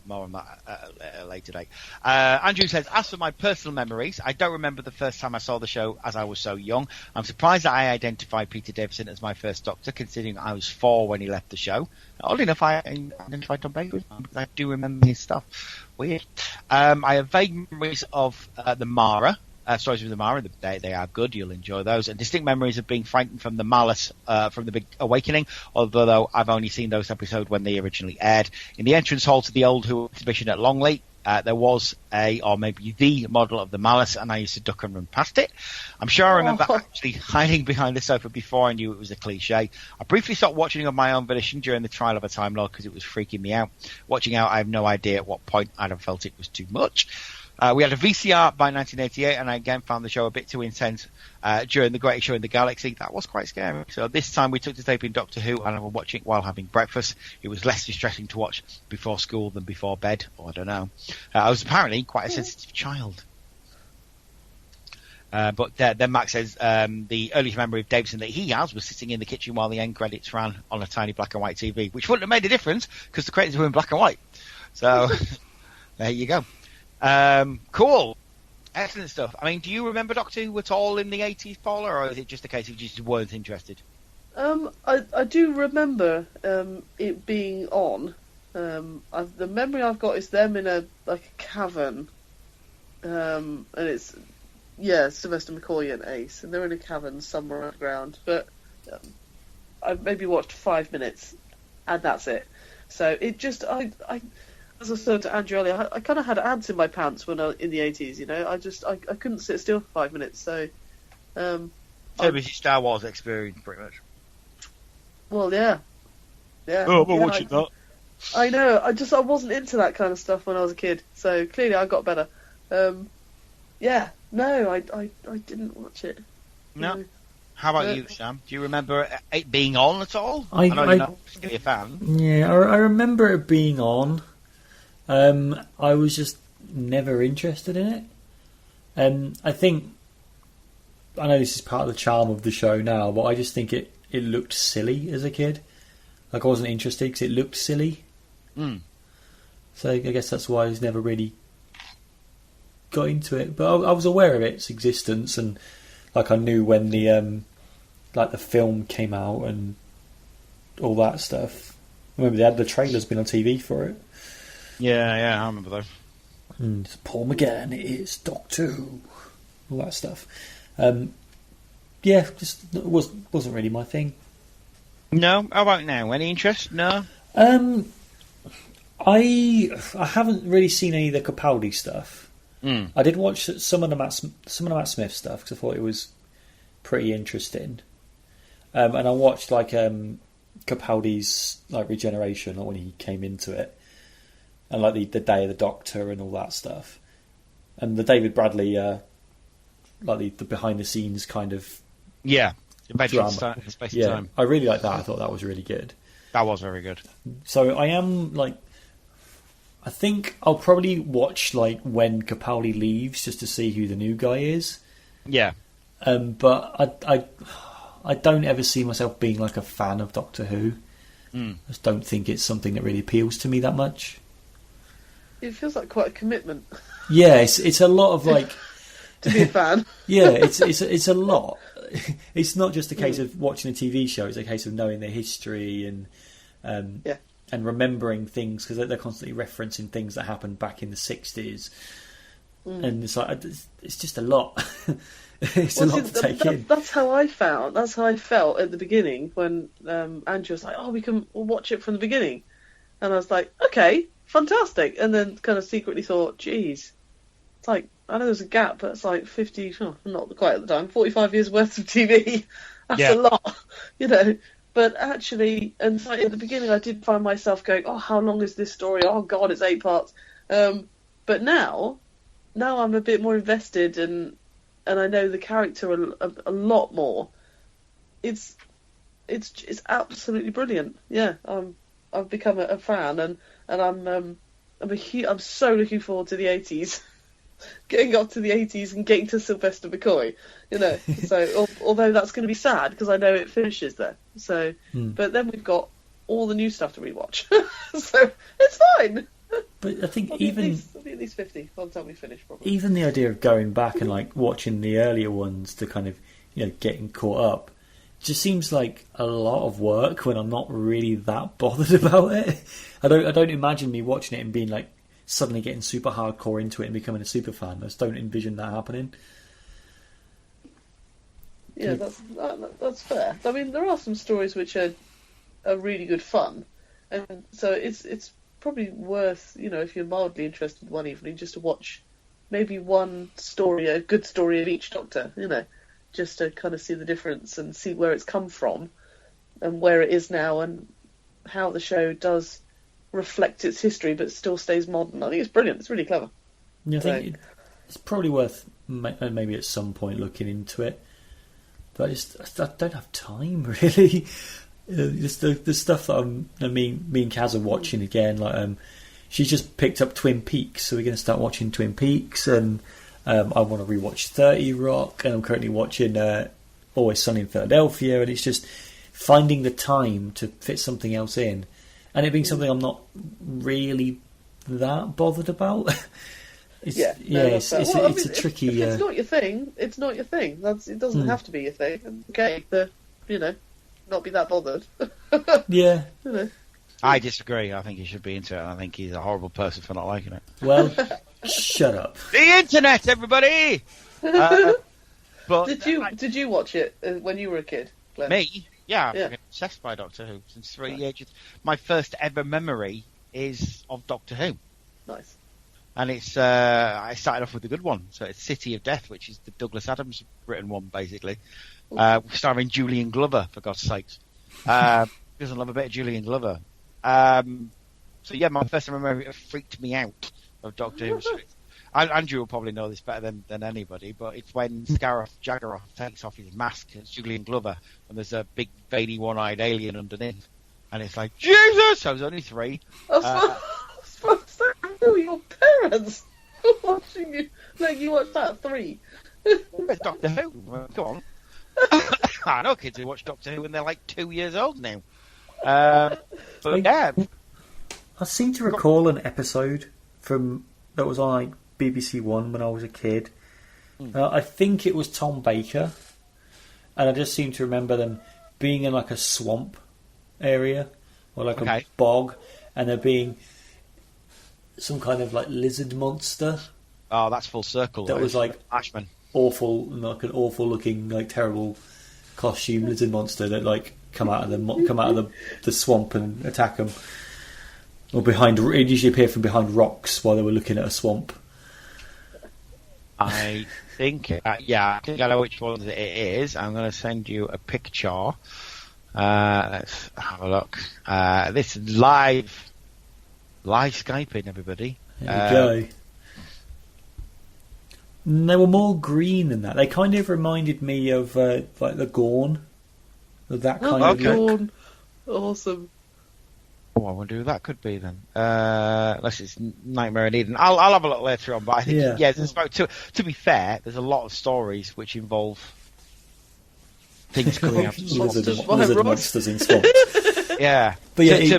More on that later date. Andrew says, as for my personal memories, I don't remember the first time I saw the show, as I was so young. I'm surprised that I identified Peter Davison as my first Doctor, considering I was 4 when he left the show. Oddly enough, I identified Tom Baker because I do remember his stuff. Weird. I have vague memories of the Mara. Stories of the Mara, they are good, you'll enjoy those, and distinct memories of being frightened from the Malice from the Big Awakening, although I've only seen those episodes when they originally aired. In the entrance hall to the Old Who exhibition at Longley, there was or maybe the model of the Malice, and I used to duck and run past it. I'm sure I remember actually hiding behind the sofa before I knew it was a cliche. I briefly stopped watching of my own volition during the trial of a Time Lord because it was freaking me out. Watching out, I have no idea at what point I'd have felt it was too much. We had a VCR by 1988, and I again found the show a bit too intense during the Greatest Show in the Galaxy. That was quite scary. So this time we took to taping Doctor Who, and I was watching it while having breakfast. It was less distressing to watch before school than before bed, or I don't know. I was apparently quite a sensitive child. But then Max says the earliest memory of Davison that he has was sitting in the kitchen while the end credits ran on a tiny black and white TV, which wouldn't have made a difference because the credits were in black and white. So there you go. Cool. Excellent stuff. I mean, do you remember Doctor Who at all in the 80s, Paula, or is it just a case of you just weren't interested? I do remember it being on. The memory I've got is them in a cavern, and it's Sylvester McCoy and Ace, and they're in a cavern somewhere underground. But I maybe watched 5 minutes, and that's it. So it just I as I said to Andrew earlier, I kind of had ants in my pants when in the 80s. You know, I couldn't sit still for 5 minutes. So, So it was your Star Wars experience, pretty much. Well, yeah. Oh, I'm watching that. I know. I wasn't into that kind of stuff when I was a kid. So clearly, I got better. Yeah. No, I didn't watch it. No. How about you, Sam? Do you remember it being on at all? I know you're not a fan. Yeah, I remember it being on. I was just never interested in it. I know this is part of the charm of the show now, but I just think it looked silly as a kid. Like, I wasn't interested because it looked silly. So I guess that's why I was never really got into it. But I was aware of its existence, and like I knew when the the film came out and all that stuff. I remember they had the trailers been on TV for it. Yeah, I remember those. And Paul McGann is Doctor Who, all that stuff. Just wasn't really my thing. No, how about now? Any interest? No. I haven't really seen any of the Capaldi stuff. I did watch some of the Matt Smith stuff because I thought it was pretty interesting. And I watched Capaldi's regeneration, when he came into it, and the Day of the Doctor and all that stuff, and the David Bradley the behind the scenes kind of drama. Space Time. I really liked that. I thought that was really good. That was very good. So I am I think I'll probably watch when Capaldi leaves just to see who the new guy is. Yeah. But I don't ever see myself being a fan of Doctor Who. I just don't think it's something that really appeals to me that much. It feels like quite a commitment. Yeah, it's a lot of to be a fan. Yeah, it's a lot. It's not just a case of watching a TV show. It's a case of knowing their history and remembering things, because they're constantly referencing things that happened back in the 60s. And it's just a lot. It's a lot to take in. That's how I felt. That's how I felt at the beginning when Andrew was like, "Oh, we'll watch it from the beginning," and I was like, "Okay, fantastic." And then kind of secretly thought, "Geez, it's I know there's a gap, but it's 50, not quite at the time, 45 years worth of TV. That's a lot, But actually, and at the beginning, I did find myself going, "Oh, how long is this story? Oh God, it's 8 parts." But now I'm a bit more invested and I know the character a lot more. It's absolutely brilliant. Yeah, I've become a fan, and I'm so looking forward to the 80s, getting up to the 80s and getting to Sylvester McCoy. So although that's going to be sad because I know it finishes there. So, but then we've got all the new stuff to rewatch, so it's fine. But I think I'll be at least 50 by the time we finish, probably. Even the idea of going back and watching the earlier ones to kind of getting caught up just seems like a lot of work when I'm not really that bothered about it. I don't imagine me watching it and being suddenly getting super hardcore into it and becoming a super fan. I just don't envision that happening. Yeah, that's fair. I mean, there are some stories which are really good fun, and so it's probably worth, if you're mildly interested one evening, just to watch maybe one story, a good story of each Doctor, just to kind of see the difference and see where it's come from and where it is now and how the show does reflect its history but still stays modern. I think it's brilliant. It's really clever. Yeah, I think it's probably worth maybe at some point looking into it, but I don't have time really. Just the stuff that me and Kaz are watching again. She's just picked up Twin Peaks, so we're going to start watching Twin Peaks, and I want to rewatch 30 Rock, and I'm currently watching Always Sunny in Philadelphia, and it's just finding the time to fit something else in, and it being something I'm not really that bothered about. It's a tricky. If it's not your thing, it's not your thing. It doesn't have to be your thing. Okay, not be that bothered. Yeah. I disagree. I think he should be into it. I think he's a horrible person for not liking it. Well, shut up. The internet, everybody! But did you watch it when you were a kid, Glenn? Me? Yeah, I'm obsessed by Doctor Who since 3 ages. My first ever memory is of Doctor Who. Nice. And it's I started off with the good one, so it's City of Death, which is the Douglas Adams written one, basically, starring Julian Glover, for God's sakes. Doesn't love a bit of Julian Glover. So yeah, my first memory, it freaked me out of Doctor Who. Andrew will probably know this better than anybody, but it's when Scarif Jaggeroth takes off his mask as Julian Glover, and there's a big veiny one-eyed alien underneath, and it's like, Jesus! I was only 3. I was supposed to say, your parents watching you, like you watched that at 3. It's Doctor Who. Come on. I know kids who watch Doctor Who when they're like 2 years old now. But yeah. I seem to recall an episode that was on like BBC One when I was a kid. I think it was Tom Baker, and I just seem to remember them being in like a swamp area or like a bog, and there being some kind of like lizard monster. Oh, that's full circle. That was like Ashman. Awful, like an awful looking, like terrible costume lizard monster that like come out of the swamp and attack them. Or it usually appeared from behind rocks while they were looking at a swamp. I think, I think I know which one it is. I'm going to send you a picture. Let's have a look. This is live Skyping, everybody. There we go. They were more green than that. They kind of reminded me of like the Gorn, of that kind of look. Gorn. Awesome. Oh, I wonder who that could be then. Unless it's Nightmare in Eden. I'll have a look later on, but I think, there's about, to be fair, there's a lot of stories which involve things coming out of swamps. Lizard monsters in swamps. Yeah. But yeah,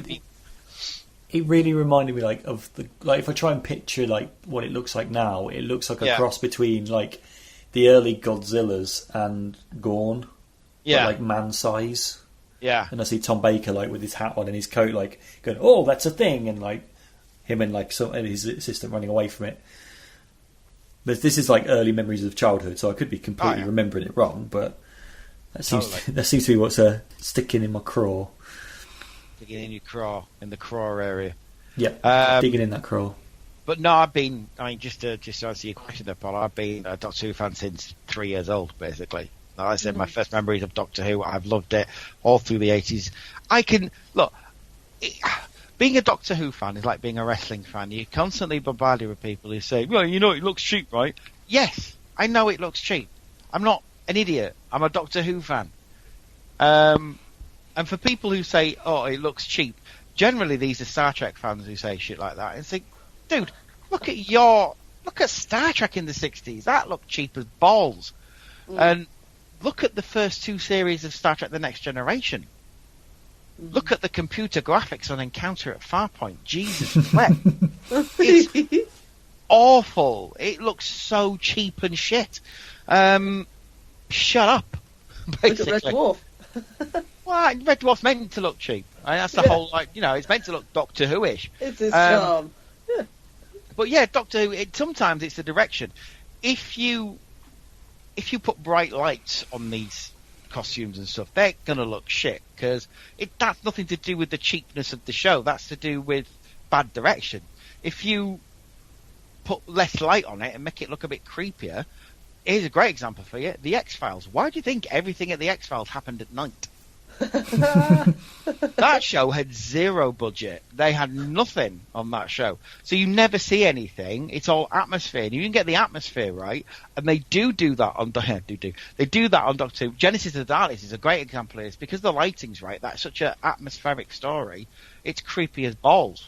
it really reminded me of if I try and picture what it looks like now, it looks like a cross between like the early Godzillas and Gorn. Yeah. But, man size. Yeah. And I see Tom Baker with his hat on and his coat going, oh, that's a thing, and him and and his assistant running away from it. But this is early memories of childhood, so I could be completely remembering it wrong, but that seems to be what's sticking in my craw. Digging in your craw, in the craw area. Yeah, digging in that craw. But no, just to answer your question there, Paul, I've been a Doctor Who fan since 3 years old, basically. Like I said, my first memories of Doctor Who, I've loved it all through the 80s. Being a Doctor Who fan is like being a wrestling fan. You're constantly bombarded with people who say, well, it looks cheap, right? Yes, I know it looks cheap. I'm not an idiot. I'm a Doctor Who fan. And for people who say, oh, it looks cheap, generally these are Star Trek fans who say shit like that and think, dude, look at Star Trek in the 60s. That looked cheap as balls. And look at the first 2 series of Star Trek The Next Generation. Look at the computer graphics on Encounter at Farpoint. Jesus, it's awful. It looks so cheap and shit. Shut up, basically. Look at Red Dwarf. Well, Red Dwarf's meant to look cheap. That's the whole, it's meant to look Doctor Who-ish. It's his charm. Yeah. But yeah, Doctor Who, sometimes it's the direction. If you put bright lights on these costumes and stuff, they're going to look shit, because that's nothing to do with the cheapness of the show. That's to do with bad direction. If you put less light on it and make it look a bit creepier, here's a great example for you. The X-Files. Why do you think everything at the X-Files happened at night? That show had 0 budget. They had nothing on that show, so you never see anything. It's all atmosphere, and you can get the atmosphere right, and they do that on they do that on Doctor Who. Genesis of the Daleks is a great example of this, because the lighting's right. That's such an atmospheric story. It's creepy as balls.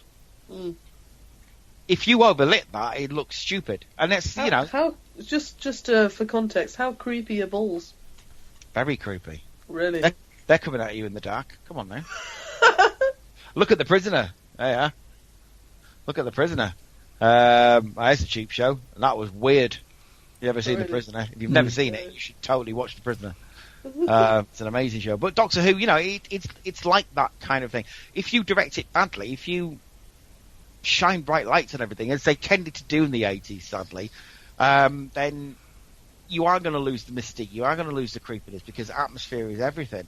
If you overlit that, it looks stupid, and it's how just for context, how creepy are balls? Very creepy. Really. They're coming at you in the dark. Come on now. Look at The Prisoner. There you are. Look at The Prisoner. It's a cheap show, and that was weird. You ever seen The Prisoner? If you've never seen it, you should totally watch The Prisoner. It's an amazing show. But Doctor Who, it's like that kind of thing. If you direct it badly, if you shine bright lights and everything, as they tended to do in the 80s, sadly, then you are going to lose the mystique. You are going to lose the creepiness, because atmosphere is everything.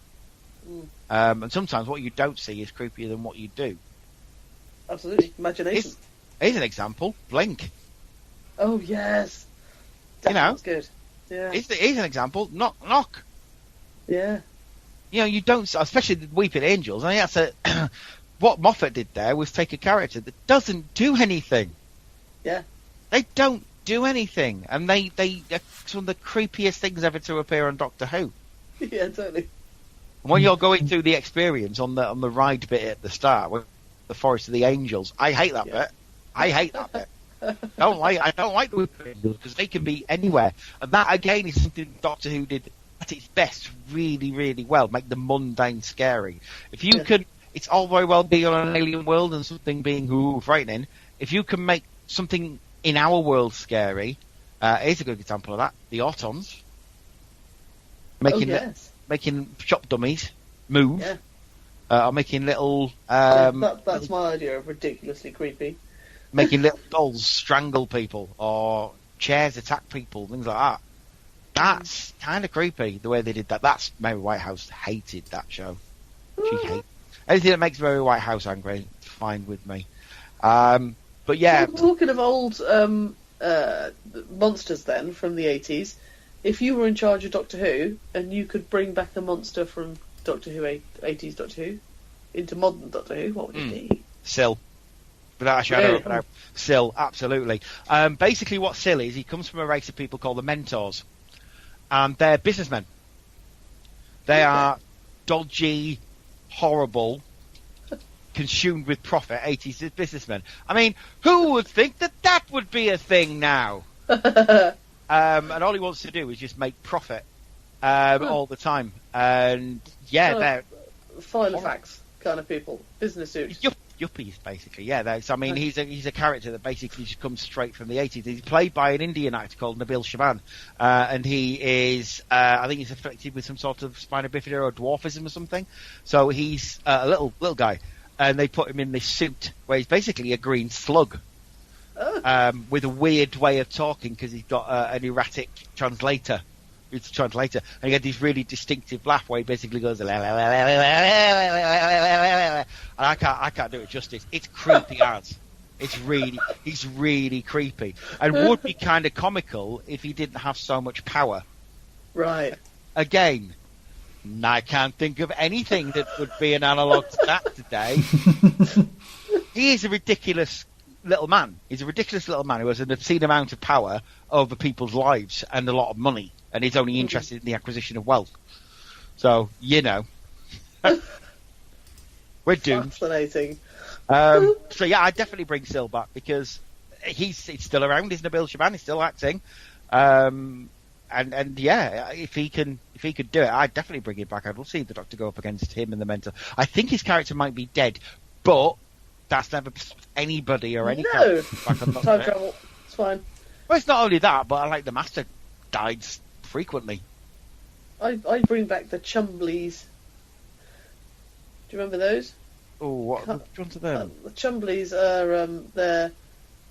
And sometimes what you don't see is creepier than what you do. Absolutely. Imagination. Here's an example. Blink. Oh yes. That's good. Yeah. Here's an example. Knock knock. Yeah. You don't, especially the Weeping Angels. I mean, that's what Moffat did there was take a character that doesn't do anything. Yeah. They don't do anything, and they're some of the creepiest things ever to appear on Doctor Who. Yeah, totally. When you're going through the experience on the ride bit at the start, with the Forest of the Angels, I hate that bit. I hate that bit. I don't like the Weeping Angels because they can be anywhere, and that again is something Doctor Who did at its best really, really well. Make the mundane scary. If you can, it's all very well being on an alien world and something being frightening. If you can make something in our world scary, here's a good example of that: the Autons making shop dummies move, or making little. That's my idea of ridiculously creepy. Making little dolls strangle people or chairs attack people, things like that. That's kind of creepy the way they did that. That's Mary Whitehouse hated that show. She hated anything that makes Mary Whitehouse angry. It's fine with me. But yeah, talking of old monsters then from the 80s, if you were in charge of Doctor Who and you could bring back a monster from Doctor Who 80s Doctor Who into modern Doctor Who, what would it be? Syl. Without a shadow of a doubt. Syl, absolutely. Basically what Syl is, he comes from a race of people called the Mentors. And they're businessmen. They are dodgy, horrible, consumed with profit 80s businessmen. I mean, who would think that would be a thing now? And all he wants to do is just make profit all the time. And they're Filofax kind of people, business suits. Yuppies, basically. Yeah, he's a character that basically just comes straight from the 80s. He's played by an Indian actor called Nabil Shaban, and he is, I think he's afflicted with some sort of spina bifida or dwarfism or something. So he's a little guy, and they put him in this suit where he's basically a green slug, with a weird way of talking because he's got an erratic translator. It's a translator, and he had this really distinctive laugh where he basically goes, and I can't do it justice. It's creepy as. He's really creepy, and would be kind of comical if he didn't have so much power. Right. Again, I can't think of anything that would be an analogue to that today. He is a ridiculous little man. He's a ridiculous little man who has an obscene amount of power over people's lives and a lot of money. And he's only interested in the acquisition of wealth. So, we're doomed. Fascinating. So, I'd definitely bring Syl back because he's still around. He's Nabil Shaban. He's still acting. If he could do it, I'd definitely bring him back. I'd love to see the Doctor go up against him and the Mentor. I think his character might be dead, but that's never anybody or any character back on Time travel. It's fine. Well, it's not only that, but I like the Master died frequently. I bring back the Chumbleys. Do you remember those? Oh, which ones are them? The Chumbleys are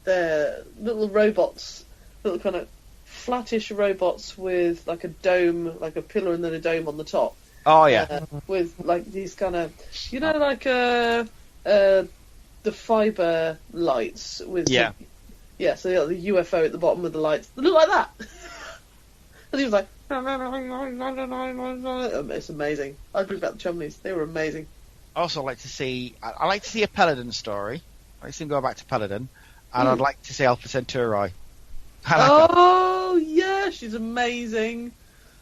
they're little robots, little kind of flattish robots with like a dome, like a pillar and then a dome on the top. Oh yeah. With like these kind of, like the fibre lights with so you got the UFO at the bottom with the lights. They look like that. And he was like, it's amazing. I'd bring back the Chumleys. They were amazing. I also like to see a Paladin story. I like to see him go back to Paladin, and I'd like to see Alpha Centauri. Yeah, she's amazing.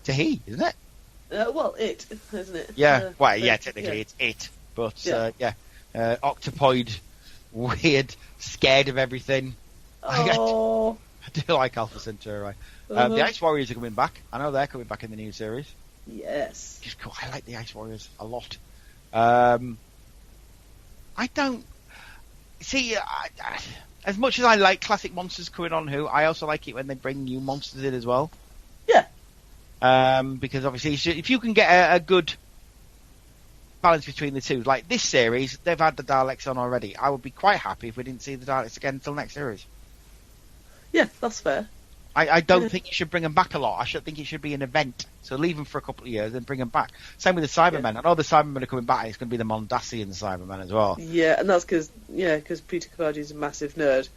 Tahiti, isn't it? It, isn't it? Yeah, technically it's it. But, octopoid, weird, scared of everything. Oh. I do like Alpha Centauri. The Ice Warriors are coming back. I know they're coming back in the new series. Yes. Just cool. I like the Ice Warriors a lot. I don't... See, as much as I like classic monsters coming on Who, I also like it when they bring new monsters in as well. Yeah. Because obviously, if you can get a good balance between the two, like this series, they've had the Daleks on already. I would be quite happy if we didn't see the Daleks again until next series. Yeah, that's fair. I don't think you should bring them back a lot. I should think it should be an event. So leave them for a couple of years and bring them back. Same with the Cybermen. I know the Cybermen are coming back, and it's going to be the Mondasian Cybermen as well. Yeah, and that's because Peter Capaldi's a massive nerd.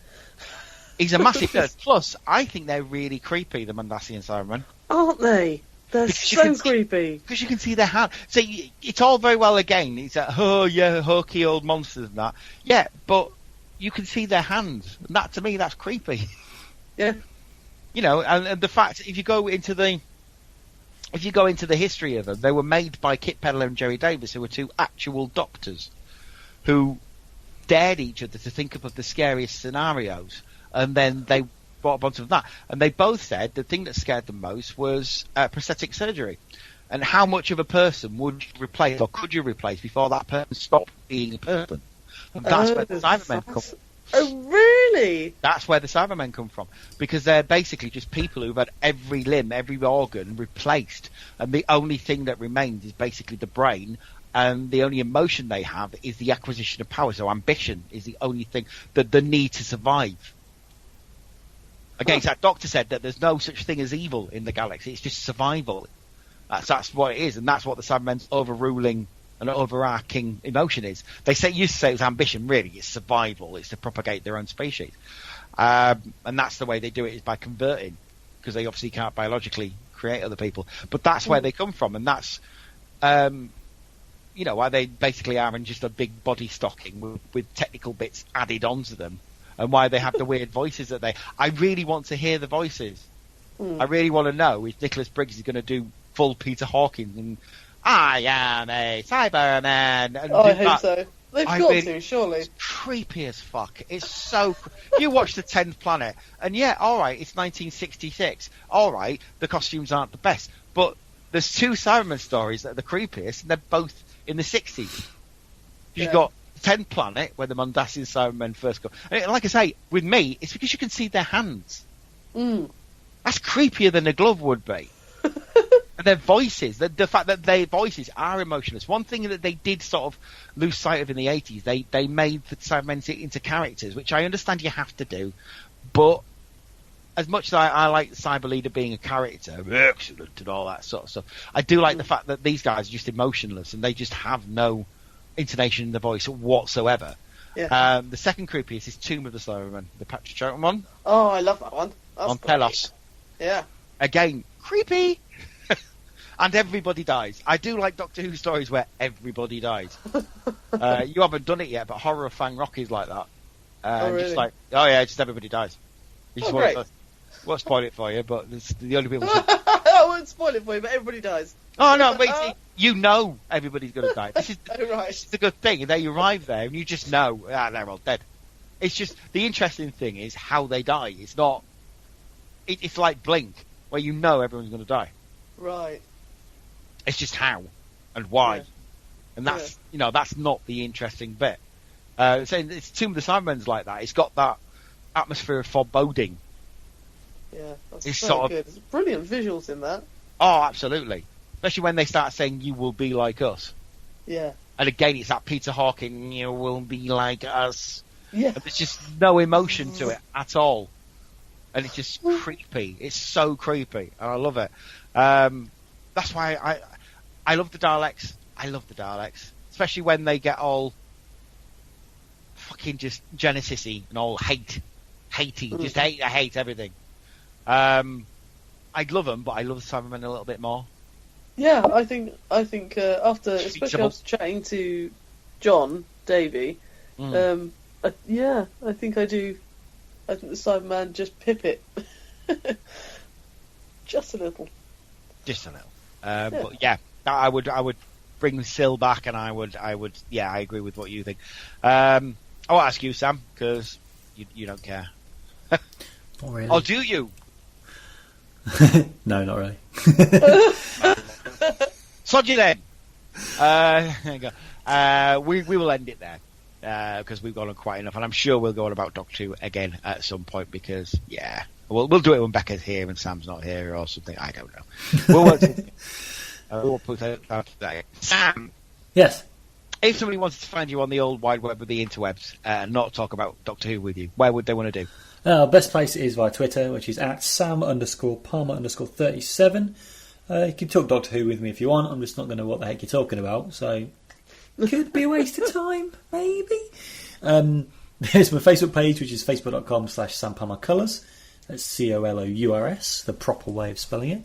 He's a massive nerd. Plus, I think they're really creepy, the Mondasian Cybermen. Aren't they? They're so creepy. Because you can see their hand. So it's all very well again. It's like, oh yeah, hokey old monsters and that. Yeah, but you can see their hands. And that, to me, that's creepy. Yeah. You know, and the fact, if you go into the history of them, they were made by Kit Pedler and Jerry Davis, who were two actual doctors who dared each other to think up of the scariest scenarios, and then they brought a bunch of that. And they both said the thing that scared them most was prosthetic surgery, and how much of a person would you replace, or could you replace, before that person stopped being a person. And that's where the Cybermen come from. Oh, really? That's where the Cybermen come from, because they're basically just people who've had every limb, every organ replaced, and the only thing that remains is basically the brain, and the only emotion they have is the acquisition of power. So ambition is the only thing, the need to survive. Again, that Doctor said that there's no such thing as evil in the galaxy; it's just survival. That's what it is, and that's what the Cybermen's overruling and overarching emotion is. They used to say it was ambition. Really, it's survival. It's to propagate their own species, and that's the way they do it, is by converting, because they obviously can't biologically create other people. But that's where they come from, and that's why they basically are in just a big body stocking with technical bits added onto them, and why they have the weird voices that they. I really want to hear the voices. I really want to know if Nicholas Briggs is going to do full Peter Hawkins and I am a Cyberman. And I hope so. They've got to, surely. It's creepy as fuck. It's so... You watch the 10th Planet, and yeah, alright, it's 1966. Alright, the costumes aren't the best. But there's two Cyberman stories that are the creepiest, and they're both in the 60s. You've got 10th Planet, where the Mondasian Cybermen first go. And like I say, with me, it's because you can see their hands. That's creepier than a glove would be. And their voices, the fact that their voices are emotionless. One thing that they did sort of lose sight of in the 80s, they made the Cybermen into characters, which I understand you have to do. But as much as I like the Cyber Leader being a character, excellent and all that sort of stuff, I do like the fact that these guys are just emotionless and they just have no intonation in the voice whatsoever. Yeah. The second creepiest is Tomb of the Cybermen, the Patrick Troughton one. Oh, I love that one. That's on great. Telos. Yeah. Again, creepy. And everybody dies. I do like Doctor Who stories where everybody dies. You haven't done it yet, but Horror of Fang Rocky's like that. Really? Just like, just everybody dies. You just great. Won't spoil it for you, but it's the only people. I won't spoil it for you, but everybody dies. Oh no, but you know everybody's going to die. This is right. This is the good thing. They arrive there and you just know they're all dead. It's just the interesting thing is how they die. It's not. It's like Blink, where you know everyone's going to die. Right. It's just how and why, and that's that's not the interesting bit. So it's Tomb of the Cybermen's like that. It's got that atmosphere of foreboding. Yeah, that's It's so sort of- good. It's brilliant visuals in that. Oh, absolutely. Especially when they start saying "you will be like us," Yeah. and again it's that Peter Hawking "you will be like us." Yeah. And there's just no emotion to it at all, and it's just creepy. It's so creepy, and I love it. That's why I love the Daleks. I love the Daleks, especially when they get all fucking just Genesis-y and all hatey. Just I hate everything. I'd love them, but I love the Cybermen a little bit more. Yeah, I think after, especially after chatting to John Davey, I think I do. I think the Cyberman just pip it, just a little. Just a little. But yeah, I would bring Syl back, and I would, I agree with what you think. I'll ask you, Sam, because you don't care. Not really. Or do you? No, not really. Sod you then. There you go. We will end it there because we've gone on quite enough, and I'm sure we'll go on about Doctor Who again at some point because we'll do it when Becca's here and Sam's not here or something. I don't know. We'll put that out today. Sam. Yes. If somebody wanted to find you on the old wide web of the interwebs and not talk about Doctor Who with you, where would they want to do? Best place is via Twitter, which is at Sam_Palmer_37. You can talk Doctor Who with me if you want. I'm just not going to know what the heck you're talking about, so could be a waste of time, maybe. There's my Facebook page, which is facebook.com/SamPalmerColours. That's COLOURS, the proper way of spelling it.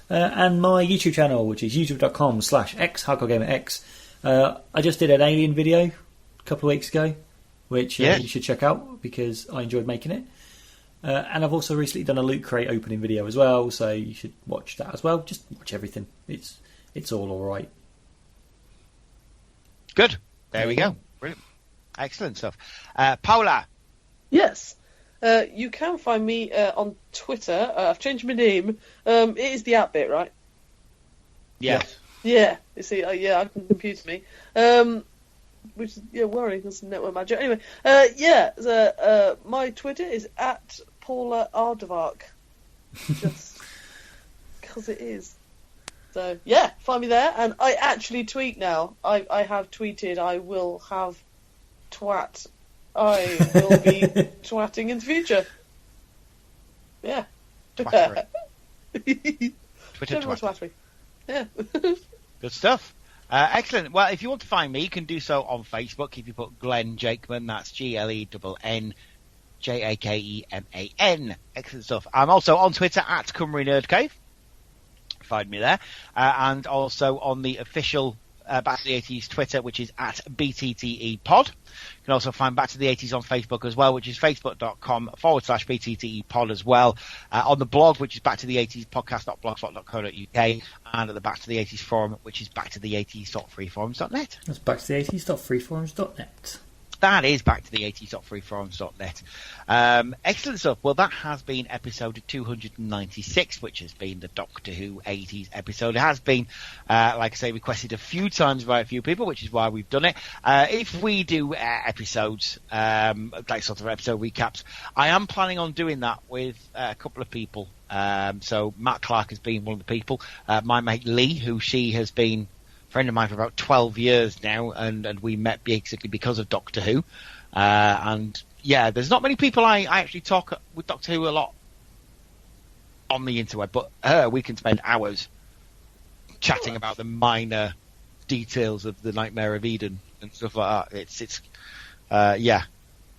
And my YouTube channel, which is youtube.com/xHardcoreGamerX. I just did an Alien video a couple of weeks ago, which you should check out because I enjoyed making it. And I've also recently done a Loot Crate opening video as well, so you should watch that as well. Just watch everything. It's all right. Good. There we go. Brilliant. Excellent stuff. Paula. Yes. You can find me on Twitter. I've changed my name. It is the @bit, right? Yes. Yeah. You see, I can confuse me. Which is worrying because network magic. Anyway, my Twitter is at Paula Aardvark. Just because it is. So find me there. And I actually tweet now. I have tweeted. I will have twat. I will be twatting in the future. Yeah. Twattery. Twitter twattery. Yeah. Good stuff. Excellent. Well, if you want to find me, you can do so on Facebook. If you put Glenn Jakeman, that's GLENNJAKEMAN. Excellent stuff. I'm also on Twitter at Cymru Nerd Cave. Find me there. And also on the official Back to the 80s Twitter, which is at BTTE Pod. You can also find Back to the 80s on Facebook as well, which is facebook.com/BTTE Pod as well. On the blog, which is Back to the 80s podcast.blogspot.co.uk, and at the Back to the 80s forum, which is backtotheeighties.freeforums.net. That's backtotheeighties.freeforums.net. That is back to the 80s.freeforums.net. Excellent stuff. Well, that has been episode 296, which has been the Doctor Who 80s episode. It has been, like I say, requested a few times by a few people, which is why we've done it. If we do episodes, like sort of episode recaps, I am planning on doing that with a couple of people. So Matt Clark has been one of the people. My mate Lee, who she has been friend of mine for about 12 years now, and we met basically because of Doctor Who. And there's not many people I actually talk with Doctor Who a lot on the interweb, but we can spend hours chatting about the minor details of the Nightmare of Eden and stuff like that. It's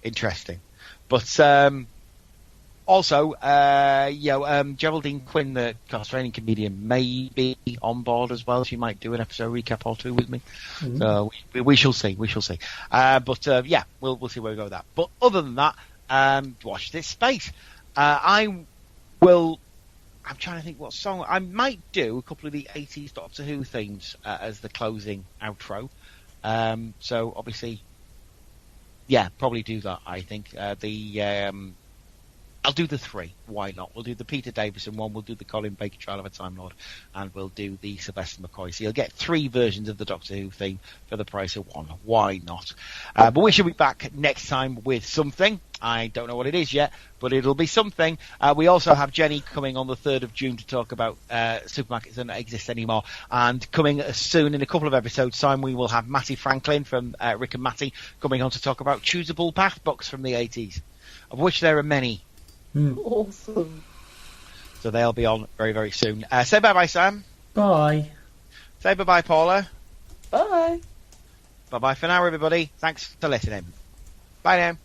interesting. But also, Geraldine Quinn, the Australian comedian, may be on board as well. She might do an episode recap or two with me. Mm-hmm. So we shall see. We shall see. We'll see where we go with that. But other than that, watch this space. I'm trying to think what song. I might do a couple of the 80s Doctor Who themes as the closing outro. So obviously, probably do that. I think I'll do the three. Why not? We'll do the Peter Davison one, we'll do the Colin Baker Trial of a Time Lord, and we'll do the Sylvester McCoy. So you'll get three versions of the Doctor Who theme for the price of one. Why not? But we should be back next time with something. I don't know what it is yet, but it'll be something. We also have Jenny coming on the 3rd of June to talk about supermarkets that don't exist anymore. And coming soon in a couple of episodes' time, we will have Matty Franklin from Rick and Matty coming on to talk about choosable bath books from the 80s, of which there are many. Awesome. So they'll be on very, very soon. Say bye-bye, Sam. Bye. Say bye-bye, Paula. Bye. Bye-bye for now, everybody. Thanks for listening. Bye now.